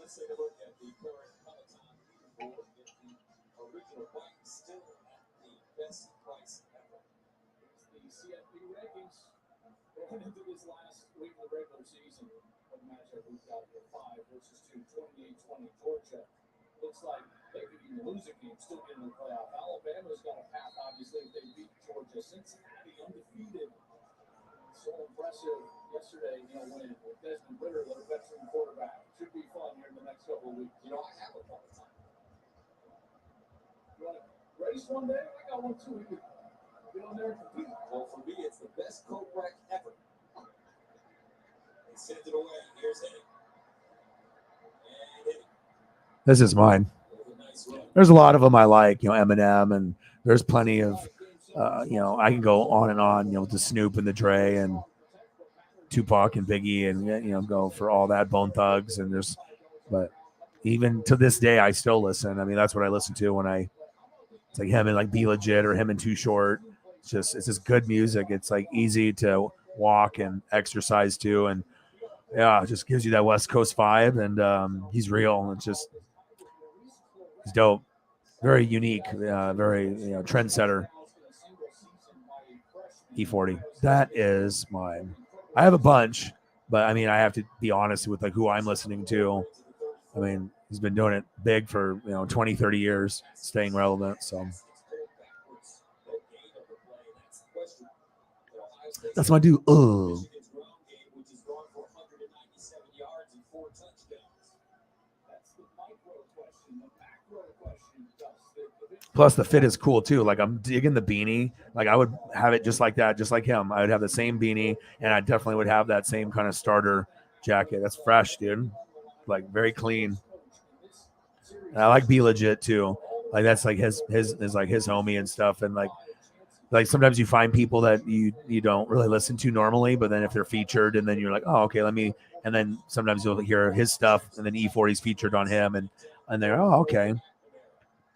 Let's take a look at the current Peloton leaderboard. Get the original Vikings still at the best price ever. Here's the CFP rankings going into this last week of the regular season. What matchup we've got here? 5 versus 2, 28-20 Georgia. Looks like they could even lose a game, still get in the playoff. Alabama's got a path, obviously, if they beat Georgia. Cincinnati undefeated. So impressive yesterday, win with Desmond Ritter, their veteran quarterback. Should be fun here in the next couple of weeks. I have a Peloton. You want to race one day? I got one too. We could get on there and compete. Well, for me, it's the best coat rack ever. He sent it away. Here's Henning. And Henning. this is mine. Nice run. There's a lot of them I like, Eminem, and there's plenty of, I can go on and on, with the Snoop and the Dre and Tupac and Biggie and, go for all that, Bone Thugs. And but even to this day, I still listen. I mean, that's what I listen to when it's like him and like Be Legit or him and Too Short. It's just good music. It's like easy to walk and exercise to. And yeah, it just gives you that West Coast vibe. And he's real. It's just, he's dope. Very unique, very trendsetter. E40. That is mine. I have a bunch, but I mean, I have to be honest with like who I'm listening to. I mean, he's been doing it big for 20, 30 years, staying relevant. So that's my dude. Plus, the fit is cool too. Like I'm digging the beanie. Like I would have it just like that, just like him. I would have the same beanie, and I definitely would have that same kind of starter jacket. That's fresh, dude. Like very clean. And I like Be Legit too. Like that's like his like his homie and stuff. And like sometimes you find people that you don't really listen to normally, but then if they're featured, and then you're like, oh, okay, and then sometimes you'll hear his stuff, and then E40's featured on him, and they're, oh, okay.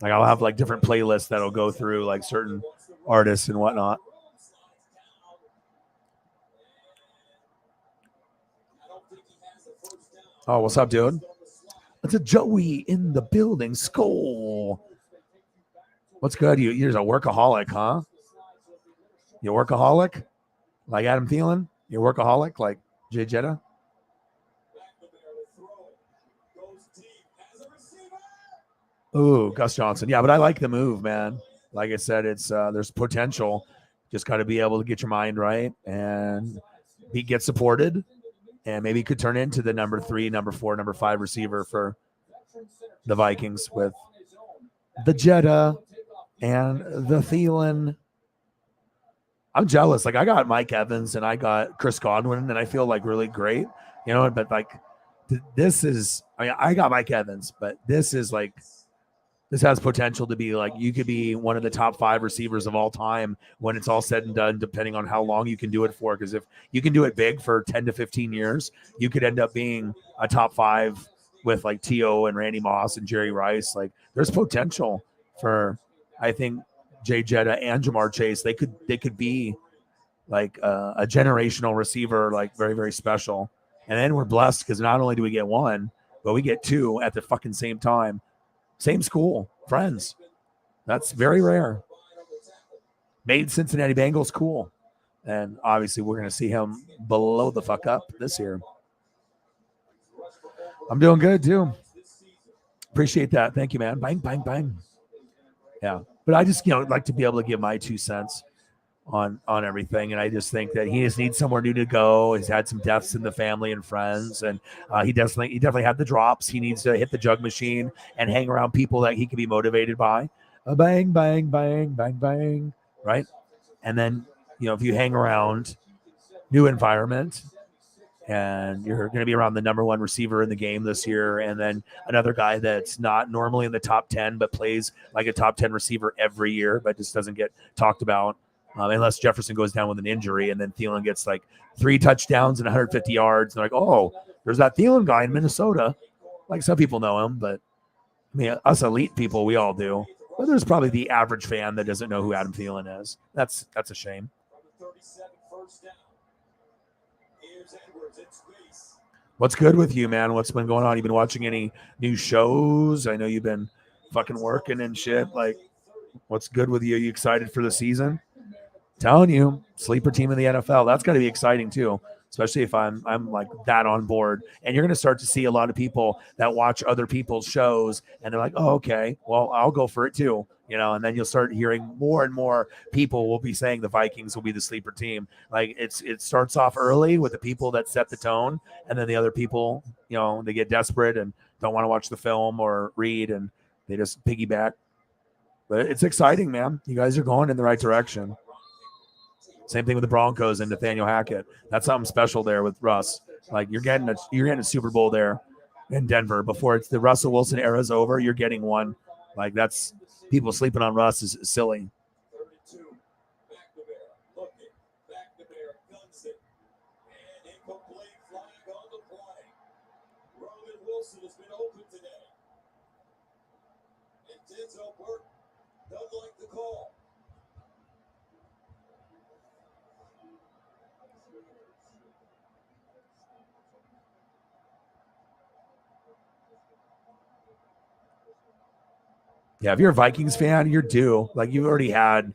Like I'll have like different playlists that'll go through like certain artists and whatnot. Oh, what's up, dude? It's a Joey in the building. Skull. What's good? You're a workaholic, huh? You a workaholic? Like Adam Thielen? You a workaholic like Jay Jetta? Ooh, Gus Johnson. Yeah, but I like the move, man. Like I said, it's there's potential. Just got to be able to get your mind right and get supported and maybe could turn into the number 3, number 4, number 5 receiver for the Vikings with the Jetta and the Thielen. I'm jealous. Like, I got Mike Evans and I got Chris Godwin, and I feel like really great, but like this is, I got Mike Evans, but this is like, this has potential to be like, you could be one of the top 5 receivers of all time when it's all said and done, depending on how long you can do it for. Because if you can do it big for 10 to 15 years, you could end up being a top 5 with like T.O. and Randy Moss and Jerry Rice. Like, there's potential for, I think, Jay Jetta and Jamar Chase. They could be like a generational receiver, like very, very special. And then we're blessed because not only do we get one, but we get 2 at the fucking same time. Same school, friends. That's very rare. Made Cincinnati Bengals cool. And obviously we're going to see him blow the fuck up this year. I'm doing good too. Appreciate that. Thank you, man. Bang, bang, bang. Yeah. But I just, like to be able to give my 2 cents on everything. And I just think that he just needs somewhere new to go. He's had some deaths in the family and friends, and he definitely had the drops. He needs to hit the jug machine and hang around people that he can be motivated by. Bang, bang, bang, bang, bang. Right. And then, if you hang around new environment and you're going to be around the number 1 receiver in the game this year, and then another guy that's not normally in the top 10, but plays like a top 10 receiver every year, but just doesn't get talked about. Unless Jefferson goes down with an injury, and then Thielen gets like 3 touchdowns and 150 yards. And they're like, oh, there's that Thielen guy in Minnesota. Like, some people know him, but I mean, us elite people, we all do. But there's probably the average fan that doesn't know who Adam Thielen is. That's a shame. What's good with you, man? What's been going on? You been watching any new shows? I know you've been fucking working and shit. Like, what's good with you? Are you excited for the season? Telling you, sleeper team in the NFL. That's got to be exciting too, especially if I'm like that on board. And you're going to start to see a lot of people that watch other people's shows, and they're like, oh, okay, well, I'll go for it too. And then you'll start hearing more and more people will be saying the Vikings will be the sleeper team. Like, it starts off early with the people that set the tone, and then the other people, they get desperate and don't want to watch the film or read, and they just piggyback. But it's exciting, man. You guys are going in the right direction. Same thing with the Broncos and Nathaniel Hackett. That's something special there with Russ. Like, you're getting a Super Bowl there in Denver before it's the Russell Wilson era is over. You're getting one. Like, that's, people sleeping on Russ is silly. 32, back to bear, looking, back to bear, guns it, and incomplete flag on the play. Roman Wilson has been open today. And Denzel Burke doesn't like the call. Yeah, if you're a Vikings fan, you're due. Like, you've already had,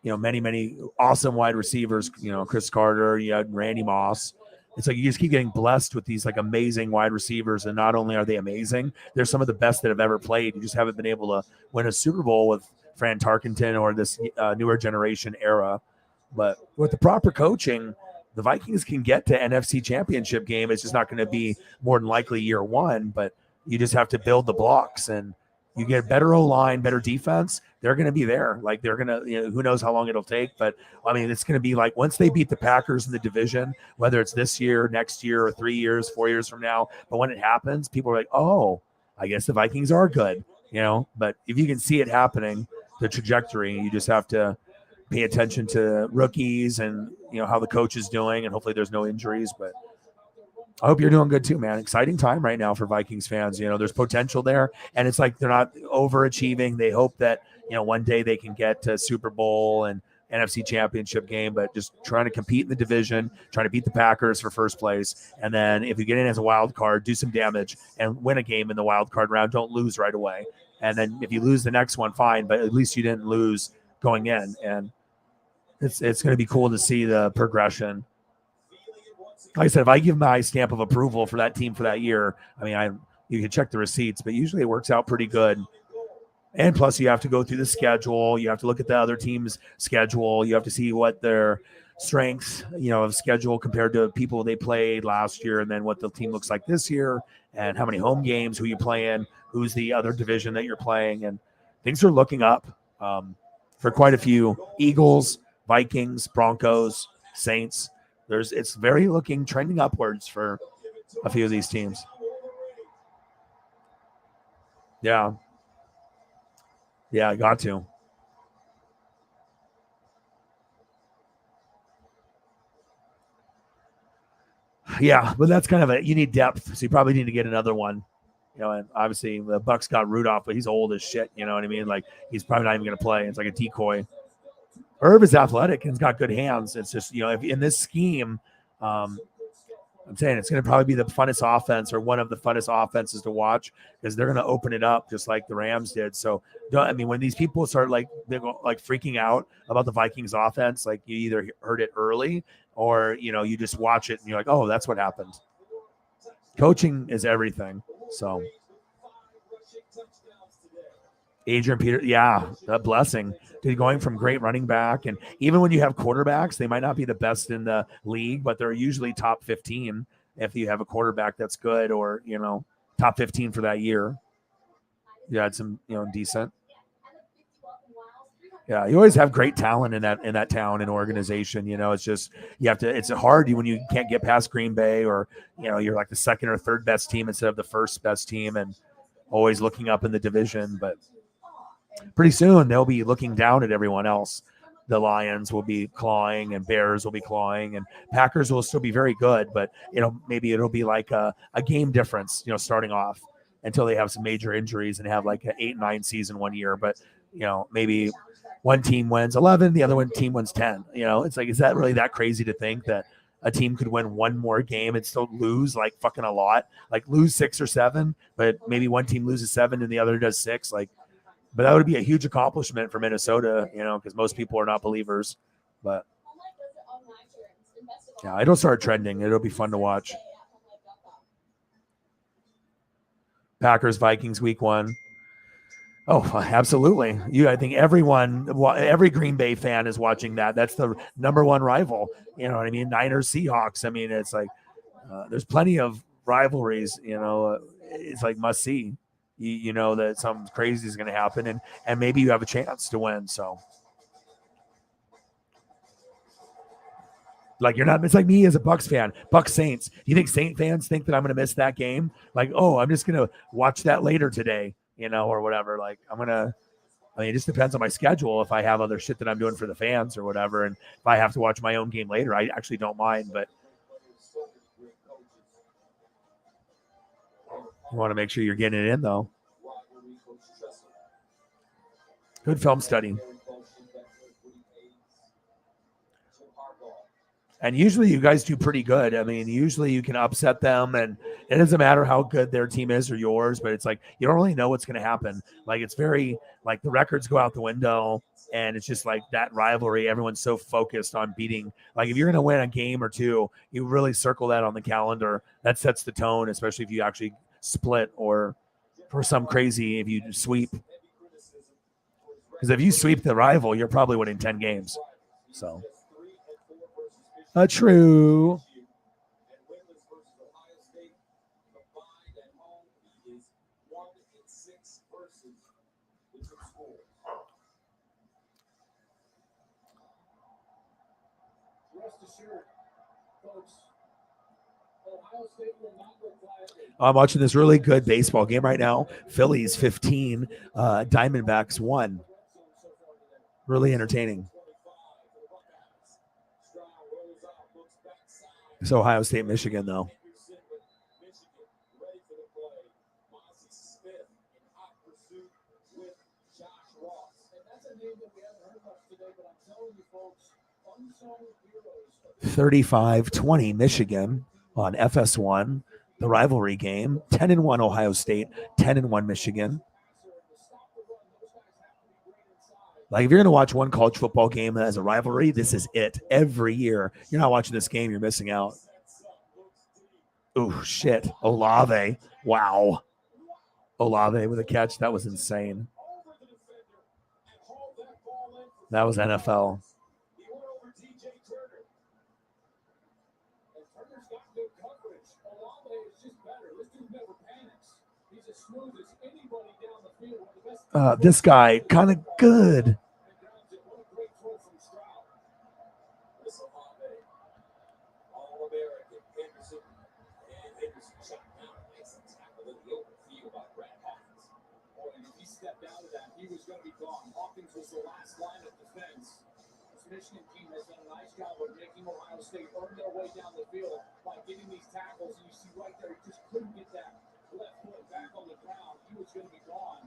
many, many awesome wide receivers, Chris Carter, you had Randy Moss. It's like you just keep getting blessed with these like amazing wide receivers. And not only are they amazing, they're some of the best that have ever played. You just haven't been able to win a Super Bowl with Fran Tarkenton or this newer generation era. But with the proper coaching, the Vikings can get to NFC Championship game. It's just not going to be more than likely year 1, but you just have to build the blocks, and you get better O-line, better defense, they're going to be there. Like, they're going to, who knows how long it'll take. But, I mean, it's going to be like once they beat the Packers in the division, whether it's this year, next year, or 3 years, 4 years from now. But when it happens, people are like, oh, I guess the Vikings are good, But if you can see it happening, the trajectory, you just have to pay attention to rookies and, how the coach is doing. And hopefully there's no injuries. But I hope you're doing good too, man. Exciting time right now for Vikings fans. There's potential there, and it's like they're not overachieving. They hope that, one day they can get to Super Bowl and NFC Championship game, but just trying to compete in the division, trying to beat the Packers for first place. And then if you get in as a wild card, do some damage and win a game in the wild card round. Don't lose right away. And then if you lose the next one, fine, but at least you didn't lose going in. And it's going to be cool to see the progression. Like I said, if I give my stamp of approval for that team for that year, I mean, you can check the receipts, but usually it works out pretty good. And plus, you have to go through the schedule. You have to look at the other team's schedule. You have to see what their strengths, of schedule compared to people they played last year, and then what the team looks like this year, and how many home games, who you playing, who's the other division that you're playing, and things are looking up for quite a few. Eagles, Vikings, Broncos, Saints. It's very trending upwards for a few of these teams. Yeah, I got to. Yeah, but that's kind of you need depth, so you probably need to get another one. And obviously the Bucks got Rudolph, but he's old as shit. You know what I mean? Like, he's probably not even going to play. It's like a decoy. Herb is athletic and he's got good hands. It's just, if in this scheme, I'm saying it's going to probably be the funnest offense, or one of the funnest offenses to watch, because they're going to open it up just like the Rams did. So, when these people start freaking out about the Vikings offense, like, you either heard it early, or you just watch it and you're like, oh, that's what happened. Coaching is everything. So, Adrian Peter, a blessing. Dude, going from great running back, and even when you have quarterbacks, they might not be the best in the league, but they're usually top 15 if you have a quarterback that's good, or top 15 for that year. You had some decent. Yeah, you always have great talent in that town and organization. It's just it's hard when you can't get past Green Bay, or you're like the second or third best team instead of the first best team, and always looking up in the division. But pretty soon they'll be looking down at everyone else. The Lions will be clawing, and Bears will be clawing, and Packers will still be very good, but maybe it'll be like a game difference, starting off, until they have some major injuries and have like an 8-9 season one year. But maybe one team wins 11, the other team wins 10. It's like, is that really that crazy to think that a team could win one more game and still lose like fucking a lot, like lose 6 or 7, but maybe one team loses 7 and the other does 6, like. But that would be a huge accomplishment for Minnesota, because most people are not believers. But yeah, it'll start trending. It'll be fun to watch. Packers, Vikings, week 1. Oh, absolutely. I think every Green Bay fan is watching that. That's the number one rival. You know what I mean? Niners, Seahawks. I mean, it's like there's plenty of rivalries. It's like must see. You know that something crazy is going to happen, and maybe you have a chance to win. So, like, it's like me as a Bucks fan, Bucks Saints. Do you think Saint fans think that I'm going to miss that game? Like, oh, I'm just going to watch that later today, or whatever. Like, it just depends on my schedule. If I have other shit that I'm doing for the fans or whatever, and if I have to watch my own game later, I actually don't mind. But you want to make sure you're getting it in, though. Good film study. And usually you guys do pretty good. I mean, usually you can upset them, and it doesn't matter how good their team is or yours, but it's like you don't really know what's going to happen. Like, it's very, like, the records go out the window, and it's just like that rivalry. Everyone's so focused on beating. Like, if you're going to win a game or two, you really circle that on the calendar. That sets the tone, especially if you actually split, or for some crazy, if you sweep. Because if you sweep the rival, you're probably winning 10 games. So. True. I'm watching this really good baseball game right now. Phillies 15, Diamondbacks 1. Really entertaining. It's Ohio State, Michigan, though. $35-20 Michigan on FS1, the rivalry game. 10-1 Ohio State, 10-1 Michigan. Like, if you're going to watch one college football game as a rivalry, this is it. Every year. You're not watching this game, you're missing out. Oh, shit. Olave. Wow. Olave with a catch. That was insane. That was NFL. This guy, kind of good. All-American Henderson, and Henderson shot down a nice tackle in the open field by Brad Hawkins. Boy, and if he stepped out of that, he was going to be gone. Hawkins was the last line of defense. This Michigan team has done a nice job of making Ohio State earn their way down the field by getting these tackles. And you see right there, he just couldn't get that left foot back on the ground. He was going to be gone.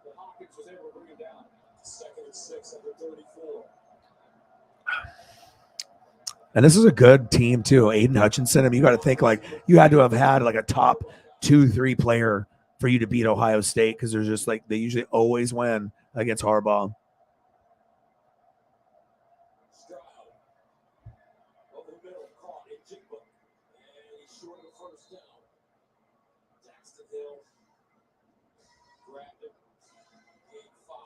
But Hawkins was able to bring him down. 2nd and 6 under 34. And this is a good team too. Aiden Hutchinson. I mean, you got to think like you had to have had like a top 2-3 player for you to beat Ohio State because there's just like they usually always win against Harbaugh. Stroud over the middle, caught in Jigba, and he's short of the first down. Daxton Hill grabbed him. Game 5.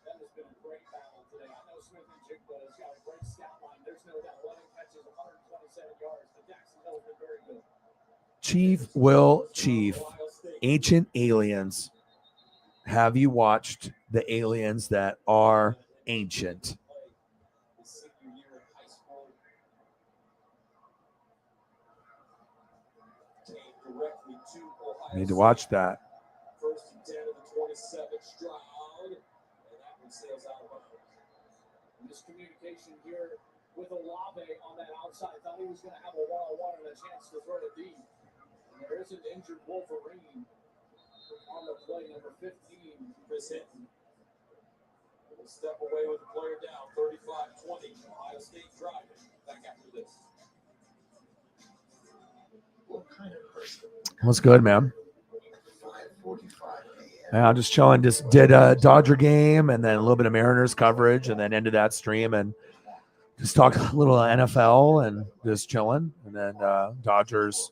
That has been a great battle today. I know Smith and Jigba has got a great scout line. There's no doubt. 11 catches, 127 yards. But Daxton Hill has been very good. Chief, Ancient Aliens. Have you watched the aliens that are ancient? His senior year in high school. Came directly to Ohio Need to watch that. First and 10 of the 27, Stroud, and that one sails out of bounds. And miscommunication here with Olave on that outside. Thought he was going to have a one-on-one and a chance to throw it deep. And there is an injured Wolverine on the play, number 15, Chris Hinton. Will step away with the player down, 35-20. Ohio State driving. Back after this. What kind of person? What's good, man? 5:45 a.m. Yeah, I'm just chilling. Just did a Dodger game and then a little bit of Mariners coverage and then ended that stream and just talked a little NFL and just chilling. And then Dodgers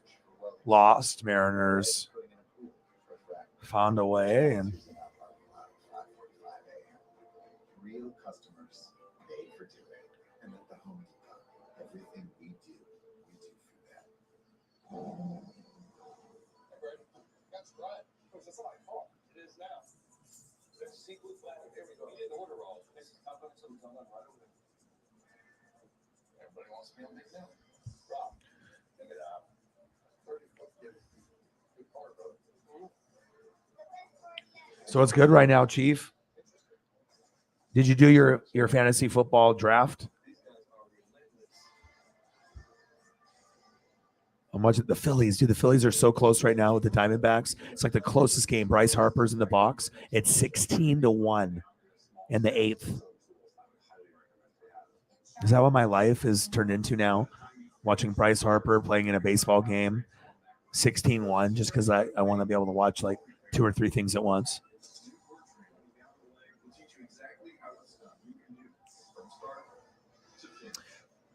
lost, Mariners found a way. And 5:45 a.m. Real customers pay for doing, and at the Home Depot, everything we do for them. That's right. Because that's what I call it. It is now. There's seafood flat. Here we go. He didn't order all. This is top of some right over there. Everybody wants to be on big now. Rob, pick it up. 30 foot. Good car, bro. so it's good right now, Chief. Did you do your fantasy football draft? How much the Phillies, dude? The Phillies are so close right now with the Diamondbacks. It's like the closest game. Bryce Harper's in the box. It's 16-1 in the 8th. Is that what my life is turned into now? Watching Bryce Harper playing in a baseball game, 16-1, just because I want to be able to watch like 2 or 3 things at once.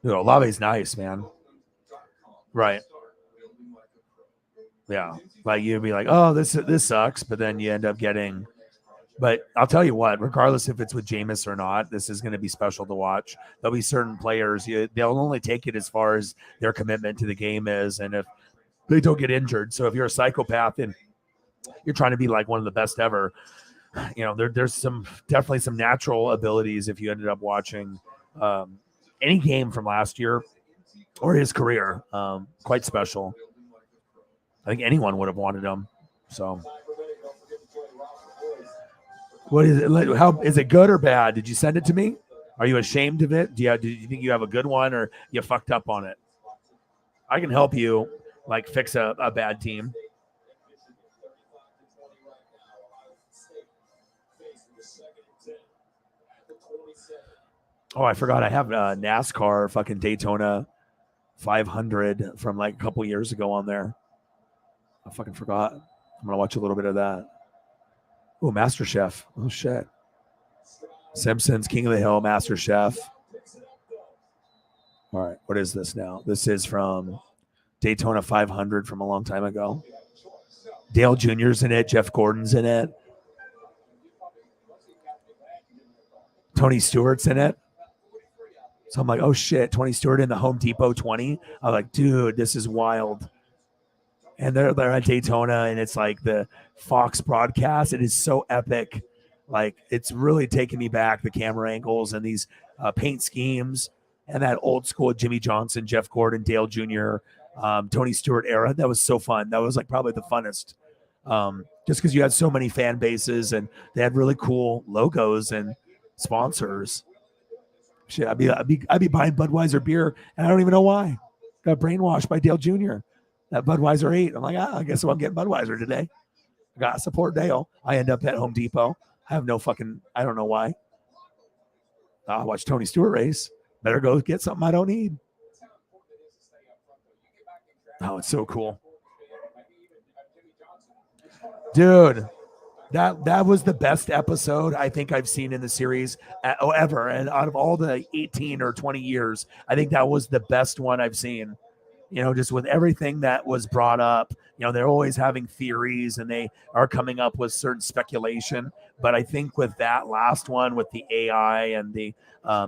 Dude, Olave's nice, man. Right. Yeah. Like you'd be like, oh, this sucks, but then you end up getting. But I'll tell you what, regardless if it's with Jameis or not, this is going to be special to watch. There'll be certain players, they'll only take it as far as their commitment to the game is, and if they don't get injured. So if you're a psychopath and you're trying to be like one of the best ever, there's definitely some natural abilities if you ended up watching any game from last year or his career. Quite special. I think anyone would have wanted him. So what is it? How is it good or bad? Did you send it to me? Are you ashamed of it? Do you think you have a good one or you fucked up on it? I can help you like fix a bad team. Oh, I forgot. I have a NASCAR fucking Daytona 500 from like a couple years ago on there. I fucking forgot. I'm going to watch a little bit of that. Oh, MasterChef. Oh, shit. Simpsons, King of the Hill, MasterChef. All right. What is this now? This is from Daytona 500 from a long time ago. Dale Jr.'s in it. Jeff Gordon's in it. Tony Stewart's in it. So I'm like, oh, shit. Tony Stewart in the Home Depot 20. I'm like, dude, this is wild. and they're at Daytona, and it's like the Fox broadcast. It is so epic. Like it's really taking me back, the camera angles and these paint schemes and that old school Jimmy Johnson, Jeff Gordon, Dale Jr., Tony Stewart era. That was so fun. That was like probably the funnest. Just because you had so many fan bases and they had really cool logos and sponsors. Shit, I'd be buying Budweiser beer, and I don't even know why. Got brainwashed by Dale Jr. That Budweiser 8. I'm like, I guess I'm getting Budweiser today. I got to support Dale. I end up at Home Depot. I have no fucking, I don't know why. I watch Tony Stewart race. Better go get something I don't need. Oh, it's so cool. Dude, that was the best episode I think I've seen in the series ever. And out of all the 18 or 20 years, I think that was the best one I've seen. You know, just with everything that was brought up, you know, they're always having theories and they are coming up with certain speculation. But I think with that last one, with the AI and the,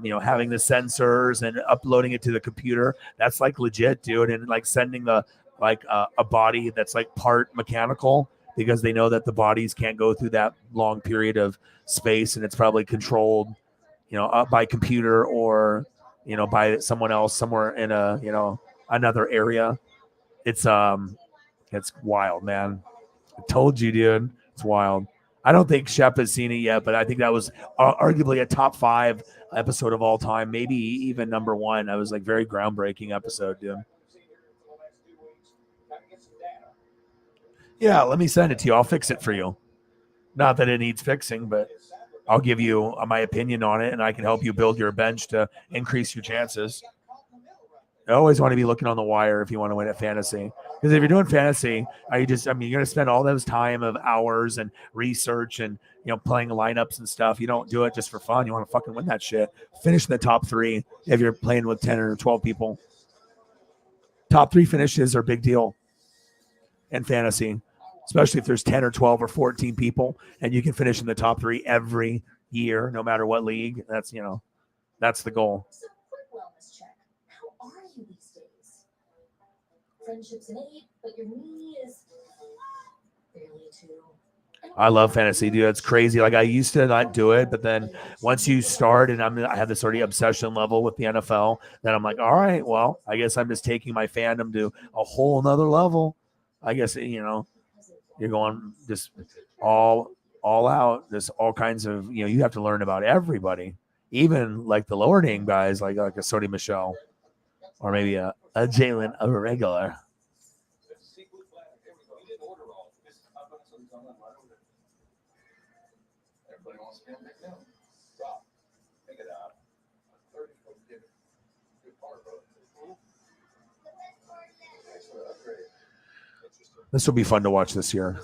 you know, having the sensors and uploading it to the computer, that's like legit, dude. And like sending the, like a body that's like part mechanical, because they know that the bodies can't go through that long period of space, and it's probably controlled, you know, up by computer or, you know, by someone else somewhere in a, you know, another area. It's wild, man. I told you, dude. It's wild. I don't think Shep has seen it yet, but I think that was arguably a top 5 episode of all time, maybe even number 1. That was like very groundbreaking episode, dude. Yeah, let me send it to you. I'll fix it for you. Not that it needs fixing, but I'll give you my opinion on it, and I can help you build your bench to increase your chances. I always want to be looking on the wire if you want to win at fantasy. Because if you're doing fantasy, you're going to spend all those time of hours and research and, you know, playing lineups and stuff. You don't do it just for fun. You want to fucking win that shit. Finish in the top 3 if you're playing with 10 or 12 people. Top 3 finishes are a big deal in fantasy, especially if there's 10 or 12 or 14 people and you can finish in the top 3 every year, no matter what league. That's, you know, that's the goal. So, quick wellness check. How are you these days? Friendship's an 8, but your knee is barely a 2. I love fantasy, dude. It's crazy. Like I used to not do it, but then once you start, and I have this already obsession level with the NFL, then I'm like, all right, well, I guess I'm just taking my fandom to a whole nother level. I guess, you know, you're going just all out. There's all kinds of, you know, you have to learn about everybody, even like the lower name guys, like a Sony Michelle, or maybe a Jalen Reagor. This will be fun to watch this year.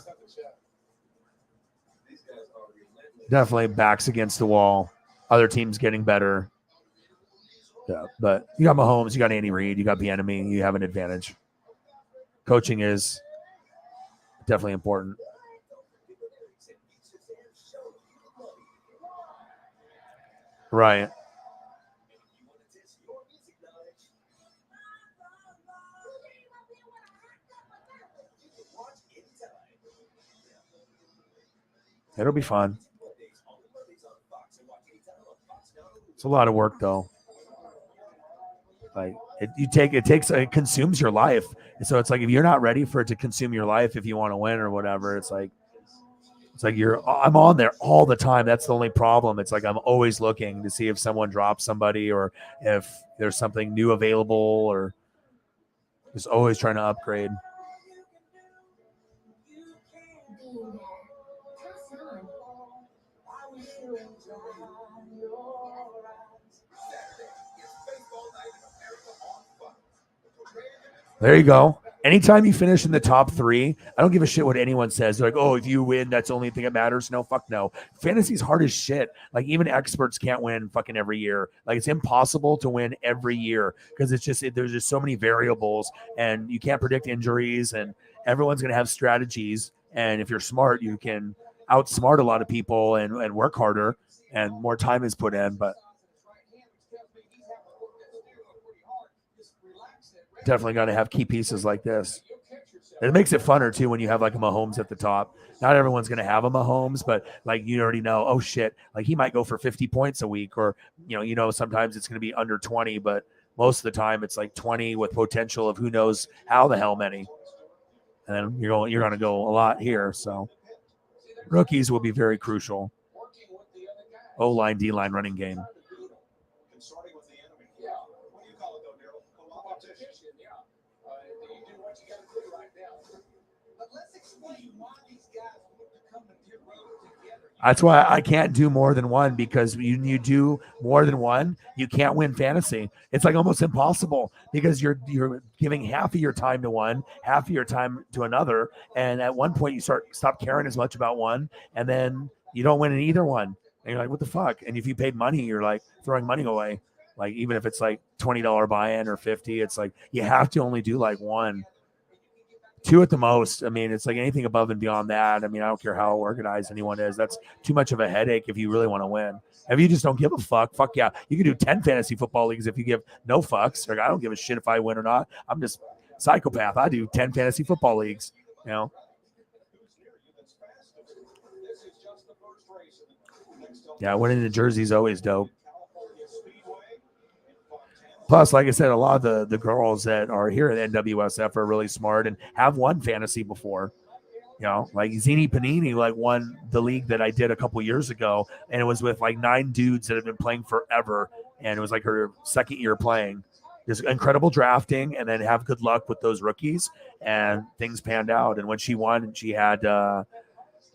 Definitely backs against the wall. Other teams getting better. Yeah, but you got Mahomes, you got Andy Reid, you got the enemy, you have an advantage. Coaching is definitely important. Right. It'll be fun. It's a lot of work, though. Like it consumes your life. And so it's like if you're not ready for it to consume your life, if you want to win or whatever, it's like I'm on there all the time. That's the only problem. It's like I'm always looking to see if someone drops somebody or if there's something new available, or just always trying to upgrade. There you go. Anytime you finish in the top 3, I don't give a shit what anyone says. They're like, oh, if you win, that's the only thing that matters. No, fuck no. Fantasy's hard as shit. Like even experts can't win fucking every year. Like it's impossible to win every year because there's just so many variables and you can't predict injuries, and everyone's going to have strategies. And if you're smart, you can outsmart a lot of people and work harder, and more time is put in. But definitely got to have key pieces like this. It makes it funner too when you have like a Mahomes at the top. Not everyone's going to have a Mahomes, but like you already know, oh shit, like he might go for 50 points a week, or sometimes it's going to be under 20, but most of the time it's like 20 with potential of who knows how the hell many. And then you're going to go a lot here. So rookies will be very crucial. O-line, D-line, running game. Consorting with the enemy. Yeah. What do you call it though, Daryl? Competition. Yeah. You do what you got to do right now. But let's explain why these guys put the commandeer road together. That's why I can't do more than one, because you do more than one, you can't win fantasy. It's like almost impossible, because you're giving half of your time to one, half of your time to another, and at one point you stop caring as much about one, and then you don't win in either one. And you're like, what the fuck? And if you paid money, you're like throwing money away. Like even if it's like $20 buy-in or 50, it's like you have to only do like one. Two at the most. I mean, it's like anything above and beyond that. I mean, I don't care how organized anyone is. That's too much of a headache if you really want to win. If you just don't give a fuck yeah. You can do 10 fantasy football leagues if you give no fucks. Like, I don't give a shit if I win or not. I'm just psychopath. I do 10 fantasy football leagues, Yeah, winning the jersey is always dope. Plus, like I said, a lot of the girls that are here at NWSF are really smart and have won fantasy before. Like Zini Panini, like won the league that I did a couple years ago, and it was with like 9 dudes that have been playing forever, and it was like her second year playing. Just incredible drafting, and then have good luck with those rookies, and things panned out. And when she won, she had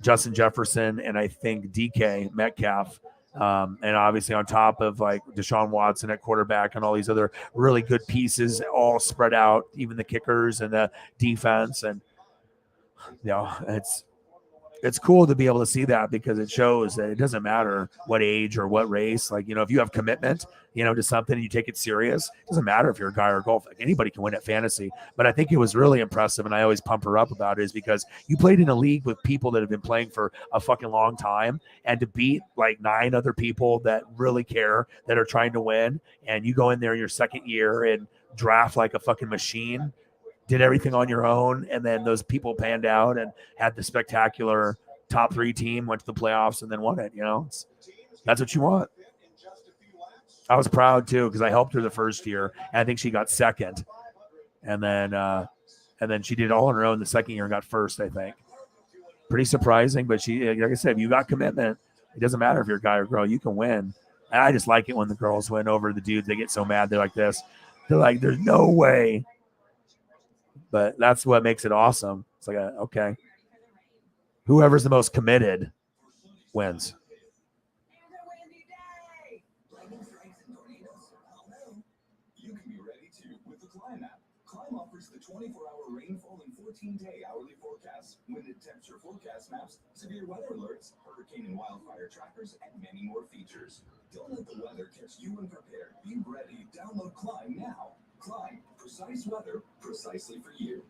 Justin Jefferson and I think DK Metcalf. And obviously on top of like Deshaun Watson at quarterback and all these other really good pieces all spread out, even the kickers and the defense. And, it's cool to be able to see that, because it shows that it doesn't matter what age or what race. Like, if you have commitment, to something and you take it serious, it doesn't matter if you're a guy or a girl. Like, anybody can win at fantasy. But I think it was really impressive, and I always pump her up about it, is because you played in a league with people that have been playing for a fucking long time, and to beat like 9 other people that really care, that are trying to win, and you go in there in your second year and draft like a fucking machine, did everything on your own, and then those people panned out and had the spectacular top 3 team, went to the playoffs, and then won it. That's what you want. I was proud too, because I helped her the first year, and I think she got second, and then she did all on her own the second year and got first. I think pretty surprising, but she, like I said, if you got commitment, it doesn't matter if you're a guy or girl, you can win. And I just like it when the girls win over the dudes. They get so mad. They're like this. They're like, there's no way. But that's what makes it awesome. It's like, okay, whoever's the most committed wins. You can be ready too with the Climb app. Climb offers the 24-hour rainfall and 14-day hourly forecasts, wind and temperature forecast maps, severe weather alerts, hurricane and wildfire trackers, and many more features. Don't let the weather catch you unprepared. Be ready. Download Climb now. Climb, precise weather, precisely for you.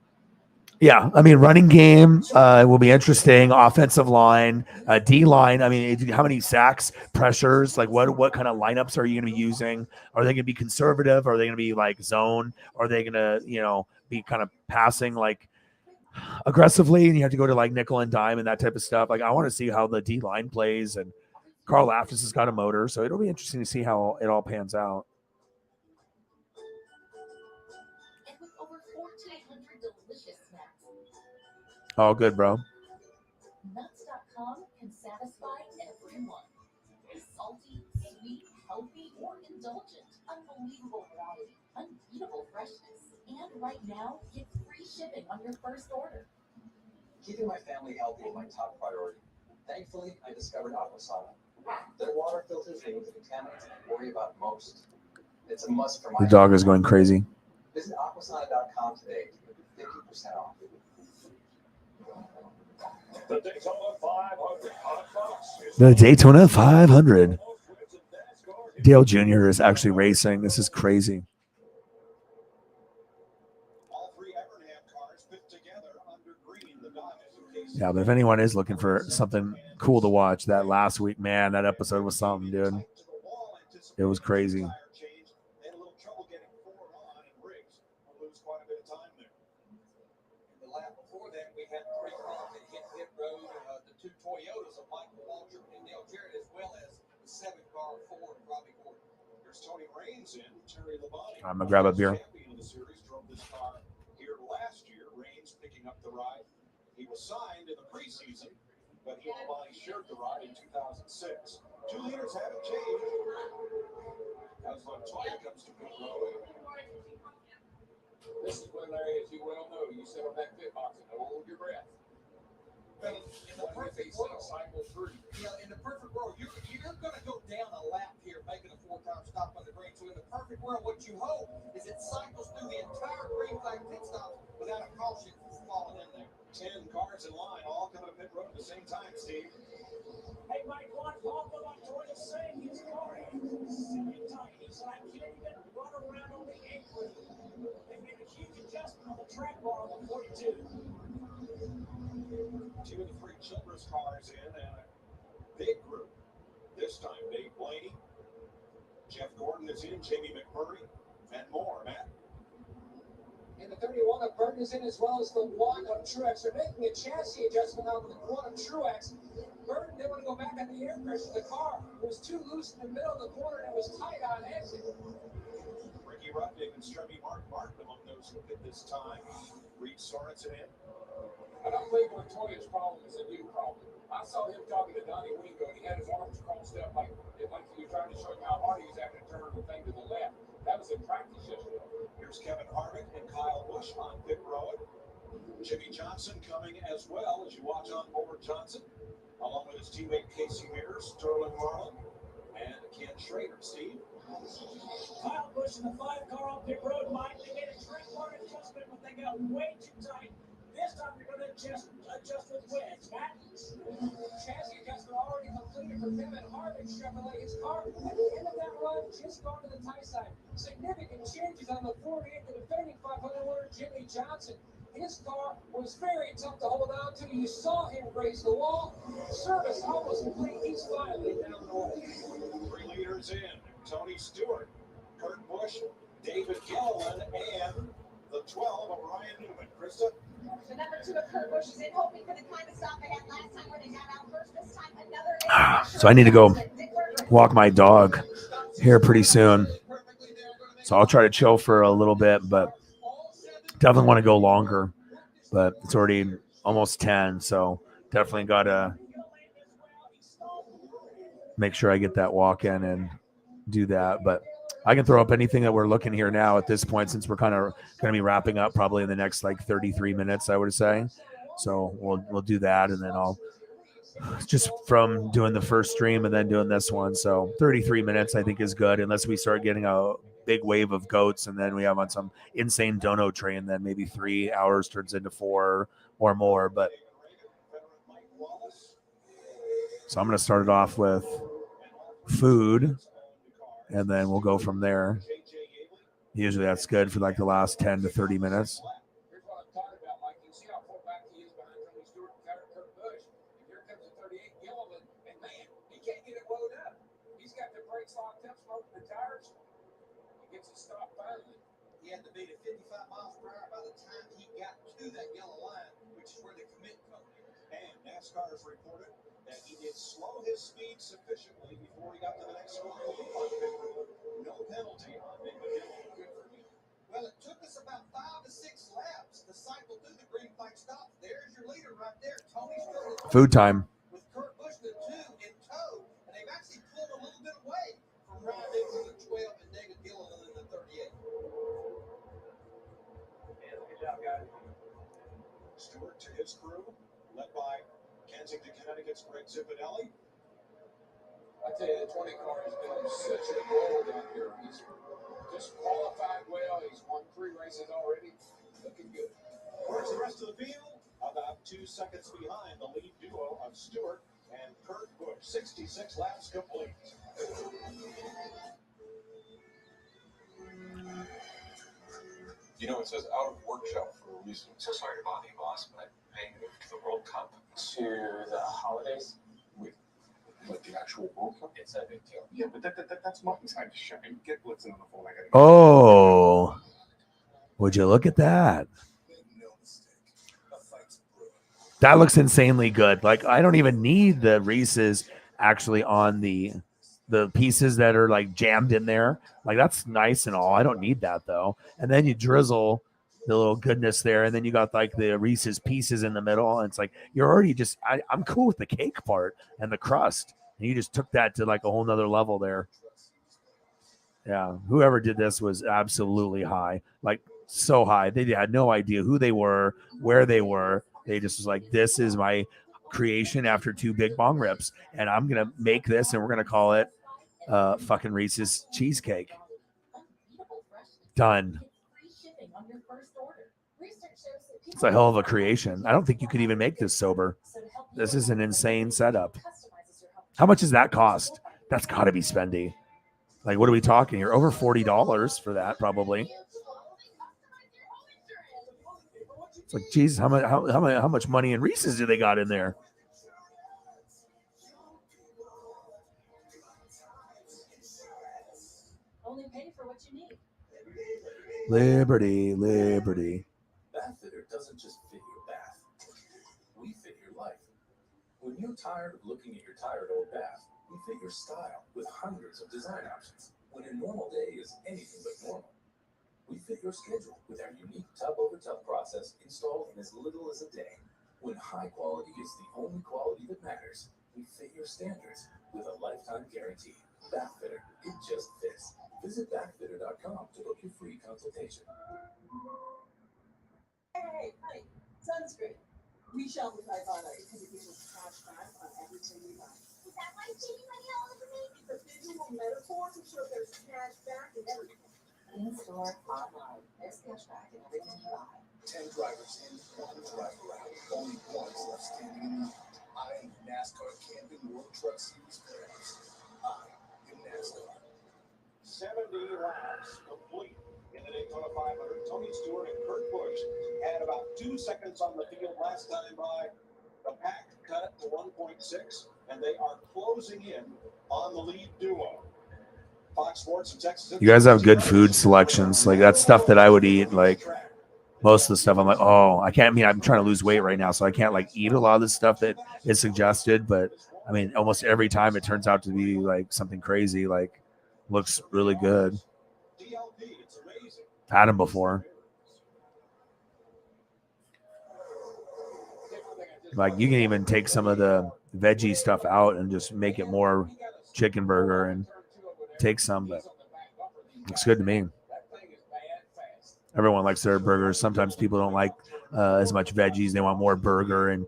Yeah, I mean, running game will be interesting. Offensive line, D line. I mean, how many sacks, pressures? Like, what kind of lineups are you going to be using? Are they going to be conservative? Are they going to be like zone? Are they going to, be kind of passing like aggressively? And you have to go to like nickel and dime and that type of stuff. Like, I want to see how the D line plays. And Carl Laftis has got a motor, so it'll be interesting to see how it all pans out. Oh, good, bro. Nuts.com can satisfy everyone. Salty, sweet, healthy, or indulgent. Unbelievable variety, unbeatable freshness. And right now, get free shipping on your first order. Keeping my family healthy is my top priority. Thankfully, I discovered Aquasana. Their water filters remove the contaminants I worry about most. It's a must for my The dog is going crazy. Visit aquasana.com today to get 50% off. The The Daytona Daytona 500 500. Dale Jr. is actually racing. This is crazy. Yeah, but if anyone is looking for something cool to watch, that last week, man, that episode was something, dude. It was crazy. 2 Toyotas of Michael Waltrip and Dale Jarrett, as well as the 7-car Ford of Robbie Gordon. Here's Tony Raines in. Terry Labonte. I'm gonna grab a beer. Champion of the series, drove this car here last year. Raines picking up the ride. He was signed in the preseason, but he and Labonte shared the ride in 2006. 2 leaders haven't changed. As Montoya comes to pit road. This is when, Larry, as you well know, you sit on that pit box and hold your breath. In the perfect world, cycle 3. in the perfect world, you're going to go down a lap here, making a 4-time stop on the green. So in the perfect world, what you hope is it cycles through the entire green flag pit stop without a caution falling in there. 10 cars in line, all coming to pit road at the same time, Steve. Hey, Mike, what Montoya saying his car is sitting tight. He's like, can't even run around on the apron. They made a huge adjustment on the track bar on the 42. 2 of the 3 Childress cars in, and a big group. This time, Dave Blaney, Jeff Gordon is in, Jamie McMurray, and more. Matt. And the 31 of Burton is in, as well as the 1 of Truex. They're making a chassis adjustment on the 1 of Truex. Burton didn't want to go back on the air pressure. The car was too loose in the middle of the corner and it was tight on exit. Ricky Rudnick and Strebby Martin among those who hit this time. Reed Sorensen in. I don't think Montoya's problem is a new problem. I saw him talking to Donnie Wingo, and he had his arms crossed up like he was trying to show him how hard he was having to turn the thing to the left. That was in practice yesterday. Here's Kevin Harvick and Kyle Busch on pit road. Jimmy Johnson coming as well as you watch on board Johnson, along with his teammate Casey Mears, Sterling Marlin, and Ken Schrader. Steve. Kyle Busch in the 5-car on pit road, Mike. They made a track bar adjustment, but they got way too tight. This time they're going to adjust with wedge. Matt? Chassis adjustment already completed for Kevin Harvick. Chevrolet, his car at the end of that run just gone to the tight side. Significant changes on the 48, the defending 500 winner Jimmy Johnson. His car was very tough to hold on to. You saw him raise the wall. Service almost complete. He's finally down the road. 3 leaders in. Tony Stewart, Kurt Busch, David Gilliland, and the 12 of Ryan Newman. Krista? The number 2 of Kurt Busch is in, hoping for the kind of stop they had last time where they got out first. This time another. So I need to go walk my dog here pretty soon. So I'll try to chill for a little bit, but definitely want to go longer. But it's already almost 10, so definitely got to make sure I get that walk in and do that. But I can throw up anything that we're looking here now at this point, since we're kind of going to be wrapping up probably in the next like 33 minutes, I would say. So we'll do that, and then I'll just from doing the first stream and then doing this one. So 33 minutes I think is good, unless we start getting a big wave of goats and then we have on some insane dono train, then maybe 3 hours turns into 4 or more. But so I'm going to start it off with food, and then we'll go from there. Usually that's good for like the last 10 to 30 minutes. Here's what I'm talking about, Mike. You see how far back he is behind Tony Stewart and Kurt Busch. And here comes the 38 Gilliland, and man, he can't get it loaded up. He's got the brakes locked up, smoking the tires. He gets it stopped finally. He had to beat at 55 miles per hour by the time he got to that yellow line, which is where the commit comes in. And NASCAR has reported that he did slow his speed sufficiently before he got to the next corner. No penalty on Big McGill. Good for him. Well, it took us about 5 to 6 laps to cycle through the green flag stop. There's your leader right there, Tony Stewart. Food time. With Kurt Busch, the 2 in tow, and they've actually pulled a little bit away from Ryan Newman, the 12, and David Gilliland in the 38. Good job, guys. Stewart to his crew, led by Kensington, Connecticut's Greg Zipadelli. I tell you, the 20 car has been such a goal down here. He's just qualified well. He's won 3 races already. Looking good. Where's the rest of the field? About 2 seconds behind the lead duo of Stewart and Kurt Busch. 66 laps complete. You know, it says out of workshop for a reason. So sorry to bother you, boss, but I moved to the World Cup. To the holidays? Wait, like the actual World Cup? It's a big deal. Yeah, but that's my time to shine. Get Blitzen on the phone. I gotta Oh, would you look at that? make no mistake. A fight's brewing. That looks insanely good. Like I don't even need the Reese's actually on the pieces that are like jammed in there. Like that's nice and all. I don't need that though. And then you drizzle the little goodness there, and then you got like the Reese's pieces in the middle, and it's like you're already just I'm cool with the cake part and the crust. And you just took that to like a whole nother level there. Yeah. Whoever did this was absolutely high. Like so high. They had no idea who they were, where they were. They just was like, this is my creation after 2 big bong rips. And I'm gonna make this and we're gonna call it fucking Reese's cheesecake. Done. It's a hell of a creation. I don't think you could even make this sober. This is an insane setup. How much does that cost? That's gotta be spendy. Like, what are we talking here? Over $40 for that, probably. It's like, geez, how much money in Reese's do they got in there? Only pay for what you need. Liberty, liberty. Bathfitter doesn't just fit your bath. We fit your life. When you're tired of looking at your tired old bath, we fit your style with hundreds of design options. When a normal day is anything but normal, we fit your schedule with our unique tub-over-tub process installed in as little as a day. When high quality is the only quality that matters, we fit your standards with a lifetime guarantee. Bathfitter, it just fits. Visit bathfitter.com to book your free consultation. Hey, honey, sunscreen. We shall be by Bonner because it gives us cash back on everything we buy. Is that why it's giving money all over me? It's a visual metaphor to show there's cash back in everything. In store, online, there's cash back in everything you buy. 10 drivers in, 1 driver out. Only one left standing. I am NASCAR Camping World Truck Series winners. I am NASCAR. 70 laps complete in the Daytona 500. Tony Stewart and Kurt Busch had about 2 seconds on the field last time by. The pack cut it to 1.6, and they are closing in on the lead duo. Fox Sports and Texas. You guys have good food selections. Like that's stuff that I would eat. Like most of the stuff I'm like, oh, I can't. I mean, I'm trying to lose weight right now, so I can't like eat a lot of the stuff that is suggested. But I mean, almost every time it turns out to be like something crazy. Like looks really good. Had them before. Like you can even take some of the veggie stuff out and just make it more chicken burger and take some, but looks good to me. Everyone likes their burgers. Sometimes people don't like as much veggies. They want more burger and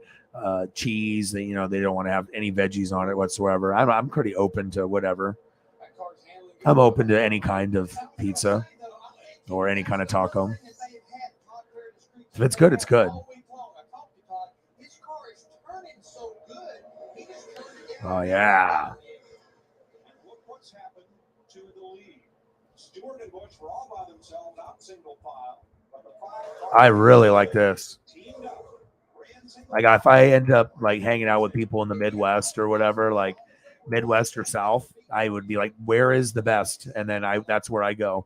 cheese. They don't want to have any veggies on it whatsoever. I'm pretty open to whatever. I'm open to any kind of pizza or any kind of taco. If it's good, it's good. Oh, yeah. Look what's happened to the lead. Stewart and Busch were all by themselves out single file. I really like this. Like if I end up like hanging out with people in the Midwest or whatever, like Midwest or South, I would be like, where is the best? And then that's where I go.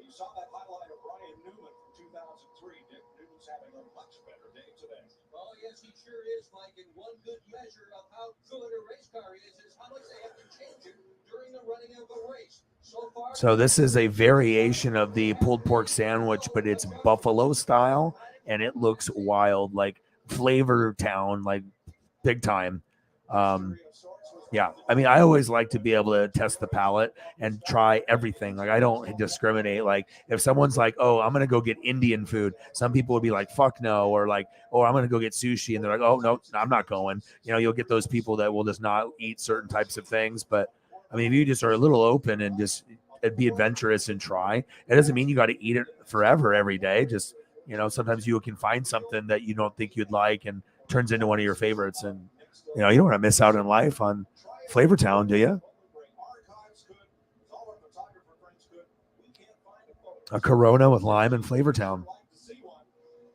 You saw that highlight of Ryan Newman from 2003. Dick Newman's having a much better day today. Oh, yes, he sure is, Mike. And one good measure of how good a race car is how much they have to change it during the running of the race. So this is a variation of the pulled pork sandwich, but it's buffalo style, and it looks wild, like Flavor Town, like big time. Yeah, I mean, I always like to be able to test the palate and try everything. Like, I don't discriminate. Like, if someone's like, oh, I'm going to go get Indian food, some people would be like, fuck no. Or like, oh, I'm going to go get sushi. And they're like, oh, no, I'm not going. You'll get those people that will just not eat certain types of things. But, I mean, if you just are a little open and just be adventurous and try, it doesn't mean you got to eat it forever every day. Just, sometimes you can find something that you don't think you'd like and turns into one of your favorites. And, you don't want to miss out in life on Flavor Town, do you? A Corona with lime and Flavor Town.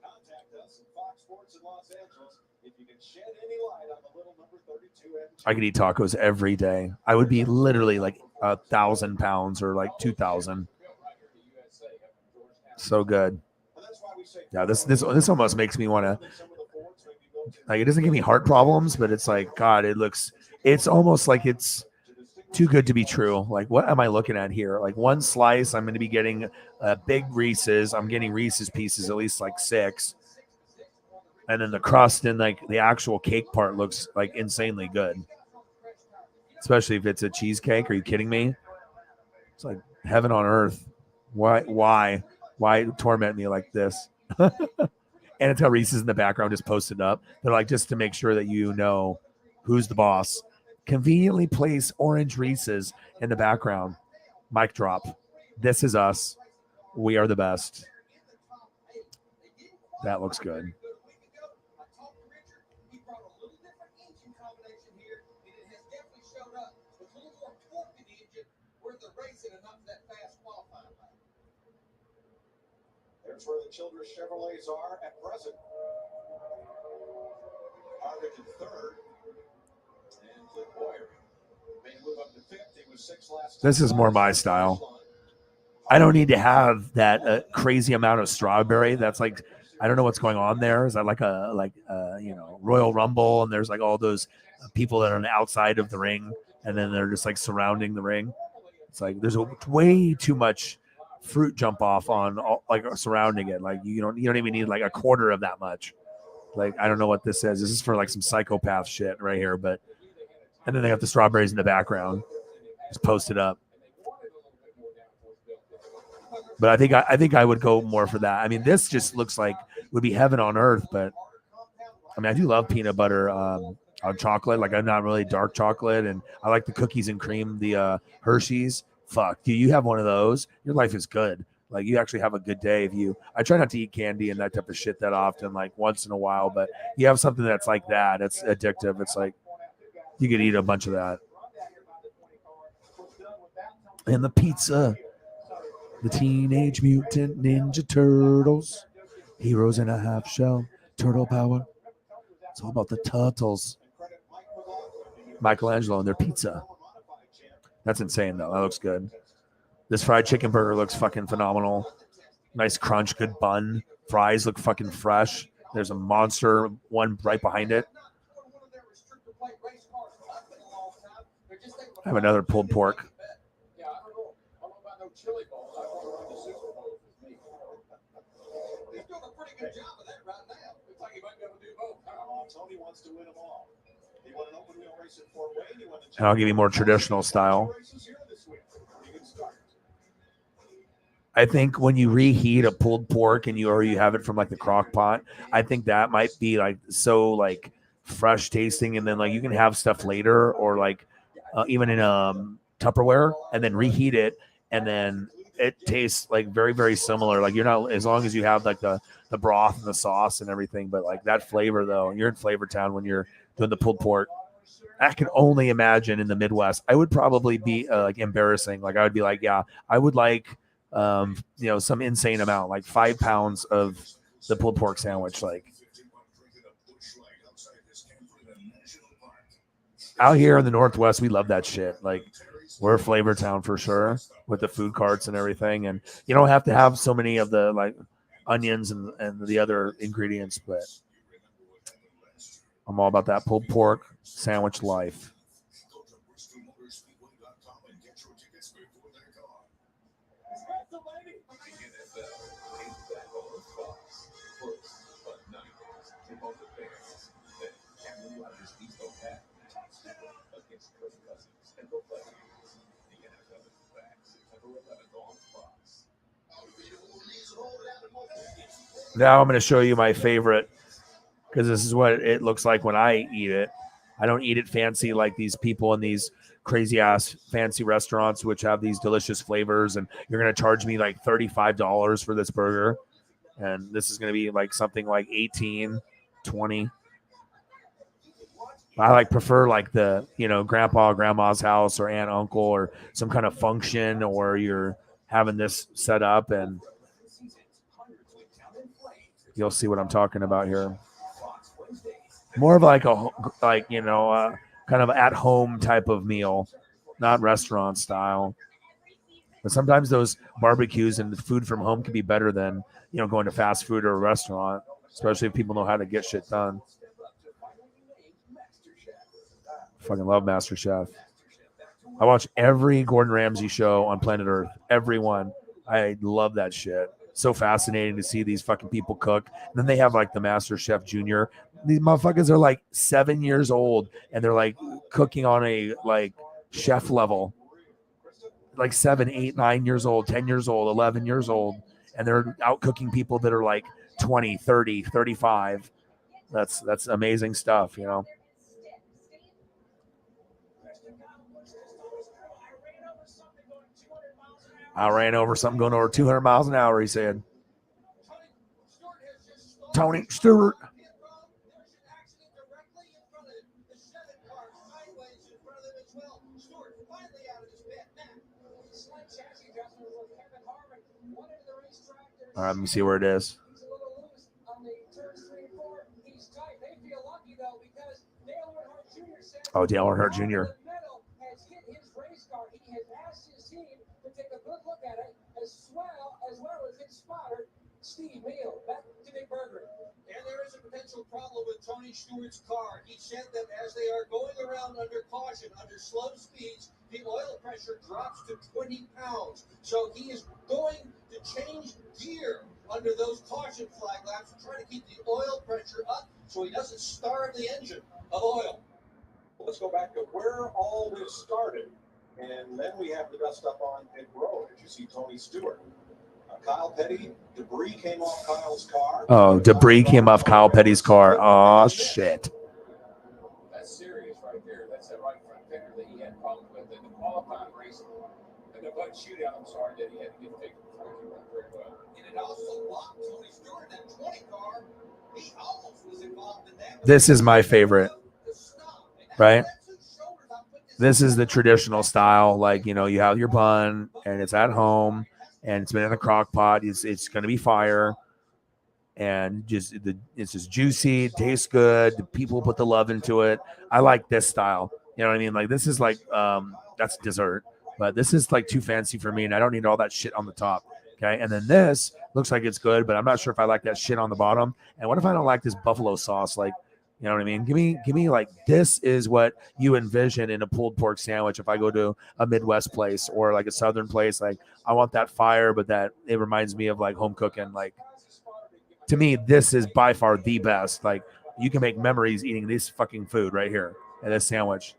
Contact us at Fox Sports in Los Angeles if you can shed any light on the little number 32 I could eat tacos every day. I would be literally like 1,000 pounds or like 2,000. So good. Yeah, this almost makes me want to, like, it doesn't give me heart problems, but it's like, God, it's almost like it's too good to be true. Like, what am I looking at here? Like, one slice, I'm going to be getting big Reese's. I'm getting Reese's pieces, at least like 6. And then the crust and like the actual cake part looks like insanely good. Especially if it's a cheesecake. Are you kidding me? It's like heaven on earth. Why torment me like this? And it's got Reese's in the background just posted up. They're like, just to make sure that you know who's the boss. Conveniently place orange Reese's in the background. Mic drop. This is us. We are the best. That looks good. There's where the Childress Chevrolets are at present. Harvick in third. And Clint Boyer may move up to fifth. He was 6 last. This is more my style. I don't need to have that crazy amount of strawberry. That's like, I don't know what's going on there. Is that like Royal Rumble, and there's like all those people that are on the outside of the ring, and then they're just like surrounding the ring. It's like there's way too much fruit jump off on like surrounding it. Like you don't even need like a quarter of that much. Like, I don't know what this is. This is for like some psychopath shit right here, but and then they got the strawberries in the background. Just posted up. But I think I would go more for that. I mean, this just looks like would be heaven on earth, but I mean, I do love peanut butter on chocolate. Like, I'm not really dark chocolate, and I like the cookies and cream, the Hershey's. Fuck, do you have one of those? Your life is good. Like, you actually have a good day if you. I try not to eat candy and that type of shit that often, like once in a while, but you have something that's like that. It's addictive. It's like you could eat a bunch of that. And the pizza. The Teenage Mutant Ninja Turtles. Heroes in a half shell. Turtle power. It's all about the turtles. Michelangelo and their pizza. That's insane, though. That looks good. This fried chicken burger looks fucking phenomenal. Nice crunch, good bun. Fries look fucking fresh. There's a monster one right behind it. I have another pulled pork. Good job of that right now. Looks like he might be able to do both. Tony wants to win them all. He won an open wheel race at Fort Wayne. He won the And I'll give you more traditional style. I think when you reheat a pulled pork and you have it from like the crock pot, I think that might be like so like fresh tasting, and then like you can have stuff later or like even in Tupperware and then reheat it, and then it tastes like very, very similar. Like, you're not, as long as you have like the broth and the sauce and everything, but like that flavor though, you're in Flavor Town when you're doing the pulled pork. I can only imagine in the Midwest, I would probably be like embarrassing. Like, I would be like, yeah, I would like, some insane amount, like 5 pounds of the pulled pork sandwich. Like, out here in the Northwest, we love that shit. Like, we're Flavor Town for sure with the food carts and everything. And you don't have to have so many of the like onions and the other ingredients, but I'm all about that pulled pork sandwich life. Now I'm going to show you my favorite, because this is what it looks like when I eat it. I don't eat it fancy like these people in these crazy ass fancy restaurants, which have these delicious flavors, and you're going to charge me like $35 for this burger. And this is going to be like something like 18, 20. I like prefer like the, grandpa or grandma's house or aunt, uncle, or some kind of function, or you're having this set up, and you'll see what I'm talking about here. More of like kind of at home type of meal, not restaurant style. But sometimes those barbecues and the food from home can be better than, you know, going to fast food or a restaurant, especially if people know how to get shit done. Fucking love MasterChef. I watch every Gordon Ramsay show on planet Earth. Every one. I love that shit. So fascinating to see these fucking people cook. And then they have like the MasterChef Junior. These motherfuckers are like 7 years old and they're like cooking on a like chef level. Like 7, 8, 9 years old, 10 years old, 11 years old. And they're out cooking people that are like 20, 30, 35. That's amazing stuff, you know. I ran over something going over 200 miles an hour, he said. Tony Stewart. All right, let me see where it is. Oh, Dale Earnhardt Jr. Steve Meal, back to Big Burger. And there is a potential problem with Tony Stewart's car. He said that as they are going around under caution, under slow speeds, the oil pressure drops to 20 pounds. So he is going to change gear under those caution flag laps to try to keep the oil pressure up so he doesn't starve the engine of oil. Let's go back to where all this started. And then we have the dust up on pit road as you see Tony Stewart. Kyle Petty, debris came off Kyle's car. Oh, debris came off Kyle Petty's car. Oh, shit. That's serious right there. That's that right front fender that he had problems with in the qualifying race. And the Bud shootout, I'm sorry, that he had to get fixed before he went very well. And it also blocked Tony Stewart in that 20 car. He almost was involved in that. This is my favorite, right? This is the traditional style. Like, you know, you have your bun and it's at home and it's been in a crock pot. It's going to be fire. And it's just juicy. It tastes good. The people put the love into it. I like this style. You know what I mean? Like, this is like, that's dessert. But this is like too fancy for me. And I don't need all that shit on the top. Okay. And then this looks like it's good, but I'm not sure if I like that shit on the bottom. And what if I don't like this buffalo sauce? Like, you know what I mean? Give me like, this is what you envision in a pulled pork sandwich. If I go to a Midwest place or like a Southern place, like I want that fire, but that it reminds me of like home cooking. Like, to me, this is by far the best. Like, you can make memories eating this fucking food right here and this sandwich.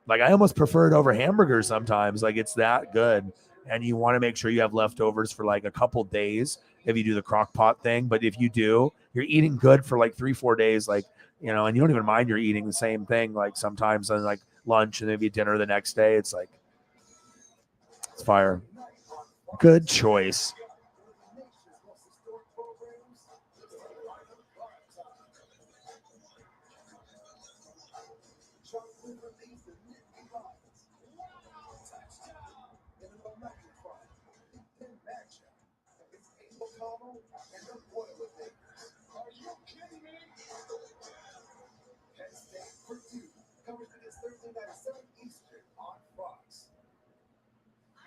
Like, I almost prefer it over hamburgers sometimes. Like, it's that good. And you want to make sure you have leftovers for like a couple days if you do the crock pot thing. But if you do, you're eating good for like 3-4 days. Like, you know, and you don't even mind you're eating the same thing. Like sometimes on like lunch and maybe dinner the next day. It's like, it's fire. Good choice.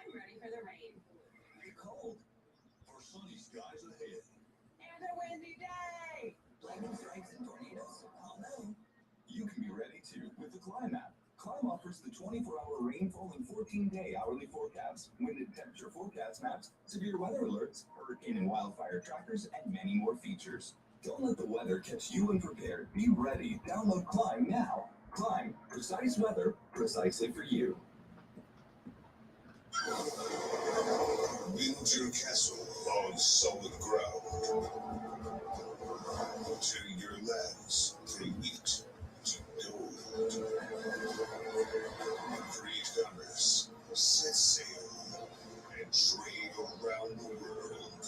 I'm ready for the rain. Be cold for sunny skies ahead. And a windy day. Lightning strikes and tornadoes. Oh no. You can be ready too with the Climb app. Climb offers the 24-hour rainfall and 14-day hourly forecasts, wind and temperature forecast maps, severe weather alerts, hurricane and wildfire trackers, and many more features. Don't let the weather catch you unprepared. Be ready. Download Climb now. Climb. Precise weather, precisely for you. Build your castle on solid ground. Turn your lands from wheat to gold. Create commerce, set sail, and trade around the world.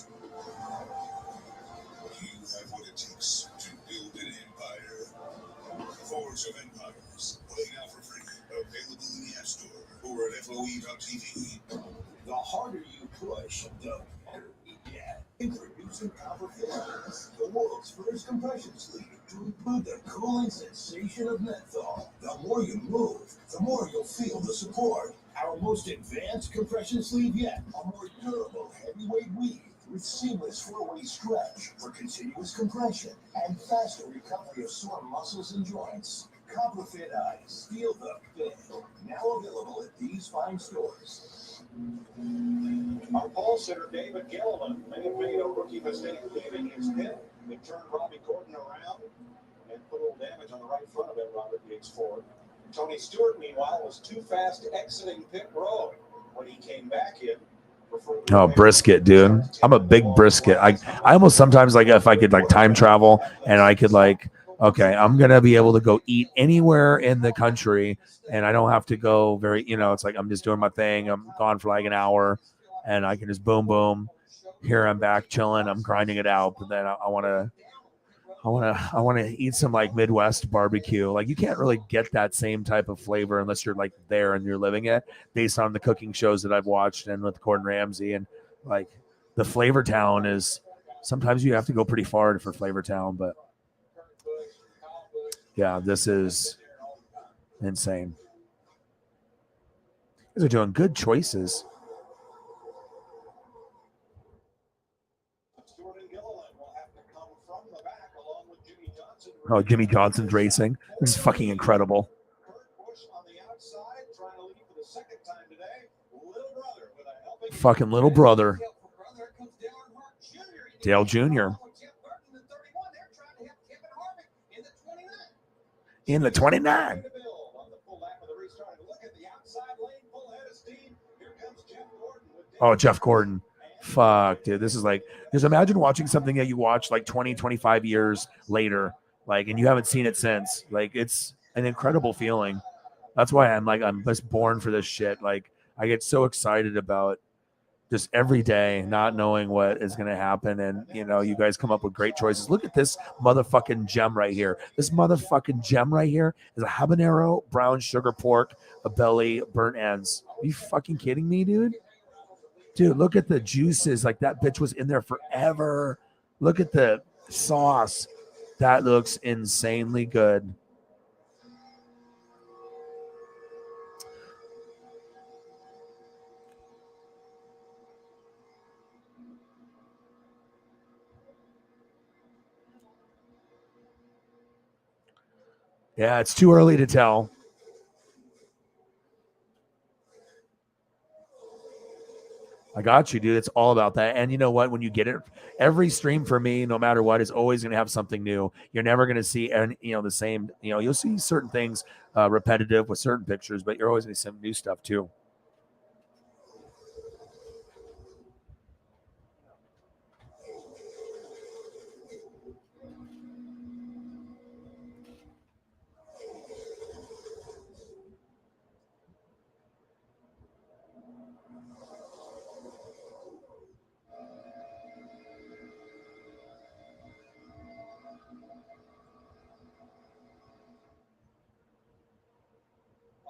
You have what it takes to build an empire. Forge of Empires. Play now for free. Available in the App Store or at FOE.tv. The harder you push, the better we get. Introducing Copper Films, the world's first compression sleeve. The cooling sensation of menthol. The more you move, the more you'll feel the support. Our most advanced compression sleeve yet. A more durable heavyweight weave with seamless four-way stretch for continuous compression and faster recovery of sore muscles and joints. ComproFit Ice. Feel the fit. Now available at these fine stores. Our ball center, David Gilliland, may have made a rookie mistake leaving his pit. It turned Robbie Gordon around and put a little damage on the right front of it, Robert Yates Ford. Tony Stewart, meanwhile, was too fast exiting pit road when he came back in. Oh, brisket, dude. I'm a big brisket. I almost sometimes, like, if I could, like, time travel and I could, like, okay, I'm going to be able to go eat anywhere in the country and I don't have to go very, it's like I'm just doing my thing. I'm gone for like an hour and I can just boom, boom. Here I'm back chilling. I'm grinding it out. But then I want to eat some like Midwest barbecue. Like, you can't really get that same type of flavor unless you're like there and you're living it, based on the cooking shows that I've watched and with Gordon Ramsay. And like the Flavor Town is, sometimes you have to go pretty far for Flavor Town, but yeah, this is insane. These are doing good choices. Oh, Jimmy Johnson's racing. This is fucking incredible. Fucking little brother. Dale Jr. In the 29. Oh, Jeff Gordon. Fuck, dude. This is like, just imagine watching something that you watch like 20, 25 years later, like, and you haven't seen it since. Like, it's an incredible feeling. That's why I'm just born for this shit. Like, I get so excited about just every day not knowing what is going to happen. And, you guys come up with great choices. Look at this motherfucking gem right here. This motherfucking gem right here is a habanero, brown sugar pork, a belly, burnt ends. Are you fucking kidding me, dude? Dude, look at the juices. Like, that bitch was in there forever. Look at the sauce. That looks insanely good. Yeah, it's too early to tell. I got you, dude. It's all about that. And you know what? When you get it, every stream for me, no matter what, is always going to have something new. You're never going to see, the same. You'll see certain things repetitive with certain pictures, but you're always going to see some new stuff too.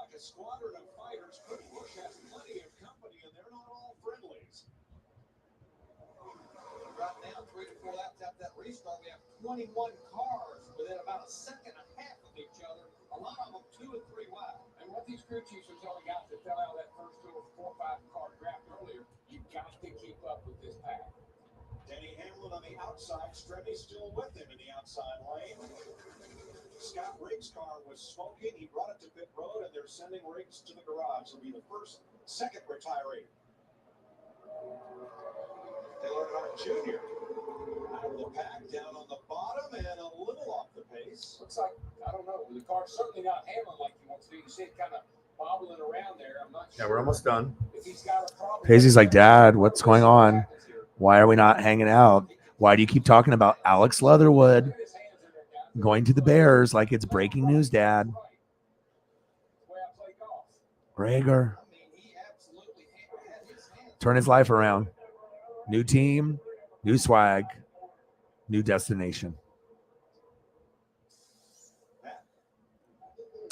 Like a squadron of fighters, Kurt Busch has plenty of company, and they're not all friendlies. Right now, 3 to 4 laps after that restart, we have 21 cars within about a second and a half of each other. A lot of them 2 and 3 wide. And what these crew chiefs are telling guys that fell out of that first 4 or 5 car draft earlier, you've got to keep up with this pack. Denny Hamlin on the outside, Strebby still with him in the outside lane. Scott Riggs' car was smoking. He brought it to pit road, and they're sending Riggs to the garage. He'll be the second retiree. Taylor Hart Jr. out of the pack, down on the bottom, and a little off the pace. Looks like, I don't know, the car's certainly not hammering like you want to. You see it kind of bobbling around there. I'm not sure. Yeah, we're almost done. If he's got a problem. Paisley's like, Dad, what's going on? Why are we not hanging out? Why do you keep talking about Alex Leatherwood going to the Bears like it's breaking news, Dad? Reagor. Turn his life around. New team, new swag, new destination.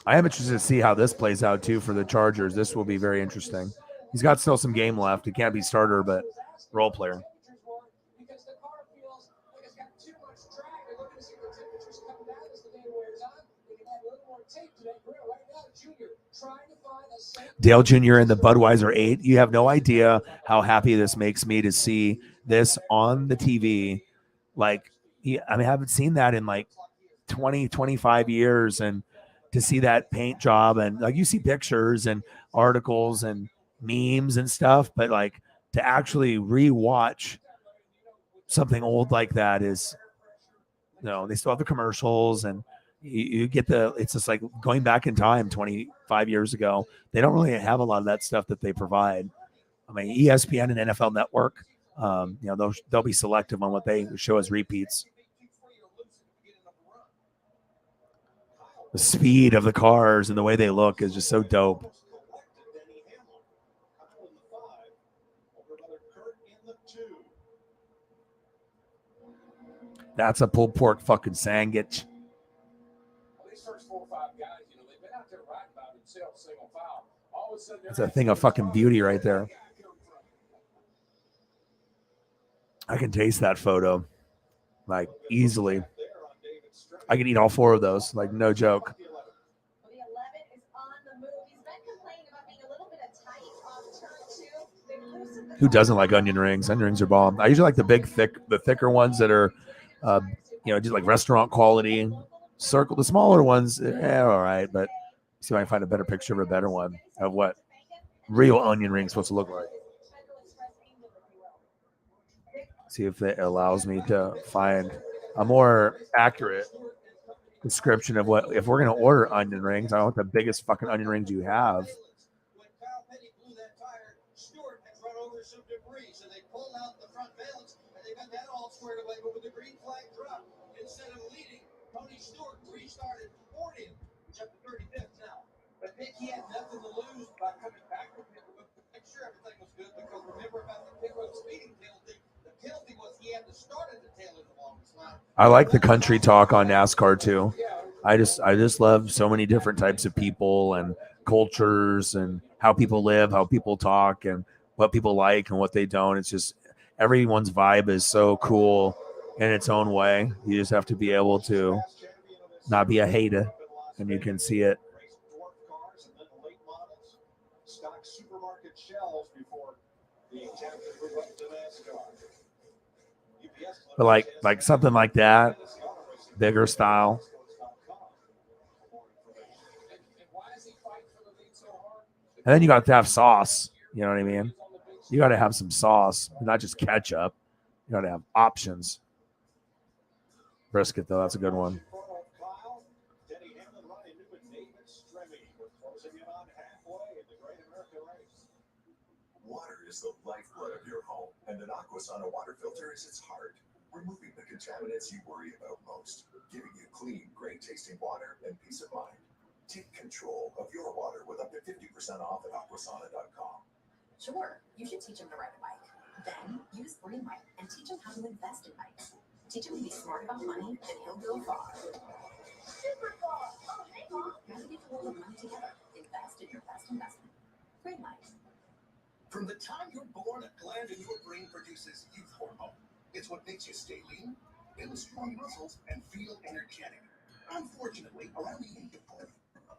I am interested to see how this plays out, too, for the Chargers. This will be very interesting. He's got still some game left. He can't be starter, but role player. because the car feels like it's got too much drag. They're looking to see if the temperatures come down as the day wears on. They can add a little more tape to that grill. Right now, Junior trying to find a safe. Dale Jr. in the Budweiser 8. You have no idea how happy this makes me to see this on the TV. Like, I mean, I haven't seen that in like 20, 25 years. And to see that paint job, and like you see pictures and articles and memes and stuff, but like to actually rewatch something old like that is, they still have the commercials, and you get it's just like going back in time 25 years ago. They don't really have a lot of that stuff that they provide. I mean, ESPN and NFL Network, they'll be selective on what they show as repeats. The speed of the cars and the way they look is just so dope. That's a pulled pork fucking sandwich. These first 4 or 5 guys, they've been out there riding by themselves, single file. All of a sudden, That's a thing of fucking beauty right there. I can taste that photo, like, easily. I could eat all 4 of those, like, no joke. Who doesn't like onion rings? Onion rings are bomb. I usually like the thicker ones that are, just like restaurant quality. The smaller ones, all right. But see if I can find a better picture of a better one of what real onion rings supposed to look like. See if it allows me to find a more accurate description of what, if we're going to order onion rings, I want the biggest fucking onion rings you have. Some debris, so they pulled out the front valance and they got that all squared away. But with the green flag drop, instead of leading, Tony Stewart restarted 40th. He's up to 35th now. But Nick, he had nothing to lose by coming back from pit road. Make sure everything was good, because remember about the pit road speeding penalty. The penalty was he had to start at the tail of the longest line. I like the country talk on NASCAR too. I just love so many different types of people and cultures and how people live, how people talk, and what people like and what they don't. It's just everyone's vibe is so cool in its own way. You just have to be able to not be a hater, and you can see it. But like something like that, bigger style. And then you got to have sauce. You know what I mean? You got to have some sauce, not just ketchup. You got to have options. Brisket, though, that's a good one. Water is the lifeblood of your home, and an Aquasana water filter is its heart, removing the contaminants you worry about most, giving you clean, great-tasting water and peace of mind. Take control of your water with up to 50% off at aquasana.com. Sure, you should teach him to ride a bike. Then use Green Light and teach him how to invest in bikes. Teach him to be smart about money, and he'll go far. Super far! Oh, hey, Mom! Navigate the world of money together. Invest in your best investment. Green Light. From the time you're born, a gland in your brain produces youth hormone. It's what makes you stay lean, build strong muscles, and feel energetic. Unfortunately, around the age of 40,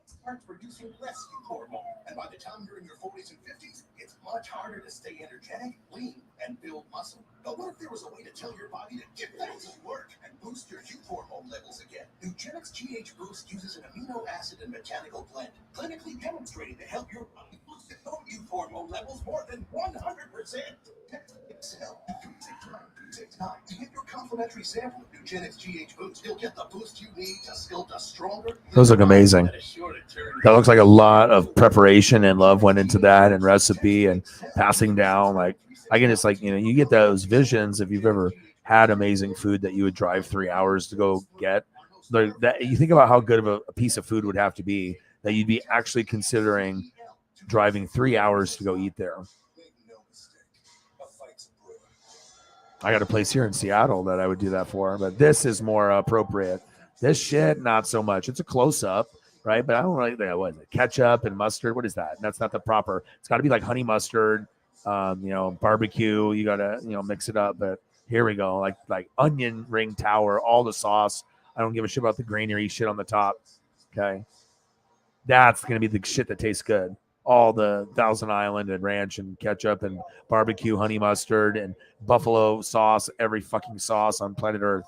starts producing less youth hormone, and by the time you're in your 40s and 50s, it's much harder to stay energetic, lean, and build muscle. But what if there was a way to tell your body to get back to work and boost your youth hormone levels again? Nugenix GH Boost uses an amino acid and mechanical blend, clinically demonstrated to help your body boost its own youth hormone levels more than 100%. Excel. Take time to get your complimentary sample of Nugenix GH Boost. You'll get the boost you need to sculpt a stronger. Those look amazing. That looks like a lot of preparation and love went into that, and recipe and passing down. Like, I can just, like, you get those visions if you've ever had amazing food that you would drive 3 hours to go get. That you think about how good of a piece of food would have to be that you'd be actually considering driving 3 hours to go eat there. I got a place here in Seattle that I would do that for, but this is more appropriate. This shit, not so much. It's a close-up, right? But I don't really think what is it? Ketchup and mustard. What is that? And that's not the proper. It's got to be like honey mustard, barbecue. You got to, mix it up. But Here we go. Like onion ring tower, all the sauce. I don't give a shit about the granary shit on the top. Okay. That's going to be the shit that tastes good. All the Thousand Island and ranch and ketchup and barbecue honey mustard and buffalo sauce, every fucking sauce on planet Earth.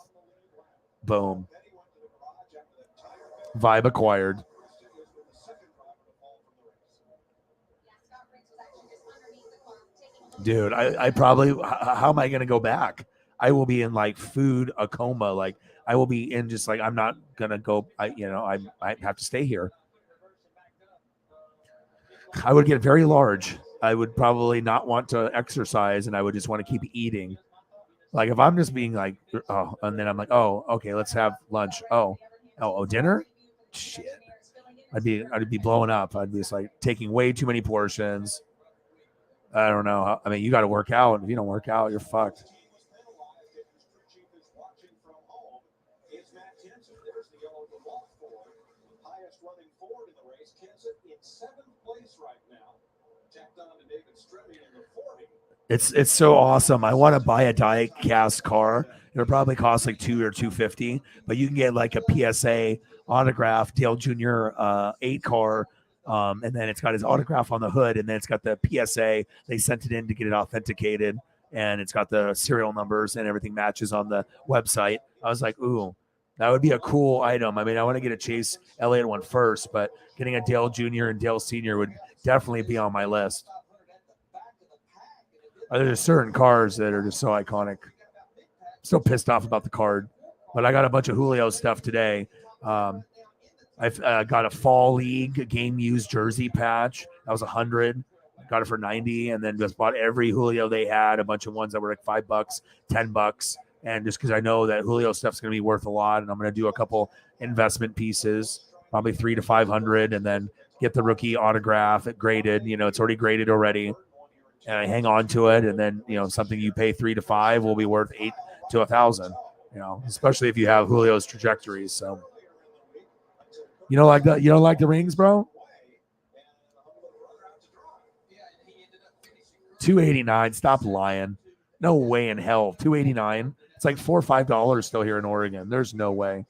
Boom. Vibe acquired. Dude, I probably, how am I going to go back? I will be in like food a coma. Like I will be in just like, I'm not going to go, I have to stay here. I would get very large. I would probably not want to exercise and I would just want to keep eating. Like if I'm just being like, oh, and then I'm like, oh, okay, let's have lunch. Oh, dinner? Shit. I'd be blowing up. I'd be just like taking way too many portions. I don't know. I mean, you got to work out. If you don't work out, you're fucked. It's so awesome. I want to buy a die cast car. It'll probably cost like $200 or $250, but you can get like a PSA autograph Dale Jr. 8 car. And then it's got his autograph on the hood, and then it's got the PSA. They sent it in to get it authenticated, and it's got the serial numbers and everything matches on the website. I was like, ooh, that would be a cool item. I mean, I want to get a Chase Elliott one first, but getting a Dale Jr. and Dale Sr. would definitely be on my list. There's certain cars that are just so iconic. Still pissed off about the card, but I got a bunch of Julio stuff today. I've got a fall league game used jersey patch. That was $100. Got it for $90, and then just bought every Julio they had. A bunch of ones that were like $5, $10, and just because I know that Julio stuff's going to be worth a lot, and I'm going to do a couple investment pieces, probably $300 to $500, and then get the rookie autograph graded. It's already graded already. And I hang on to it, and then something you pay $300 to $500 will be worth $800 to $1,000. Especially if you have Julio's trajectories. So you don't like that? You don't like the rings, bro? $289. Stop lying. No way in hell. $289. It's like $4 or $5 still here in Oregon. There's no way.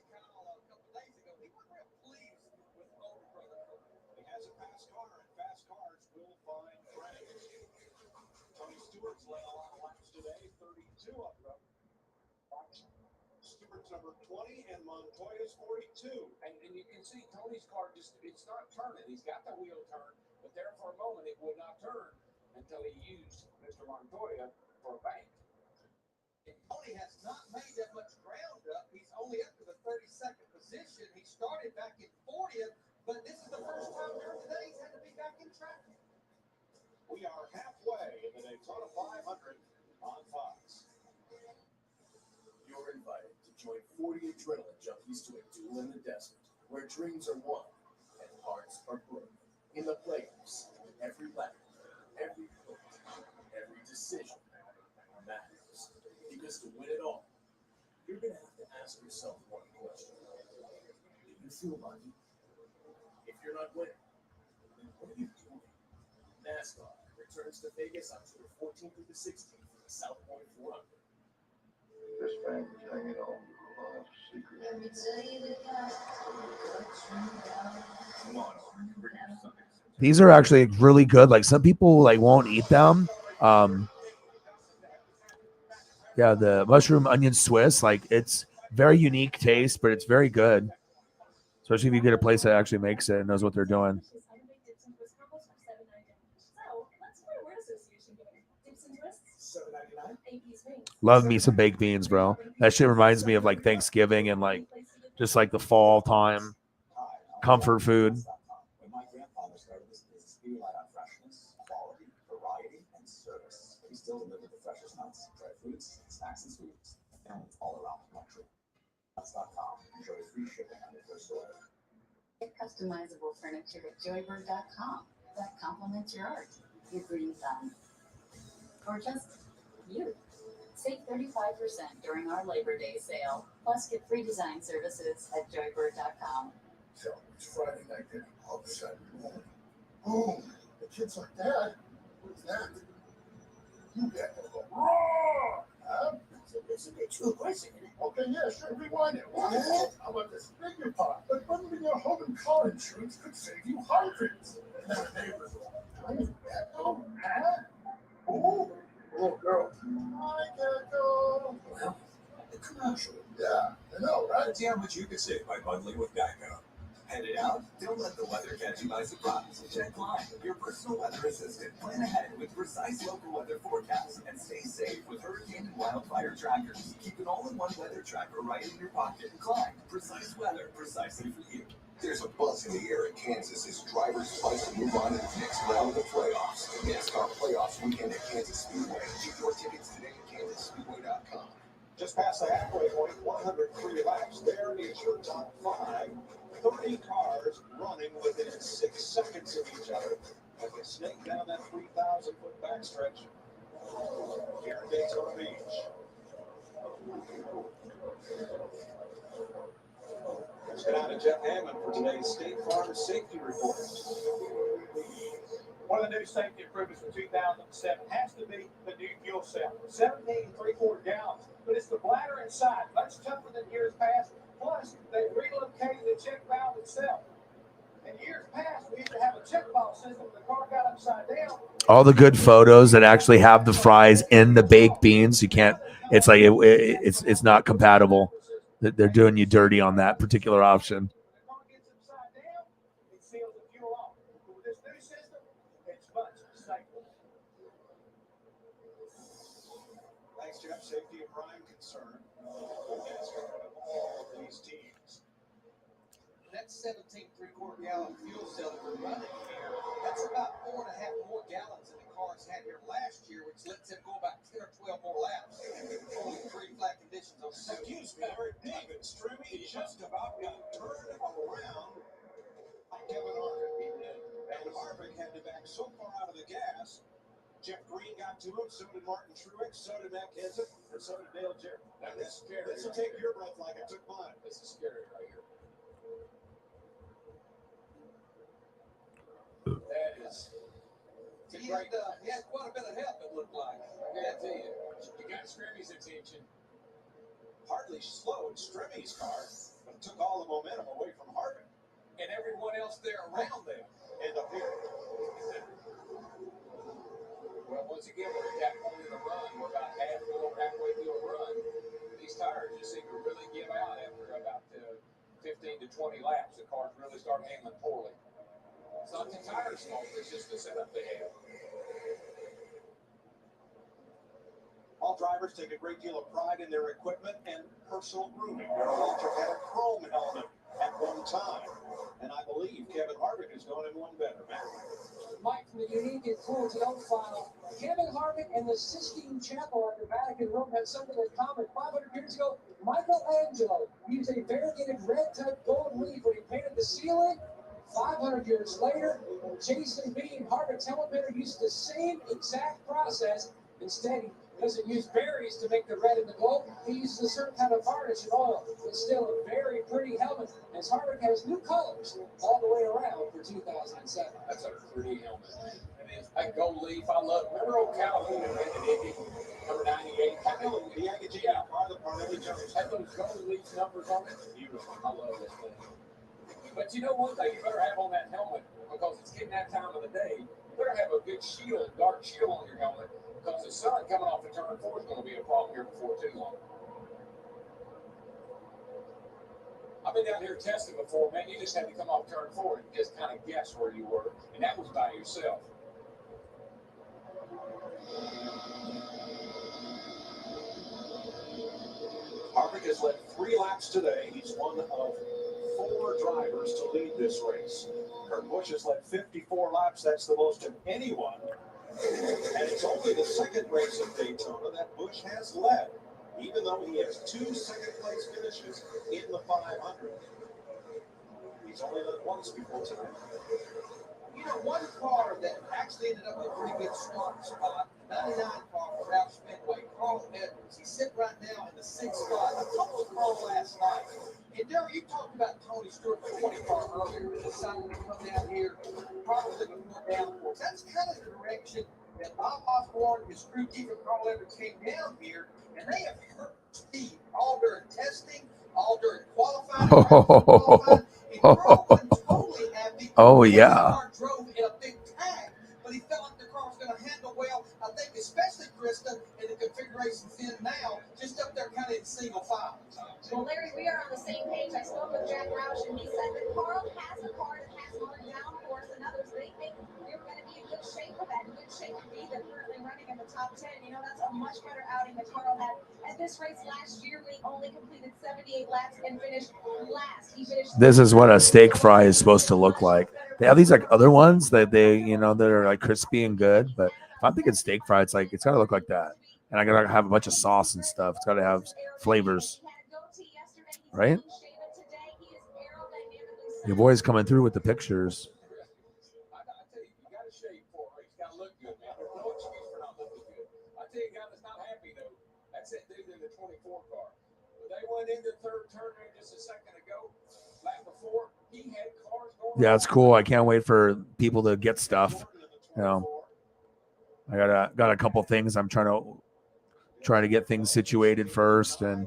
And you can see Tony's car it's not turning. He's got the wheel turn, but there for a moment it would not turn until he used Mr. Montoya for a bank. And Tony has not made that much ground up. He's only up to the 32nd position. He started back in 40th, but this is the first time during today he's had to be back in traffic. We are halfway in the Daytona 500 on Fox. You're invited to join 40 adrenaline junkies to a duel in the desert, where dreams are won and hearts are broken. In the playoffs, every lap, every point, every decision matters. Because to win it all, you're going to have to ask yourself one question. Do you feel lucky? If you're not winning, then what are you doing? NASCAR returns to Vegas October 14th through the 16th for the South Point 400. This family's hanging on to a lot of secrets. Come on, bring your Sunday. These are actually really good. Like some people like won't eat them. Yeah, the mushroom onion Swiss, like it's very unique taste, but it's very good. Especially if you get a place that actually makes it and knows what they're doing. Love me some baked beans, bro. That shit reminds me of like Thanksgiving and like just like the fall time comfort food. When my grandfather started this business, he relied on freshness, quality, variety, and service. He still delivered the freshest nuts, dry fruits, snacks, and sweets, and all around the country. Nuts.com. Enjoy free shipping on your first order. Get customizable furniture at joybird.com that complements your art, your green thumb, or just you. Save 35% during our Labor Day sale. Plus, get free design services at joybird.com. So it's Friday night dinner. All of a sudden, boom, the kid's like, Dad, what's that? You get to go, roar! Huh? It's a bit too aggressive, isn't it? Okay, yeah, sure. Rewind it. What? How about this? Beg your pardon, but bundling your home and car insurance could save you hundreds. Now, neighbors, I mean, Gecko, huh? Ooh, little girl. Hi, Gecko. Well, the commercial. Yeah, I know, right? See how much you can save by bundling with Geico. Headed out? Don't let the weather catch you by surprise. Check Line, your personal weather assistant. Plan ahead with precise local weather forecasts and stay safe with hurricane and wildfire trackers. Keep an all-in-one weather tracker right in your pocket. Klein, precise weather, precisely for you. There's a buzz in the air in Kansas as drivers fight to move on to the next round of the playoffs. The NASCAR Playoffs weekend at Kansas Speedway. Get your tickets today at kansasspeedway.com. Just past the halfway point, 103 laps. There is your top five. 30 cars running within 6 seconds of each other as they snake down that 3,000-foot backstretch here in Daytona Beach. Let's get out to Jeff Hammond for today's State Farm Safety Report. One of the new safety improvements for 2007 has to be the new fuel cell. 17 3/4 gallons, but it's the bladder inside, much tougher than years past. Plus, they relocated the check valve itself. In years past, we used to have a check valve system when the car got upside down. All the good photos that actually have the fries in the baked beans, you can't. It's like it's not compatible. They're doing you dirty on that particular option. It seals the fuel off. But with this new system, it's much safer. Thanks, Jeff. Safety a prime concern of all of these teams. That 17 3/4 gallon fuel cell that we're running here, that's about 4.5 more gallons than the cars had here last year, which lets them go about 10 or 12 more laps. Only 3 flat conditions on the Excuse me, David Strimmy just about got turned around by Kevin Harvick. And Harvick had to back so far out of the gas. Jeff Green got to him, so did Martin Truex, so did Matt Kenseth, and so did Dale Jarrett. Now this will take your breath like it took mine. This is scary right here. That is. He had quite a bit of help, it looked like. I guarantee you. You got Scrammy's attention. Hardly slowed Stremmy's car, but took all the momentum away from Harvick. And everyone else there around them. And up here. Well, once again, we're at that point in the run. We're about halfway through a run. These tires just seem to really give out after about 15 to 20 laps. The cars really start handling poorly. It's not the tires' fault. It's just the setup they have. All drivers take a great deal of pride in their equipment and personal grooming. Darrell Waltrip had a chrome helmet at one time, and I believe Kevin Harvick is going in one better, man. Mike, from the unique and cool to file, Kevin Harvick and the Sistine Chapel at the Vatican Rome had something in common. 500 years ago, Michelangelo used a variegated red-type gold leaf when he painted the ceiling. 500 years later, Jason Bean, Harvick's helmet painter, used the same exact process. Instead, he doesn't use berries to make the red and the gold. He uses a certain kind of varnish and oil. It's still a very pretty helmet, as Harvick has new colors all the way around for 2007. That's a pretty helmet. It is. That gold leaf, I love. Remember old Calhoun and Indy, number 98? Calhoun, the Agajia, Parley Jones. Had those gold leaf numbers on it. Beautiful. I love this thing. But you know one thing you better have on that helmet, because it's getting that time of the day, you better have a good shield, dark shield on your helmet, because the sun coming off the turn 4 is going to be a problem here before too long. I've been down here testing before, man. You just had to come off turn 4 and just kind of guess where you were, and that was by yourself. Harvick has led 3 laps today. He's one of 4 drivers to lead this race. Kurt Busch has led 54 laps. That's the most of anyone. And it's only the second race of Daytona that Busch has led, even though he has 2 second-place finishes in the 500. He's only led once before tonight. You know, one car that actually ended up in a pretty good start spot, 99 car for Roush Fenway, Carl Edwards. He's sitting right now in the 6th spot. I talked with Carl last night. And Darrell, you talked about Tony Stewart's 20 car earlier, deciding to come down here, probably before downforce. That's kind of the direction that Bob Osborne and his crew, Ethan Carl Evans, came down here, and they have hurt Steve all during testing, all during qualifying. And Carl wasn't totally happy. Oh, The yeah. car drove in a big tag, but he felt like the car was going to handle well. I think especially Krista in the configurations in now, just up there kind of in single file. Well, Larry, we are on the same page. I spoke with Jack Roush, and he said that Carl has a car that has more downforce than others. They think you're going to be in good shape with that. Good shape would be they're currently running in the top 10. You know, that's a much better outing that Carl had at this race last year when he only completed 78 laps and finished last. He finished. This is what a steak fry is supposed to look like. They have these like other ones that they, you know, that are like crispy and good. But if I'm thinking steak fry, it's like it's gotta look like that. And I gotta have a bunch of sauce and stuff. It's gotta have flavors, right? Your boy's coming through with the pictures. I tell you, you got to shave for it. He's got to look good, man. There's no excuse for not looking good. I tell you, a guy that's not happy though, that's that dude in the 24 car. When they went into third turn there just a second ago, lap before, he had cars going. Yeah, it's cool. I can't wait for people to get stuff. You know, I got a couple things I'm trying to get things situated first, and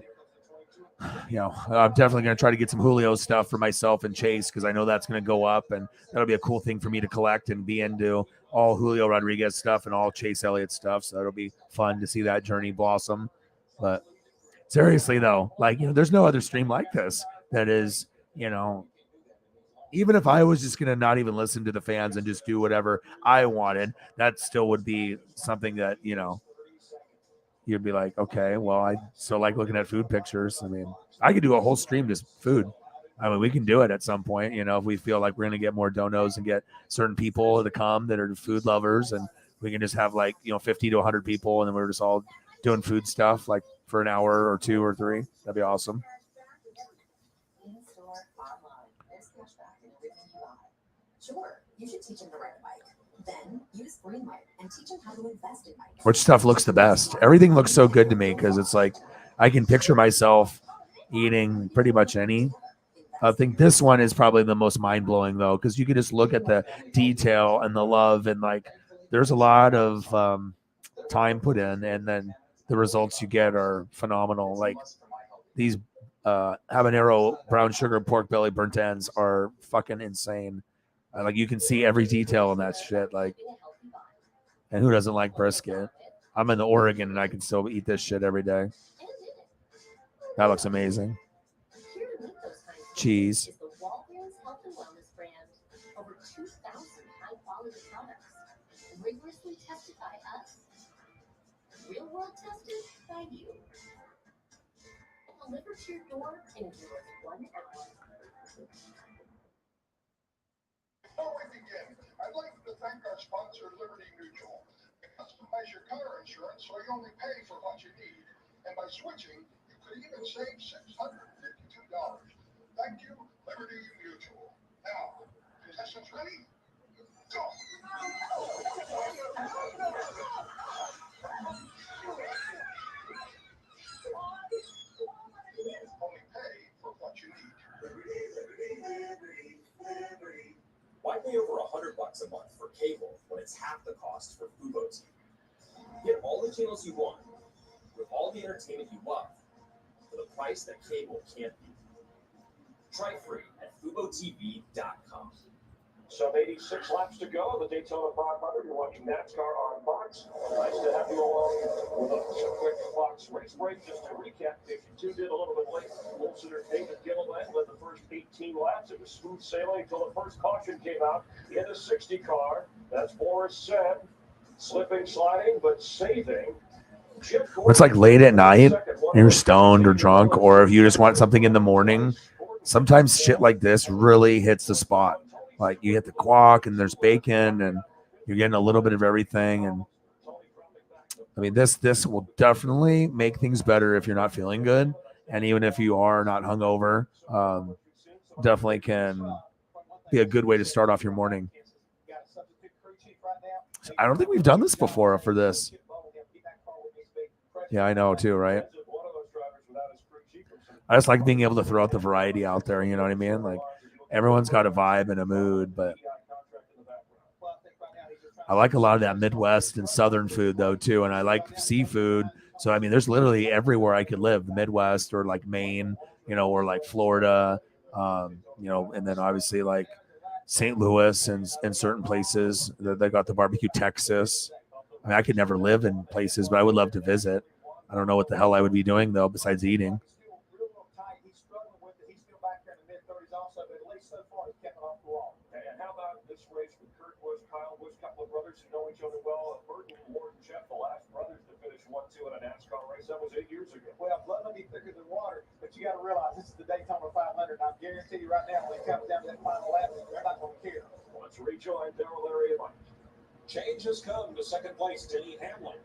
you know, I'm definitely going to try to get some Julio stuff for myself and Chase because I know that's going to go up, and that'll be a cool thing for me to collect and be into all Julio Rodriguez stuff and all Chase Elliott stuff. So it'll be fun to see that journey blossom. But seriously, though, like, you know, there's no other stream like this that is, you know, even if I was just going to not even listen to the fans and just do whatever I wanted, that still would be something that, you know, you'd be like, okay, well, I still like looking at food pictures. I mean, I could do a whole stream just food. I mean, we can do it at some point, you know, if we feel like we're going to get more donos and get certain people to come that are food lovers, and we can just have like, you know, 50 to 100 people, and then we're just all doing food stuff like for an hour or 2 or 3. That'd be awesome. Sure, you should teach him to ride a bike. Then use Greenlight and teach him how to invest in bikes. Which stuff looks the best? Everything looks so good to me because it's like I can picture myself eating pretty much any. I think this one is probably the most mind-blowing though, because you can just look at the detail and the love, and like there's a lot of time put in, and then the results you get are phenomenal. Like these habanero brown sugar pork belly burnt ends are fucking insane. Like you can see every detail in that shit. Like, and who doesn't like brisket? I'm in the Oregon and I can still eat this shit every day. That looks amazing. Cheese. The Walgreens Health and Wellness brand. Over 2,000 high-quality products. Rigorously tested by us. Real world tested by you. Delivered to your door in as little as 1 hour. Before we begin, I'd like to thank our sponsor, Liberty Mutual. Customize your car insurance so you only pay for what you need. And by switching, you could even save $652. Thank you, Liberty Mutual. Now, contestants ready? Go! Only pay for what you need. Why pay over $100 a month for cable when it's half the cost for Fubo TV? Get all the channels you want with all the entertainment you love for the price that cable can't beat. Try free at FuboTV.com. Some 86 laps to go. The Daytona 500. You're watching NASCAR on Fox. Nice to have you along with us. A quick Fox race break. Just to recap, if you tuned in a little bit late, Wilson and David Gilliland led the first 18 laps. It was smooth sailing until the first caution came out in the 60 car. That's Boris said. Slipping, sliding, but saving. It's like late at night and you're stoned or drunk, or if you just want something in the morning, sometimes shit like this really hits the spot. Like you hit the guac and there's bacon and you're getting a little bit of everything. And I mean, this will definitely make things better if you're not feeling good. And even if you are not hungover, definitely can be a good way to start off your morning. I don't think we've done this before for this. Yeah, I know too, right? I just like being able to throw out the variety out there, you know what I mean? Like everyone's got a vibe and a mood, but I like a lot of that Midwest and Southern food though too, and I like seafood. So I mean, there's literally everywhere I could live, the Midwest or like Maine, or like Florida, and then obviously like St. Louis and in certain places. They got the barbecue Texas. I mean, I could never live in places, but I would love to visit. I don't know what the hell I would be doing though besides eating. He's struggling with it. He's still back there in the mid-30s also, but at least so far he's kept it off the wall. And how about this race with Kurt Busch, Kyle Busch, a couple of brothers who know each other well, Burton, Ward, and Jeff, the last brothers to finish 1-2 in a NASCAR race. That was 8 years ago. Well, blood may be thicker than water, but you got to realize this is the Daytona 500. And I guarantee you right now, when it comes down to that final lap, they're not going to care. Let's rejoin Darrell, Larry, and Mike. Change has come to second place, Denny Hamlin.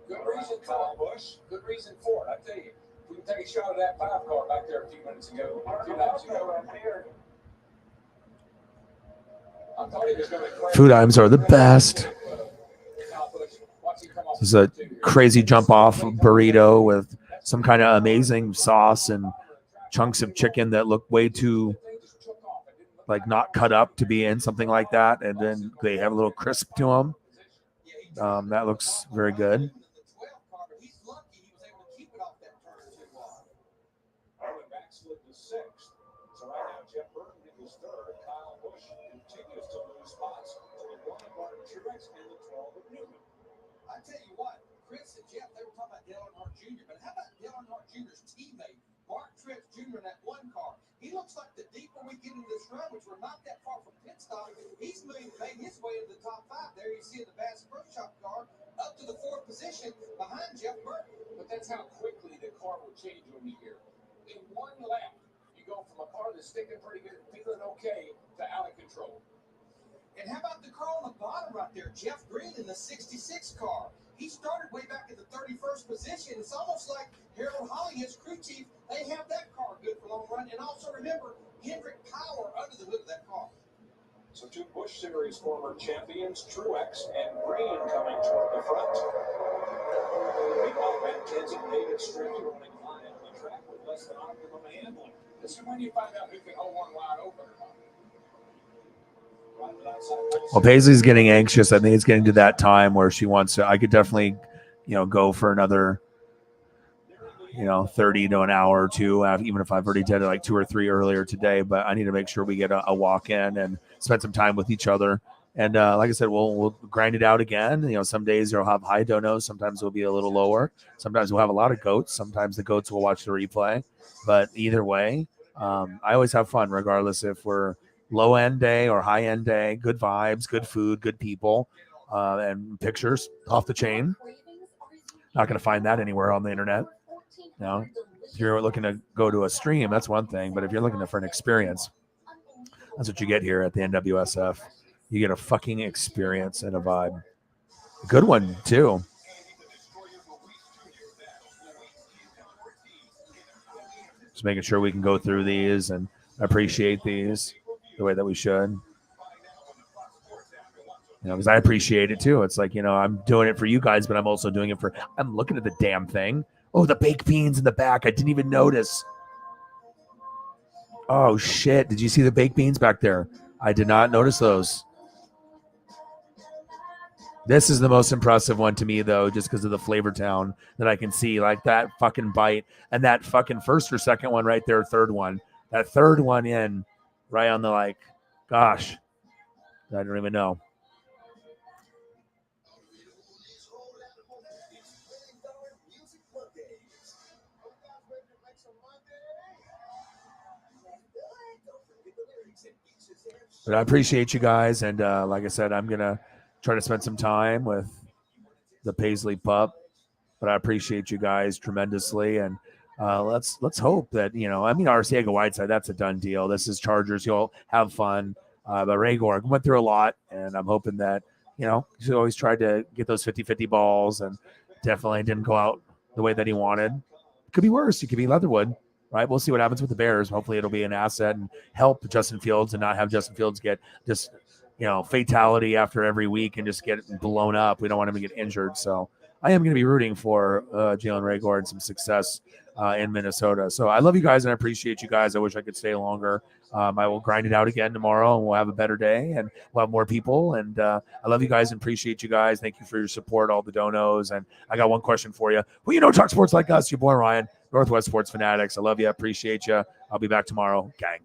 Good reason for it, Bush. Good reason for it. I tell you, we can take a shot of that 5 car back there a few minutes ago, 2 laps ago. I thought he was going to. Food items are the best. This is a crazy jump off burrito with some kind of amazing sauce and chunks of chicken that look way too like not cut up to be in something like that, and then they have a little crisp to them. That looks very good. I tell you what, Chris and Jeff, they were talking about Dale Earnhardt Jr., but how about Dale Earnhardt Jr.'s teammate, Mark Truex Jr. in that one car? He looks like the deeper we get into this run, which we're not that far from pit stop, he's made his way into the top 5. There you see in the Bass Pro Shop car, up to the 4th position behind Jeff Burton. But that's how quickly the car will change on you here. In one lap, you go from a car that's sticking pretty good and feeling okay to out of control. And how about the car on the bottom right there, Jeff Green in the 66 car? He started way back in the 31st position. It's almost like Harold Holly, his crew chief, they have that car good for long run. And also remember, Hendrick Power under the hood of that car. So 2 Busch Series former champions, Truex and Green, coming toward the front. Meanwhile, Matt Kenseth and David Stratton running high on the track with less than optimum handling. This is when you find out who can hold one wide open or not. Well, Paisley's getting anxious. I think it's getting to that time where she wants to. I could definitely, go for another, 30 to an hour or two, even if I've already did it like 2 or 3 earlier today. But I need to make sure we get a walk in and spend some time with each other. And like I said, we'll grind it out again. Some days you'll have high donos. Sometimes it'll be a little lower. Sometimes we'll have a lot of goats. Sometimes the goats will watch the replay. But either way, I always have fun, regardless if we're low end day or high end day. Good vibes, good food, good people, and pictures off the chain. Not going to find that anywhere on the internet. If you're looking to go to a stream, that's one thing. But if you're looking for an experience, that's what you get here at the NWSF. You get a fucking experience and a vibe. A good one too. Just making sure we can go through these and appreciate these the way that we should. Because I appreciate it too. It's like, I'm doing it for you guys, but I'm also doing it I'm looking at the damn thing. Oh, the baked beans in the back. I didn't even notice. Oh, shit. Did you see the baked beans back there? I did not notice those. This is the most impressive one to me, though, just because of the Flavor Town that I can see. Like that fucking bite and that fucking first or second one right there, third one. That third one in right on the gosh, I don't even know. But I appreciate you guys, and like I said, I'm gonna try to spend some time with the Paisley pup. But I appreciate you guys tremendously, and let's hope that Arcega Whiteside, that's a done deal. This is Chargers. You'll have fun. But Reagor went through a lot, and I'm hoping that he's always tried to get those 50-50 balls, and definitely didn't go out the way that he wanted. It could be worse. It could be Leatherwood. Right, we'll see what happens with the Bears. Hopefully, it'll be an asset and help Justin Fields and not have Justin Fields get just, fatality after every week and just get blown up. We don't want him to get injured. So I am going to be rooting for Jalen Reagor and some success in Minnesota. So I love you guys and I appreciate you guys. I wish I could stay longer. I will grind it out again tomorrow and we'll have a better day and we'll have more people. And I love you guys and appreciate you guys. Thank you for your support, all the donos. And I got one question for you. Well, you know, talk sports like us, your boy Ryan, Northwest Sports Fanatics. I love you. I appreciate you. I'll be back tomorrow. Gang.